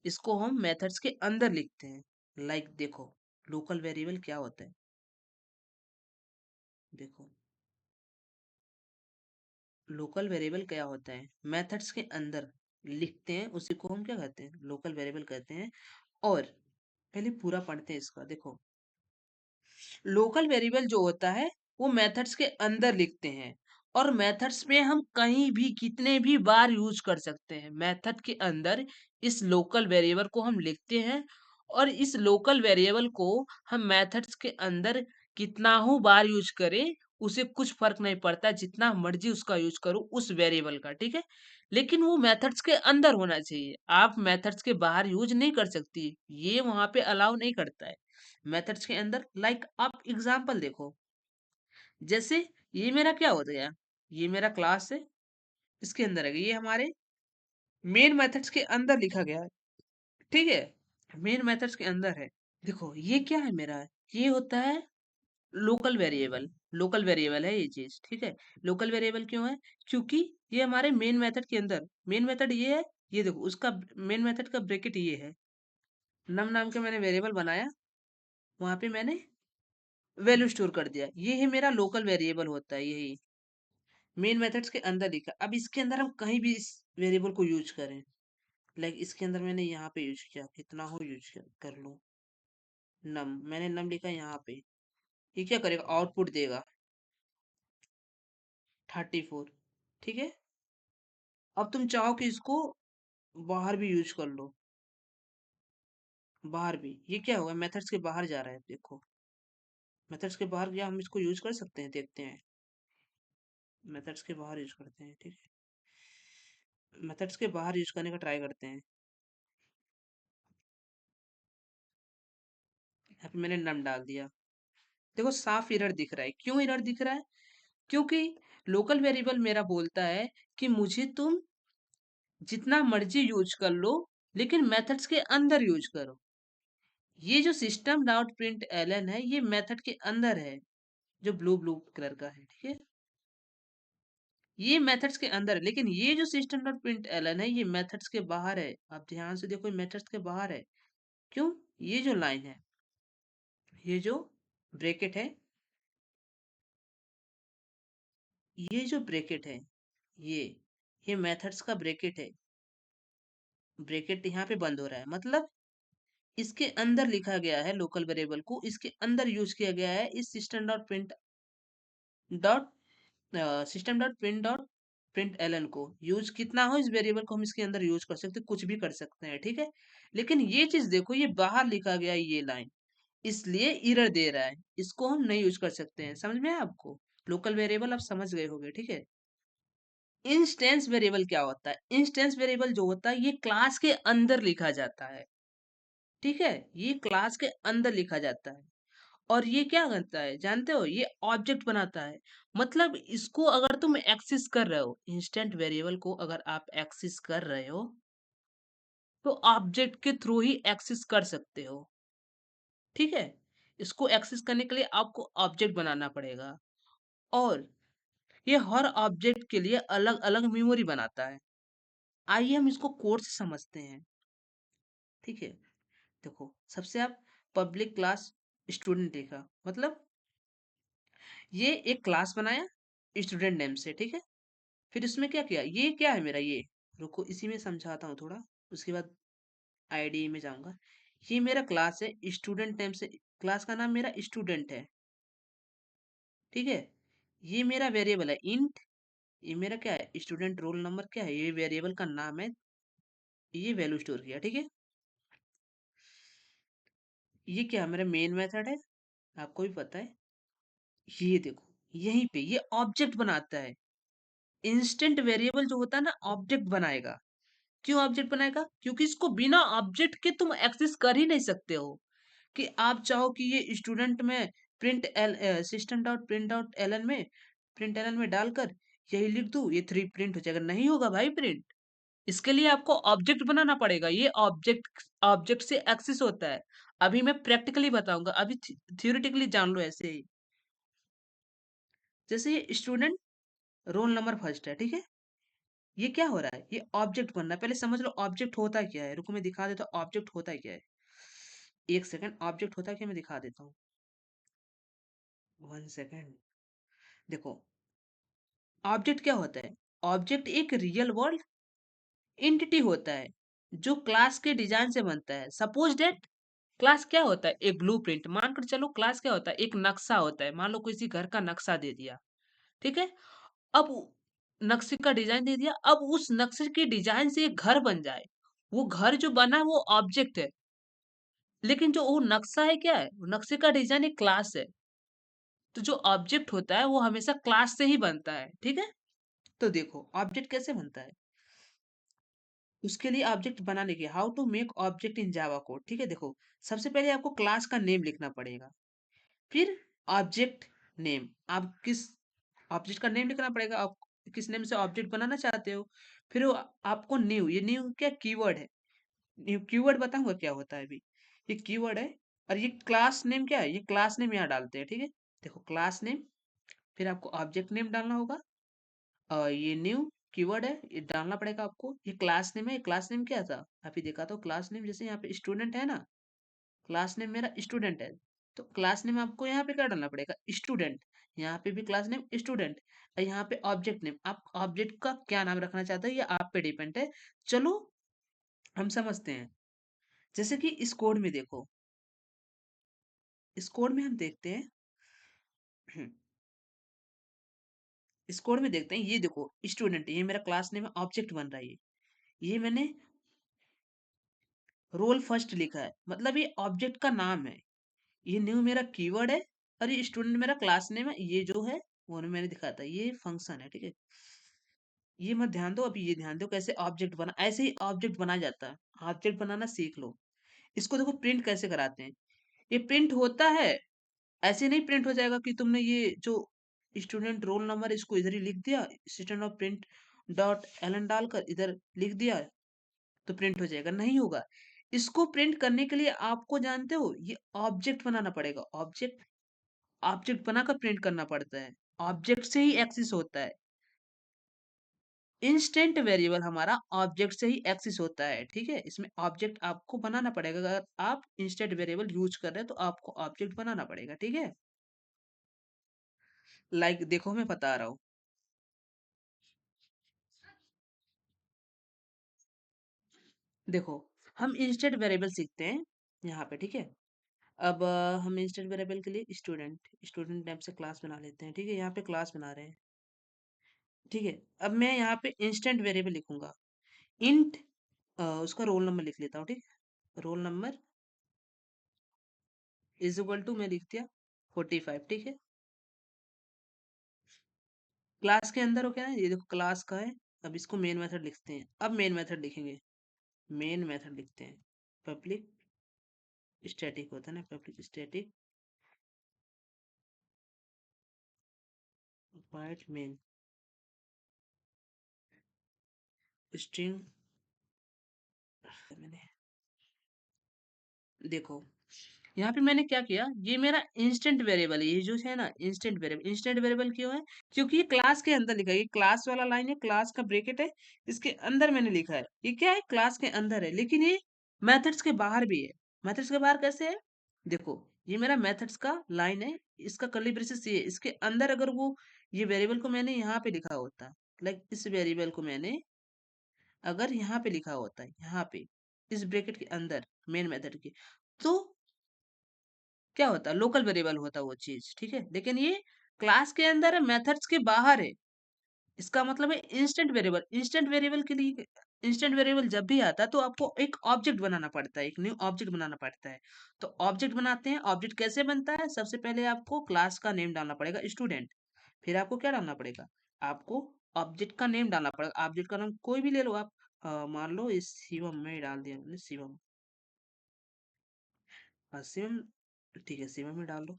इसको हम मेथड्स के अंदर लिखते हैं। लाइक देखो लोकल वेरिएबल क्या होता है, देखो लोकल वेरिएबल क्या होता है, मेथड्स के अंदर लिखते हैं, उसी को हम क्या कहते हैं, लोकल वेरिएबल कहते हैं। और पहले पूरा पढ़ते हैं इसका, देखो लोकल वेरिएबल जो होता है वो मेथड्स के अंदर लिखते हैं, और मेथड्स में हम कहीं भी कितने भी बार यूज कर सकते हैं। मेथड के अंदर इस लोकल वेरिएबल को हम लिखते हैं, और इस लोकल वेरिएबल को हम मेथड्स के अंदर कितना हो बार यूज करें, उसे कुछ फर्क नहीं पड़ता, जितना मर्जी उसका यूज करो उस वेरिएबल का, ठीक है। लेकिन वो मेथड्स के अंदर होना चाहिए, आप मेथड्स के बाहर यूज नहीं कर सकती, ये वहां पे अलाउ नहीं करता है। मेथड्स के अंदर, लाइक आप एग्जांपल देखो, जैसे ये मेरा क्या हो गया, ये मेरा क्लास है, इसके अंदर है, ये हमारे मेन मेथड्स के अंदर लिखा गया है, ठीक है। मेन मेथड्स के अंदर है, देखो ये क्या है मेरा, ये होता है लोकल वेरिएबल। लोकल वेरिएबल है ये चीज, ठीक है। लोकल वेरिएबल क्यों है, क्योंकि ये हमारे मेन मेथड के अंदर, मेन मेथड ये है, ये देखो उसका मेन मेथड का ब्रैकेट ये है, नम नाम के मैंने वेरिएबल बनाया, वहां पे मैंने वैल्यू स्टोर कर दिया, ये है मेरा लोकल वेरिएबल होता है, यही मेन मेथड्स के अंदर लिखा। अब इसके अंदर हम कहीं भी इस वेरिएबल को यूज करें, लाइक इसके अंदर मैंने यहाँ पे यूज किया, कितना हो यूज कर लो, नम, मैंने नम लिखा यहाँ पे, ये क्या करेगा, आउटपुट देगा 34, ठीक है। अब तुम चाहो कि इसको बाहर भी यूज कर लो, बाहर भी, ये क्या होगा, मेथड्स के बाहर जा रहा है, देखो मेथड्स के बाहर क्या हम इसको यूज कर सकते हैं, देखते हैं, मेथड्स के बाहर यूज करते हैं, ठीक है। मेथड्स के बाहर यूज करने का ट्राई करते हैं, यहाँ पे मैंने नम डाल दिया, देखो साफ एरर दिख रहा है, क्यों एरर दिख रहा है, क्योंकि लोकल वेरिएबल मेरा बोलता है कि मुझे तुम जितना मर्जी यूज कर लो, लेकिन मेथड्स के अंदर यूज करो। ये जो सिस्टम डॉट प्रिंट एलन है, ये मेथड के अंदर है, जो ब्लू ब्लू कलर का है, ठीक है। ये मेथड्स के अंदर है, लेकिन ये जो सिस्टम डॉट प्रिंट एलन है, ये मेथड्स के बाहर है। आप ध्यान से देखो, ये मेथड्स के बाहर है, क्यों, ये जो लाइन है, ये जो ब्रैकेट है, ये जो ब्रैकेट है, ये ये मेथड्स का ब्रैकेट है, ब्रैकेट यहाँ पे बंद हो रहा है, मतलब इसके अंदर लिखा गया है, लोकल वेरिएबल को इसके अंदर यूज किया गया है, इस system dot print dot system dot print dot print LN को यूज कितना हो, इस वेरिएबल को हम इसके अंदर यूज कर सकते हैं, कुछ भी कर सकते हैं, ठीक है। लेकिन ये चीज देखो, ये बाहर लिखा गया है, ये लाइन, इसलिए एरर दे रहा है, इसको हम नहीं यूज कर सकते हैं, समझ में आया आपको। लोकल वेरिएबल आप समझ गए होंगे, ठीक है। इंस्टेंस वेरिएबल क्या होता है, इंस्टेंस वेरिएबल जो होता है, ये क्लास के अंदर लिखा जाता है, ठीक है, ये क्लास के अंदर लिखा जाता है। और ये क्या करता है जानते हो? ये ऑब्जेक्ट बनाता है। मतलब इसको अगर तुम एक्सेस कर रहे हो, इंस्टेंट वेरिएबल को अगर आप एक्सेस कर रहे हो, तो ऑब्जेक्ट के थ्रू ही एक्सेस कर सकते हो। ठीक है? इसको एक्सेस करने के लिए आपको ऑब्जेक्ट बनाना पड़ेगा और ये हर ऑब्जेक्ट के लिए अलग-अलग मेमोरी बनाता है। आइए हम इसको कोड से समझते हैं। ठीक है? देखो, सबसे आप पब्लिक क्लास स्टूडेंट लिखा, मतलब ये एक क्लास बनाया स्टूडेंट नेम से, ठीक है? फिर इसमें क्या किया, ये क्या है मेरा ये, रुको इसी में समझाता हूँ थोड़ा, उसके बाद आईडी में जाऊँगा। ये मेरा क्लास है स्टूडेंट नेम से, क्लास का नाम मेरा स्टूडेंट है, ठीक है? ये मेरा वेरिएबल है इंट, ये मेरा क्या है स्टूडेंट रोल नंबर क्या है, ये वेरिएबल का नाम है, ये वैल्यू स्टोर किया, ठीक है? ये क्या है, मेरा मेन मेथड है, आपको भी पता है। ये देखो, यहीं पे ये ऑब्जेक्ट बनाता है। इंस्टेंट वेरिएबल जो होता है ना, ऑब्जेक्ट बनाएगा। क्यों ऑब्जेक्ट बनाएगा? क्योंकि इसको बिना ऑब्जेक्ट के तुम एक्सेस कर ही नहीं सकते हो। कि आप चाहो कि ये स्टूडेंट में system dot print dot LN में प्रिंट एलन में डालकर यही लिख दूं, ये 3 प्रिंट हो जाएगा, नहीं होगा भाई प्रिंट। इसके लिए आपको ऑब्जेक्ट बनाना पड़ेगा, ये ऑब्जेक्ट ऑब्जेक्ट से एक्सेस होता है। अभी मैं प्रैक्टिकली बताऊंगा, अभी थियोरेटिकली जान लो ऐसे ही। जैसे ये स्टूडेंट रोल नंबर फर्स्ट है, ठीक है? ये क्या हो रहा है, ये ऑब्जेक्ट बन रहा है। पहले समझ लो ऑब्जेक्ट होता क्या है, रुको मैं दिखा देता हूँ ऑब्जेक्ट होता क्या है। एक सेकंड, ऑब्जेक्ट होता क्या मैं दिखा देता हूँ, 1 सेकंड। देखो, ऑब्जेक्ट क्या होता है, ऑब्जेक्ट एक रियल वर्ल्ड एंटिटी होता है जो क्लास के डिजाइन से बनता है। सपोज दैट क्लास क्या होता है, एक ब्लूप्रिंट मान कर चलो, क्लास क्या होता है, एक नक्शा होता है। मान लो किसी घर का नक्शा दे दिया, ठीक है? अब नक्शे का डिजाइन दे दिया, अब उस नक्शे के डिजाइन से एक घर बन जाए, वो घर जो बना है वो ऑब्जेक्ट है। लेकिन जो वो नक्शा है क्या है, वो नक्शे का डिजाइन एक क्लास है। तो जो ऑब्जेक्ट होता है वो हमेशा क्लास से ही बनता है, ठीक है? तो देखो ऑब्जेक्ट कैसे बनता है, उसके लिए ऑब्जेक्ट बनाने के how to make object in Java code, ठीक है? देखो, सबसे पहले आपको क्लास का नेम लिखना पड़ेगा, फिर ऑब्जेक्ट नेम, आप किस ऑब्जेक्ट का नेम लिखना पड़ेगा, आप किस नेम से ऑब्जेक्ट बनाना चाहते हो। फिर वो आपको न्यू, ये न्यू क्या कीवर्ड है, न्यू कीवर्ड बताऊंगा क्या होता है अभी। ये कीवर्ड है, और ये क्लास नेम क्या है, ये क्लास नेम यहाँ डालते हैं, ठीक है? देखो क्लास नेम, फिर आपको ऑब्जेक्ट नेम डालना होगा, ये न्यू कीवर्ड है, ये डालना पड़ेगा आपको। ये क्लास नेम है, क्लास नेम क्या था अभी देखा, तो क्लास नेम जैसे यहाँ पे स्टूडेंट है ना, क्लास नेम मेरा स्टूडेंट है, तो क्लास नेम आपको यहाँ पे क्या डालना पड़ेगा, स्टूडेंट। यहाँ पे भी क्लास नेम स्टूडेंट, और यहाँ पे ऑब्जेक्ट नेम, आप ऑब्जेक्ट का क्या नाम रखना चाहते हो ये आप पे डिपेंड है। चलो हम समझते हैं। जैसे कि इस कोड में देखो, इस कोड में हम देखते हैं इस कोड में देखते हैं, ये देखो स्टूडेंट, ये मेरा क्लास नेम है, ऑब्जेक्ट बन रहा है ये मैंने रोल फर्स्ट लिखा है, मतलब ये ऑब्जेक्ट का नाम है। ये न्यू मेरा कीवर्ड है, और ये स्टूडेंट मेरा क्लास नेम है, ये जो है वो मैंने दिखाया था, ये फंक्शन है, ठीक है? ये मत ध्यान दो, अभी ये ध्यान दो कैसे ऑब्जेक्ट बना, ऐसे ही ऑब्जेक्ट बना जाता है। ऑब्जेक्ट बनाना सीख लो। इसको देखो प्रिंट कैसे कराते हैं, ये प्रिंट होता है, ऐसे नहीं प्रिंट हो जाएगा कि तुमने ये जो स्टूडेंट रोल नंबर इसको इधर ही लिख दिया, system of print dot LN डालकर इधर लिख दिया तो प्रिंट हो जाएगा, नहीं होगा। इसको प्रिंट करने के लिए आपको जानते हो ये ऑब्जेक्ट बनाना पड़ेगा, ऑब्जेक्ट, ऑब्जेक्ट बनाकर प्रिंट करना पड़ता है। ऑब्जेक्ट से ही एक्सेस होता है, इंस्टेंट वेरिएबल हमारा ऑब्जेक्ट से ही एक्सेस होता है, ठीक है? इसमें ऑब्जेक्ट आपको बनाना पड़ेगा, अगर आप इंस्टेंट वेरिएबल यूज कर रहे हैं तो आपको ऑब्जेक्ट बनाना पड़ेगा, ठीक है? लाइक देखो मैं बता रहा हूँ, देखो हम इंस्टेंट वेरिएबल सीखते हैं यहाँ पे, ठीक है? अब हम इंस्टेंट वेरिएबल के लिए स्टूडेंट स्टूडेंट टाइप से क्लास बना लेते हैं, ठीक है? यहाँ पे क्लास बना रहे हैं, ठीक है? अब मैं यहाँ पे इंस्टेंट वेरिएबल लिखूंगा, इंट, उसका रोल नंबर लिख लेता हूँ, ठीक है? Roll number is equal to मैं लिख दिया 45, ठीक है? क्लास के अंदर हो क्या है, ये देखो क्लास का है। अब इसको मेन मेथड लिखते हैं, अब मेन मेथड लिखेंगे, मेन मेथड लिखते हैं, पब्लिक स्टैटिक होता है ना, public static white main string. मैंने देखो यहाँ पे मैंने क्या किया, ये मेरा इंस्टेंट वेरिएबल है, ये जो है ना इंस्टेंट वेरिएबल क्यों है, क्योंकि ये क्लास के अंदर लिखा है, ये क्लास वाला लाइन है, क्लास का ब्रैकेट है, इसके अंदर मैंने लिखा है, ये क्या है, क्लास के अंदर है, लेकिन ये मेथड्स के बाहर भी है। मेथड्स के बाहर कैसे है, देखो ये मेरा मेथड्स का लाइन है, इसका कर्ली ब्रेसेस ये है, इसके अंदर अगर वो ये वेरिएबल को मैंने यहाँ पे लिखा होता, लाइक इस वेरिएबल को मैंने अगर यहाँ पे लिखा होता है, यहाँ पे इस ब्रैकेट के अंदर मेन मेथड के, तो क्या होता है, लोकल वेरिएबल होता वो चीज, ठीक है, लेकिन ये क्लास के अंदर है, मेथड्स के बाहर है, इसका मतलब है इंस्टेंट वेरिएबल। इंस्टेंट वेरिएबल के लिए, इंस्टेंट वेरिएबल जब भी आता है तो आपको एक ऑब्जेक्ट बनाना पड़ता है, एक न्यू ऑब्जेक्ट बनाना पड़ता है। तो ऑब्जेक्ट बनाते हैं, ऑब्जेक्ट कैसे बनता है, सबसे पहले आपको क्लास का नेम डालना पड़ेगा स्टूडेंट, फिर आपको क्या डालना पड़ेगा, आपको ऑब्जेक्ट का नेम डालना पड़ेगा, ऑब्जेक्ट का नाम कोई भी ले लो आप, मान लो इस शिवम में डाल दिया मैंने, शिवम, शिवम, ठीक है शिवम में डाल दो,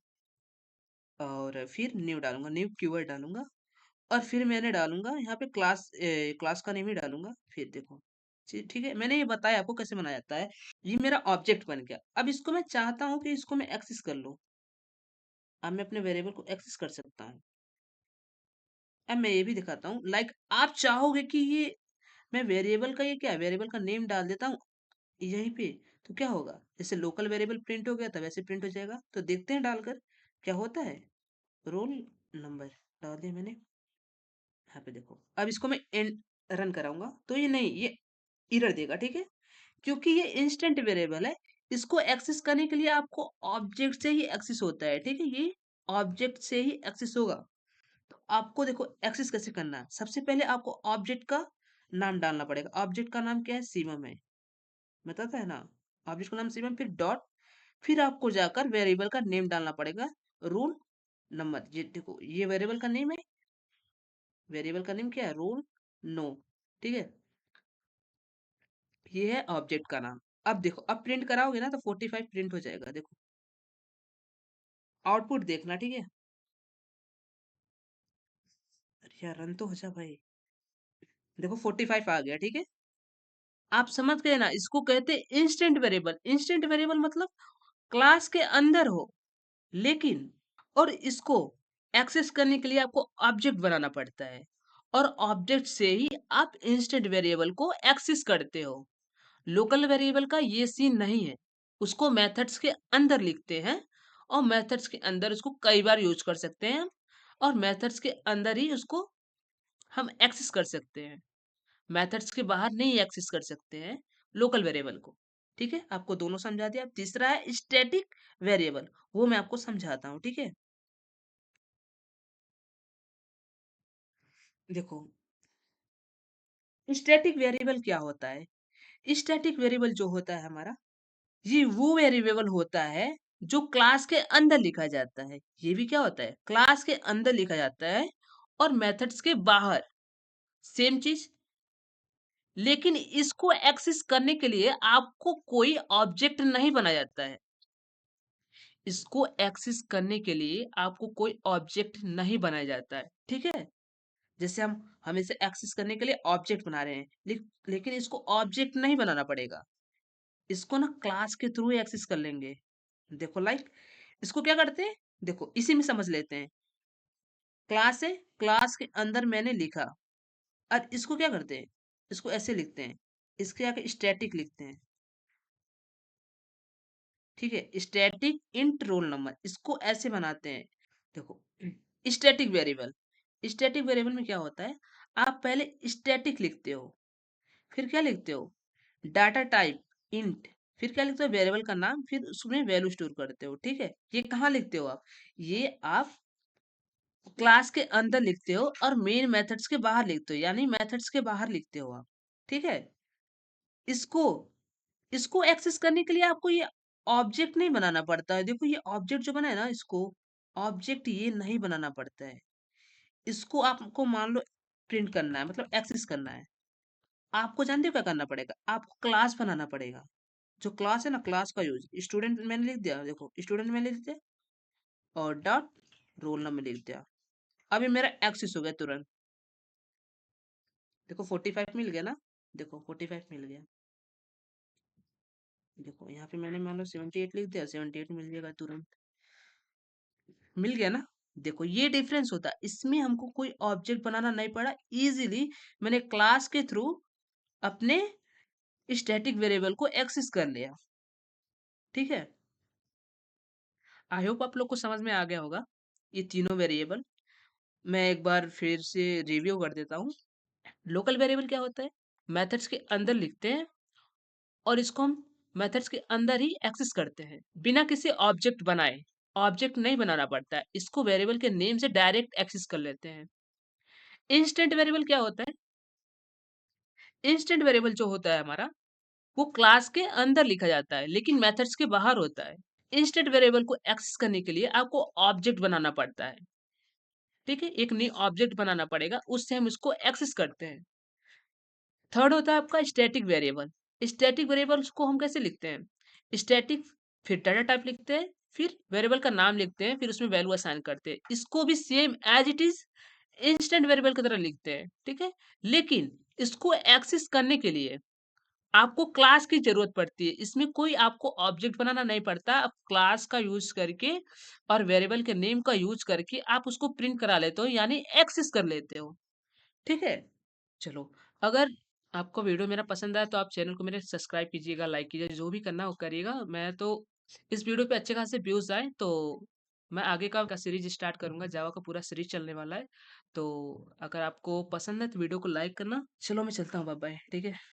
और फिर न्यू डालूंगा, न्यू कीवर्ड डालूंगा, और फिर मैंने डालूंगा यहाँ पे क्लास, क्लास का नेम ही डालूंगा, फिर देखो ठीक है, मैंने ये बताया आपको कैसे बनाया जाता है। ये मेरा ऑब्जेक्ट बन गया, अब इसको मैं चाहता हूँ कि इसको मैं एक्सेस कर लूँ, अब मैं अपने वेरिएबल को एक्सेस कर सकता हूँ। अब मैं ये भी दिखाता हूँ, लाइक आप चाहोगे कि ये मैं वेरिएबल का, ये क्या है, वेरिएबल का नेम डाल देता हूँ यहीं पे, तो क्या होगा, जैसे लोकल वेरिएबल प्रिंट हो गया था वैसे प्रिंट हो जाएगा, तो देखते हैं डालकर क्या होता है। रोल नंबर डाल दिया मैंने, यहाँ पे देखो, अब इसको मैं एंड रन कराऊंगा तो ये नहीं, ये एरर देगा, ठीक है, क्योंकि ये इंस्टेंट वेरिएबल है, इसको एक्सेस करने के लिए आपको ऑब्जेक्ट से ही एक्सेस होता है, ठीक है, ये ऑब्जेक्ट से ही एक्सेस होगा। तो आपको देखो एक्सेस कैसे करना है, सबसे पहले आपको ऑब्जेक्ट का नाम डालना पड़ेगा, ऑब्जेक्ट का नाम क्या है, शिवम है, बताता है ना, ऑब्जेक्ट का नाम शिवम, फिर डॉट, फिर आपको जाकर वेरिएबल का नेम डालना पड़ेगा, रोल नंबर, ये देखो ये वेरिएबल का नेम है, वेरिएबल का नेम क्या है, रोल नो, ठीक है, ये है ऑब्जेक्ट का नाम। अब देखो, अब प्रिंट कराओगे ना तो 45 प्रिंट हो जाएगा, देखो आउटपुट देखना, ठीक है, अरे यार रन तो हो जा भाई, देखो 45 आ गया, ठीक है, आप समझ गए ना, इसको कहते हैं इंस्टेंट वेरिएबल। इंस्टेंट वेरिएबल मतलब क्लास के अंदर हो, लेकिन और इसको एक्सेस करने के लिए आपको ऑब्जेक्ट बनाना पड़ता है, और ऑब्जेक्ट से ही आप इंस्टेंट वेरिएबल को एक्सेस करते हो। लोकल वेरिएबल का ये सीन नहीं है, उसको मेथड्स के अंदर लिखते हैं, और मेथड्स के अंदर उसको कई बार यूज कर सकते हैं हम, और मेथड्स के अंदर ही उसको हम एक्सेस कर सकते हैं, मेथड्स के बाहर नहीं एक्सेस कर सकते हैं लोकल वेरिएबल को, ठीक है, आपको दोनों समझा दिया। अब तीसरा है स्टैटिक वेरिएबल, वो मैं आपको समझाता हूँ, ठीक है, देखो स्टैटिक वेरिएबल क्या होता है, स्टैटिक वेरिएबल जो होता है हमारा, ये वो वेरिएबल होता है जो क्लास के अंदर लिखा जाता है, ये भी क्या होता है, क्लास के अंदर लिखा जाता है, और मेथड्स के बाहर सेम चीज, लेकिन इसको एक्सेस करने के लिए आपको कोई ऑब्जेक्ट नहीं बनाया जाता है, इसको एक्सेस करने के लिए आपको कोई ऑब्जेक्ट नहीं बनाया जाता है, ठीक है, जैसे हम इसे एक्सेस करने के लिए ऑब्जेक्ट बना रहे हैं, लेकिन इसको ऑब्जेक्ट नहीं बनाना पड़ेगा, इसको ना क्लास के थ्रू ही एक्सेस कर लेंगे। देखो लाइक इसको क्या करते हैं, देखो इसी में समझ लेते हैं, क्लास है, क्लास के अंदर मैंने लिखा, और इसको क्या करते हैं, इसको ऐसे लिखते हैं, इसके आगे स्टैटिक लिखते हैं, ठीक है, स्टैटिक इंट रोल नंबर, इसको ऐसे बनाते हैं। देखो स्टैटिक वेरिएबल, स्टैटिक वेरिएबल में क्या होता है, आप पहले स्टैटिक लिखते हो, फिर क्या लिखते हो, डाटा टाइप इंट, फिर क्या लिखते हो, वेरिएबल का नाम, फिर उसमें वैल्यू स्टोर करते हो, ठीक है, ये कहाँ लिखते हो आप, ये आप क्लास के अंदर लिखते हो, और मेन मेथड्स के बाहर लिखते हो, यानी मेथड्स के बाहर लिखते हो आप, ठीक है, इसको इसको एक्सेस करने के लिए आपको ये ऑब्जेक्ट नहीं बनाना पड़ता है, देखो ये ऑब्जेक्ट जो बना है ना, इसको ऑब्जेक्ट ये नहीं बनाना पड़ता है, इसको आपको मान लो प्रिंट करना है, मतलब एक्सेस करना है, आपको जानते हो क्या करना पड़ेगा, आपको क्लास बनाना पड़ेगा, जो क्लास है ना, क्लास का यूज स्टूडेंट मैंने लिख दिया, देखो स्टूडेंट मैंने लिख दिया, और डॉट रोल नंबर लिख दिया, अभी मेरा एक्सेस हो गया तुरंत। देखो 45 मिल गया ना, देखो 45 मिल गया। देखो यहाँ पे मैंने मान लो 78 लिख दिया, 78 मिल जाएगा तुरंत। मिल गया ना। देखो ये डिफरेंस होता है, इसमें हमको कोई ऑब्जेक्ट बनाना नहीं पड़ा, इजीली मैंने क्लास के थ्रू अपने स्टैटिक वेरिएबल को एक्सेस कर लिया। ठीक है, आई होप आप लोग को समझ में आ गया होगा ये तीनों वेरिएबल। मैं एक बार फिर से रिव्यू कर देता हूँ। लोकल वेरिएबल क्या होता है, मेथड्स के अंदर लिखते हैं और इसको हम मेथड्स के अंदर ही एक्सेस करते हैं बिना किसी ऑब्जेक्ट बनाए। ऑब्जेक्ट नहीं बनाना पड़ता है, इसको वेरिएबल के नेम से डायरेक्ट एक्सेस कर लेते हैं। इंस्टेंट वेरिएबल क्या होता है, इंस्टेंट वेरिएबल जो होता है हमारा, वो क्लास के अंदर लिखा जाता है लेकिन मेथड्स के बाहर होता है। इंस्टेंट वेरिएबल को एक्सेस करने के लिए आपको ऑब्जेक्ट बनाना पड़ता है। ठीक है, एक न्यू ऑब्जेक्ट बनाना पड़ेगा, उससे हम इसको एक्सेस करते हैं। थर्ड होता है आपका स्टैटिक वेरिएबल। स्टैटिक वेरिएबल्स को हम कैसे लिखते हैं, स्टैटिक, फिर डाटा टाइप लिखते हैं, फिर वेरिएबल का नाम लिखते हैं, फिर उसमें वैल्यू असाइन करते हैं। इसको भी same as it is instant variable की तरह लिखते हैं। ठीक है, लेकिन इसको एक्सेस करने के लिए आपको क्लास की जरूरत पड़ती है। इसमें कोई आपको ऑब्जेक्ट बनाना नहीं पड़ता, आप क्लास का यूज करके और वेरिएबल के नेम का यूज करके आप उसको प्रिंट करा लेते हो, यानी एक्सेस कर लेते हो। ठीक है, चलो, अगर आपको वीडियो मेरा पसंद आया तो आप चैनल को मेरे सब्सक्राइब कीजिएगा, लाइक कीजिए, जो भी करना है वो करिएगा। मैं तो इस वीडियो पे अच्छे खासे व्यूज आए तो मैं आगे का सीरीज स्टार्ट करूंगा, जावा का पूरा सीरीज चलने वाला है। तो अगर आपको पसंद है तो वीडियो को लाइक करना। चलो मैं चलता हूँ, बाय बाय। ठीक है।